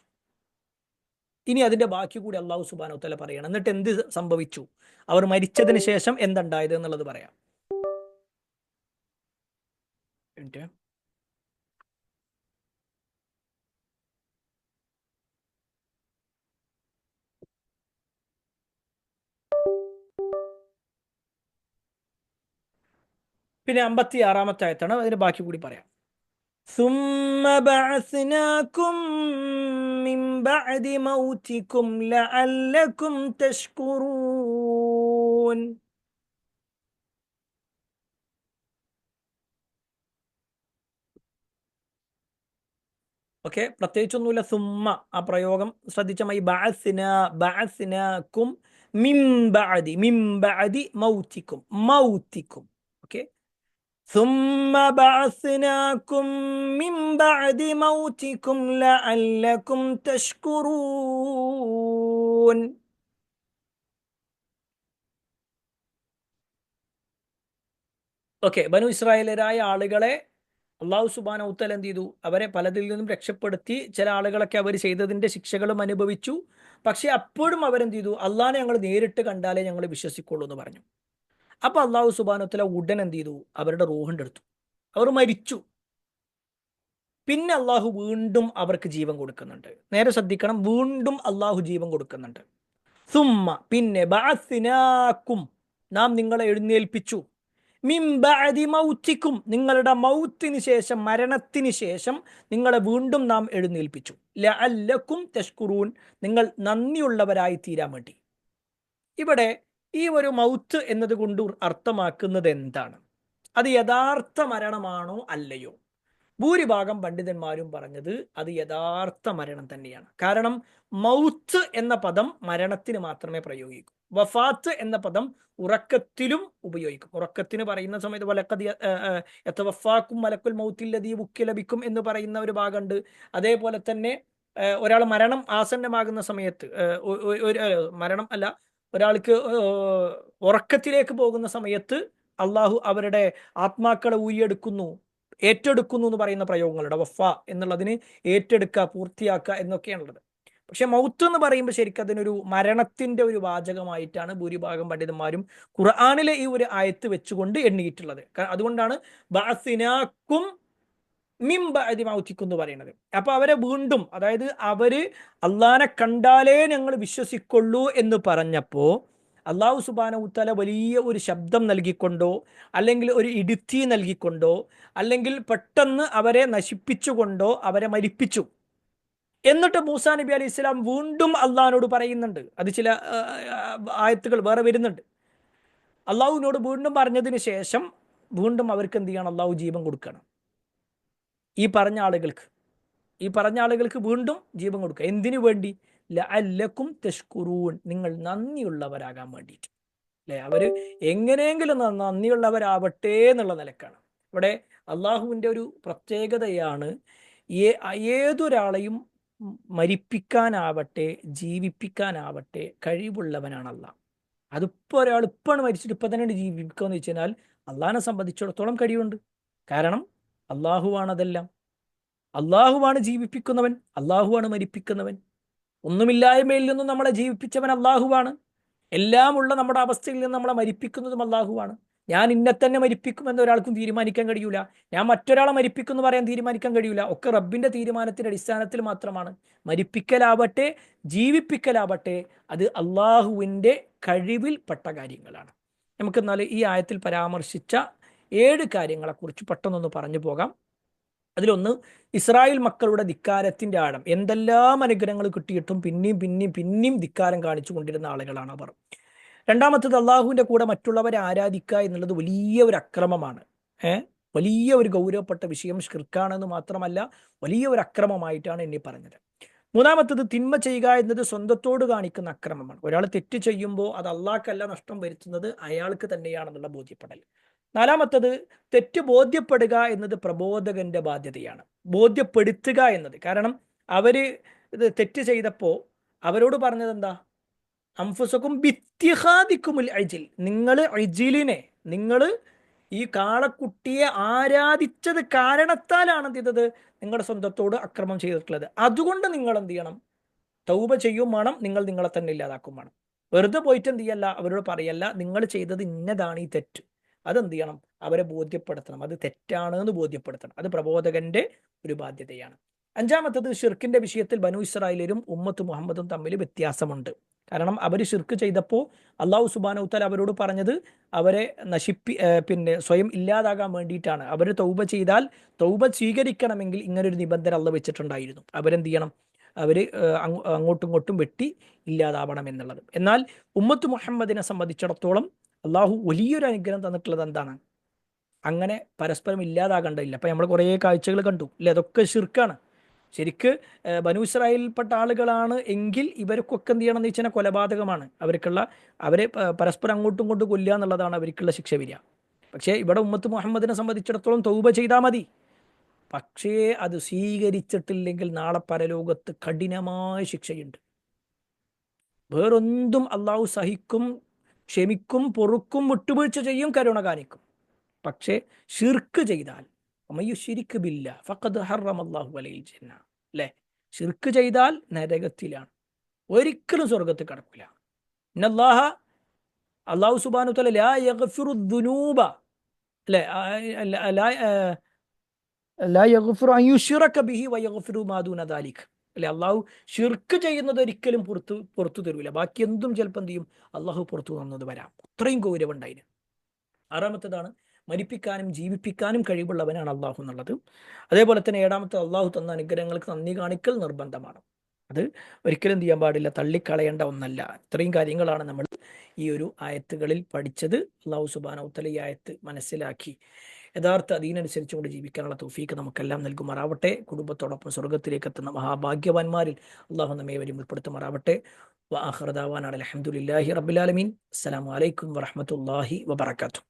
ഇനി അതിന്റെ ബാക്കി കൂടി അല്ലാഹു സുബ്ഹാനഹു വതആല പറയണം. എന്നിട്ട് എന്ത് സംഭവിച്ചു, അവർ മരിച്ചതിന് ശേഷം എന്തുണ്ടായത് എന്നുള്ളത് പറയാം. പിന്നെ 56-ാമത്തെ ആയത്താണ്, അതിന്റെ ബാക്കി കൂടി പറയാം. ثم بعثناكم من بعد موتكم لعلكم تشكرون. ഓക്കെ, പ്രത്യേകിച്ചൊന്നുമില്ല. സുമ്മ ആ പ്രയോഗം ശ്രദ്ധിച്ച മതി. ബഅസ്നാകും മിൻ ബഅദി മൗതിക്കും. ഓക്കെ, ثم بعثناكم من بعد موتكم لعلكم تشكرون. ഓക്കെ, ബനു ഇസ്രായേലരായ ആളുകളെ അല്ലാഹു സുബ്ഹാനഹു വതആല എന്ത് ചെയ്തു? അവരെ പലതിൽ നിന്നും രക്ഷപ്പെടുത്തി. ചില ആളുകളൊക്കെ അവർ ചെയ്തതിന്റെ ശിക്ഷകളും അനുഭവിച്ചു. പക്ഷെ അപ്പോഴും അവരെന്ത് ചെയ്തു? അള്ളാഹനെ ഞങ്ങൾ നേരിട്ട് കണ്ടാലേ ഞങ്ങൾ വിശ്വസിക്കുള്ളൂ എന്ന് പറഞ്ഞു. അപ്പൊ അല്ലാഹു സുബ്ഹാനഹു വതആല ഉടൻ എന്ത് ചെയ്തു? അവരുടെ റൂഹിന്റെ എടുത്തു. അവർ മരിച്ചു. പിന്നെ അള്ളാഹു വീണ്ടും അവർക്ക് ജീവൻ കൊടുക്കുന്നുണ്ട്. നേരെ ശ്രദ്ധിക്കണം, വീണ്ടും അള്ളാഹു ജീവൻ കൊടുക്കുന്നുണ്ട്. സുമ്മ പിന്നെ ബഅസ്നാകും, നാം നിങ്ങളെ എഴുന്നേൽപ്പിച്ചു. മിൻ ബഅദി മൗതിക്കും, നിങ്ങളുടെ മൗത്തിന് ശേഷം, മരണത്തിന് ശേഷം നിങ്ങളെ വീണ്ടും നാം എഴുന്നേൽപ്പിച്ചു. ലഅല്ലക്കും തഷ്കുറൂൻ, നിങ്ങൾ നന്ദിയുള്ളവരായി തീരാൻ വേണ്ടി. ഇവിടെ ഈ ഒരു മൗത്ത് എന്നതുകൊണ്ട് അർത്ഥമാക്കുന്നത് എന്താണ്? അത് യഥാർത്ഥ മരണമാണോ അല്ലയോ? ഭൂരിഭാഗം പണ്ഡിതന്മാരും പറഞ്ഞത് അത് യഥാർത്ഥ മരണം തന്നെയാണ്. കാരണം മൗത്ത് എന്ന പദം മരണത്തിന് മാത്രമേ പ്രയോഗിക്കൂ. വഫാത്ത് എന്ന പദം ഉറക്കത്തിലും ഉപയോഗിക്കും. ഉറക്കത്തിന് പറയുന്ന സമയത്ത് വലഖദ് യതവഫാക്കും മലക്കുൽ മൗത്തിൽ ലദീ വുക്കില ബിക്കും എന്ന് പറയുന്ന ഒരു ഭാഗമുണ്ട്. അതേപോലെ തന്നെ ഒരാൾ മരണം ആസന്നമാകുന്ന സമയത്ത്, മരണം അല്ല, ഒരാൾക്ക് ഉറക്കത്തിലേക്ക് പോകുന്ന സമയത്ത് അള്ളാഹു അവരുടെ ആത്മാക്കളെ ഊരിയെടുക്കുന്നു, ഏറ്റെടുക്കുന്നു എന്ന് പറയുന്ന പ്രയോഗങ്ങളുണ്ട്. വഫ എന്നുള്ളതിന് ഏറ്റെടുക്കുക, പൂർത്തിയാക്കുക എന്നൊക്കെയാണുള്ളത്. പക്ഷെ മൗത്ത് എന്ന് പറയുമ്പോൾ ശരിക്കും അതിനൊരു മരണത്തിന്റെ ഒരു വാചകമായിട്ടാണ് ഭൂരിഭാഗം പണ്ഡിതന്മാരും ഖുർആനിലെ ഈ ഒരു ആയത്ത് വെച്ചുകൊണ്ട് എണ്ണിയിട്ടുള്ളത്. അതുകൊണ്ടാണ് ബഅസ്നാകും മിൻ ബഅദി മൗതിക്കും എന്ന് പറയുന്നത്. അപ്പൊ അവരെ വീണ്ടും, അതായത് അവര് അള്ളാനെ കണ്ടാലേ ഞങ്ങൾ വിശ്വസിക്കുള്ളൂ എന്ന് പറഞ്ഞപ്പോ അല്ലാഹു സുബ്ഹാനഹു വതആല വലിയ ഒരു ശബ്ദം നൽകിക്കൊണ്ടോ, അല്ലെങ്കിൽ ഒരു ഇടുത്തി നൽകിക്കൊണ്ടോ, അല്ലെങ്കിൽ പെട്ടെന്ന് അവരെ നശിപ്പിച്ചുകൊണ്ടോ അവരെ മരിപ്പിച്ചു. എന്നിട്ട് മൂസാ നബി അലൈഹി ഇസ്ലാം വീണ്ടും അള്ളാഹിനോട് പറയുന്നുണ്ട്. അത് ചില ആയത്തുകൾ വേറെ വരുന്നുണ്ട്. അള്ളാഹുവിനോട് വീണ്ടും പറഞ്ഞതിന് ശേഷം വീണ്ടും അവർക്ക് എന്ത് ചെയ്യണം? അള്ളാഹു ജീവൻ കൊടുക്കണം. ഈ പറഞ്ഞ ആളുകൾക്ക് വീണ്ടും ജീവൻ കൊടുക്കുക. എന്തിനു വേണ്ടി? ലഅല്ലക്കും തഷ്കുറൂൻ, നിങ്ങൾ നന്ദിയുള്ളവരാകാൻ വേണ്ടിയിട്ട്. അല്ലെ? അവര് എങ്ങനെയെങ്കിലും നന്ദിയുള്ളവരാവട്ടെ എന്നുള്ള നിലക്കാണ്. ഇവിടെ അള്ളാഹുവിൻ്റെ ഒരു പ്രത്യേകതയാണ്, ഏതൊരാളെയും മരിപ്പിക്കാനാവട്ടെ ജീവിപ്പിക്കാനാവട്ടെ കഴിവുള്ളവനാണ് അള്ളാഹ്. അതിപ്പോൾ ഒരാൾ ഇപ്പോഴാണ് മരിച്ചിട്ട് ഇപ്പം തന്നെ ജീവിക്കുക എന്ന് വെച്ച് കഴിഞ്ഞാൽ അള്ളാഹിനെ സംബന്ധിച്ചിടത്തോളം കഴിവുണ്ട്. കാരണം അള്ളാഹുവാണതെല്ലാം. അള്ളാഹുവാണ് ജീവിപ്പിക്കുന്നവൻ, അള്ളാഹുവാണ് മരിപ്പിക്കുന്നവൻ. ഒന്നുമില്ലായ്മയിൽ നിന്നും നമ്മളെ ജീവിപ്പിച്ചവൻ അള്ളാഹുവാണ്. എല്ലാം ഉള്ള നമ്മുടെ അവസ്ഥയിൽ നിന്ന് നമ്മളെ മരിപ്പിക്കുന്നതും അള്ളാഹുവാണ്. ഞാൻ ഇന്നെ തന്നെ മരിപ്പിക്കുമെന്ന് ഒരാൾക്കും തീരുമാനിക്കാൻ കഴിയൂല. ഞാൻ മറ്റൊരാളെ മരിപ്പിക്കുമെന്ന് പറയാൻ തീരുമാനിക്കാൻ കഴിയൂല. ഒക്കെ റബ്ബിന്റെ തീരുമാനത്തിന്റെ അടിസ്ഥാനത്തിൽ മാത്രമാണ്. മരിപ്പിക്കലാവട്ടെ ജീവിപ്പിക്കലാവട്ടെ അത് അള്ളാഹുവിൻ്റെ കഴിവിൽപ്പെട്ട കാര്യങ്ങളാണ്. നമുക്ക് എന്നാൽ ഈ ആയത്തിൽ പരാമർശിച്ച 7 കാര്യങ്ങളെക്കുറിച്ച് പെട്ടെന്നൊന്ന് പറഞ്ഞു പോകാം. അതിലൊന്ന്, ഇസ്രായേൽ മക്കളുടെ ധിക്കാരത്തിന്റെ ആഴം. എന്തെല്ലാം അനുഗ്രഹങ്ങൾ കിട്ടിയിട്ടും പിന്നെയും ധിക്കാരം കാണിച്ചു കൊണ്ടിരുന്ന ആളുകളാണ് അവർ. രണ്ടാമത്തത്, അള്ളാഹുവിന്റെ കൂടെ മറ്റുള്ളവരെ ആരാധിക്കുക എന്നുള്ളത് വലിയ ഒരു അക്രമമാണ്. വലിയ ഒരു ഗൗരവപ്പെട്ട വിഷയം ശിർക്കാണെന്ന് മാത്രമല്ല വലിയ ഒരു അക്രമമായിട്ടാണ് എന്നെ പറഞ്ഞത്. മൂന്നാമത്തത്, തിന്മ ചെയ്യുക എന്നത് സ്വന്തത്തോട് കാണിക്കുന്ന അക്രമമാണ്. ഒരാൾ തെറ്റ് ചെയ്യുമ്പോൾ അത് അള്ളാഹ്ക്കല്ല നഷ്ടം വരുത്തുന്നത്, അയാൾക്ക് തന്നെയാണെന്നുള്ള ബോധ്യപ്പെടൽ. നാലാമത്തത്, തെറ്റ് ബോധ്യപ്പെടുക എന്നത് പ്രബോധകന്റെ ബാധ്യതയാണ്. ബോധ്യപ്പെടുത്തുക എന്നത്, കാരണം അവര് ഇത് തെറ്റ് ചെയ്തപ്പോൾ അവരോട് പറഞ്ഞത് എന്താ? അംഫുസക്കും ബിത്തിഹാദിക്കുമുൽ അജിൽ, നിങ്ങൾ ഈ കാളക്കുട്ടിയെ ആരാധിച്ചത് കാരണത്താലാണ് എന്ത് ചെയ്തത്? നിങ്ങളുടെ സ്വന്തത്തോട് അക്രമം ചെയ്തിട്ടുള്ളത്. അതുകൊണ്ട് നിങ്ങൾ എന്ത് ചെയ്യണം? തൗബ ചെയ്യും വേണം, നിങ്ങളെ തന്നെ ഇല്ലാതാക്കും വേണം. വെറുതെ പോയിട്ട് എന്ത് ചെയ്യല്ല, അവരോട് പറയല്ല നിങ്ങൾ ചെയ്തത് ഇന്നതാണ് ഈ തെറ്റ്. അതെന്ത് ചെയ്യണം? അവരെ ബോധ്യപ്പെടുത്തണം, അത് തെറ്റാണ് എന്ന് ബോധ്യപ്പെടുത്തണം. അത് പ്രബോധകന്റെ ഒരു ബാധ്യതയാണ്. അഞ്ചാമത്തത്, ഷിർക്കിന്റെ വിഷയത്തിൽ ബനു ഇസ്രായേലും ഉമ്മത്ത് മുഹമ്മദും തമ്മിൽ വ്യത്യാസമുണ്ട്. കാരണം അവർ ഷിർക്ക് ചെയ്തപ്പോൾ അള്ളാഹു സുബ്ഹാനഹു വ തആല അവരോട് പറഞ്ഞത് അവരെ സ്വയം ഇല്ലാതാകാൻ വേണ്ടിയിട്ടാണ്. അവർ തൗബ ചെയ്താൽ, തൗബ സ്വീകരിക്കണമെങ്കിൽ ഇങ്ങനൊരു നിബന്ധന അള്ളാഹു വെച്ചിട്ടുണ്ടായിരുന്നു. അവരെന്ത് ചെയ്യണം? അവർ അങ്ങോട്ടും ഇങ്ങോട്ടും വെട്ടി ഇല്ലാതാവണം എന്നുള്ളത്. എന്നാൽ ഉമ്മത്ത് മുഹമ്മദിനെ സംബന്ധിച്ചിടത്തോളം അള്ളാഹു വലിയൊരു അനുഗ്രഹം തന്നിട്ടുള്ളത് എന്താണ്? അങ്ങനെ പരസ്പരം ഇല്ലാതാകേണ്ടതില്ല. അപ്പം നമ്മൾ കുറേ കാഴ്ചകൾ കണ്ടു അല്ലേ? അതൊക്കെ ഷിർക്കാണ്. ശരിക്ക് ബനു ഇസ്രായേലിൽപ്പെട്ട ആളുകളാണ് എങ്കിൽ ഇവർക്കൊക്കെ എന്ത് ചെയ്യണം എന്ന് വെച്ചാൽ കൊലപാതകമാണ്. അവരെ പരസ്പരം അങ്ങോട്ടും ഇങ്ങോട്ടും കൊല്ലുക എന്നുള്ളതാണ് അവർക്കുള്ള ശിക്ഷ വരിക. പക്ഷേ ഇവിടെ ഉമ്മത്ത് മുഹമ്മദിനെ സംബന്ധിച്ചിടത്തോളം തൗബ ചെയ്താൽ മതി. പക്ഷേ അത് സ്വീകരിച്ചിട്ടില്ലെങ്കിൽ നാളെ പരലോകത്ത് കഠിനമായ ശിക്ഷയുണ്ട്. വേറൊന്തും അള്ളാഹു സഹിക്കും, ക്ഷമിക്കും, പൊറുക്കും, വിട്ടുവീഴ്ച ചെയ്യും, കരുണ കാണിക്കും. പക്ഷേ ഷിർക്ക് ചെയ്താൽ ശിരിക്ക് ബില്ല ഫഖദ് ഹറമല്ലാഹു അലൈഹിൽ ജന്ന, അല്ലേ? ഷിർക്ക് ചെയ്താൽ നരകത്തിലാണ്, ഒരിക്കലും സ്വർഗത്തിൽ കടക്കില്ല. അള്ളാഹു സുബ്ഹാനഹു വ തആല ലാ യഗ്ഫിറു ദുനൂബ, അല്ലേ? ലാ യഗ്ഫിറു അൻ യുശ്റക ബിഹി വ യഗ്ഫിറു മാ ദൂന ദാലിക, അല്ലെ? അള്ളാഹു ഷിർക്ക് ചെയ്യുന്നത് ഒരിക്കലും പുറത്തു തരൂല. ബാക്കി എന്തും ചിലപ്പോൾ എന്ത് ചെയ്യും? അള്ളാഹു പുറത്തു തന്നത് വരാം. അത്രയും ഗൗരവമുണ്ടായിന്. ആറാമത്തേതാണ്, മരിപ്പിക്കാനും ജീവിപ്പിക്കാനും കഴിവുള്ളവനാണ് അള്ളാഹു എന്നുള്ളത്. അതേപോലെ തന്നെ ഏഴാമത്തെ, അള്ളാഹു തന്ന അനുഗ്രഹങ്ങൾക്ക് നന്ദി കാണിക്കൽ നിർബന്ധമാണ്. അത് ഒരിക്കലും എന്ത് ചെയ്യാൻ പാടില്ല, തള്ളിക്കളയേണ്ട ഒന്നല്ല. ഇത്രയും കാര്യങ്ങളാണ് നമ്മൾ ഈ ഒരു ആയത്തുകളിൽ പഠിച്ചത്. അള്ളാഹു സുബ്ഹാനഹു വ തആല ഈ ആയത്ത് മനസ്സിലാക്കി യഥാർത്ഥ ദീനനുസരിച്ചുകൊണ്ട് ജീവിക്കാനുള്ള തൗഫീക്ക് നമുക്കെല്ലാം നൽകുമാറാവട്ടെ. കുടുംബത്തോടൊപ്പം സ്വർഗത്തിലേക്ക് എത്തുന്ന മഹാഭാഗ്യവാന്മാരിൽ അള്ളാഹു നമ്മേവരും ഉൾപ്പെടുത്തുമാറാവട്ടെ. വആഖിറു ദഅവാനാ അൽഹംദുലില്ലാഹി റബ്ബിൽ ആലമീൻ. അസ്സലാമു അലൈക്കും വറഹ്മത്തുള്ളാഹി വബറകാതുഹു.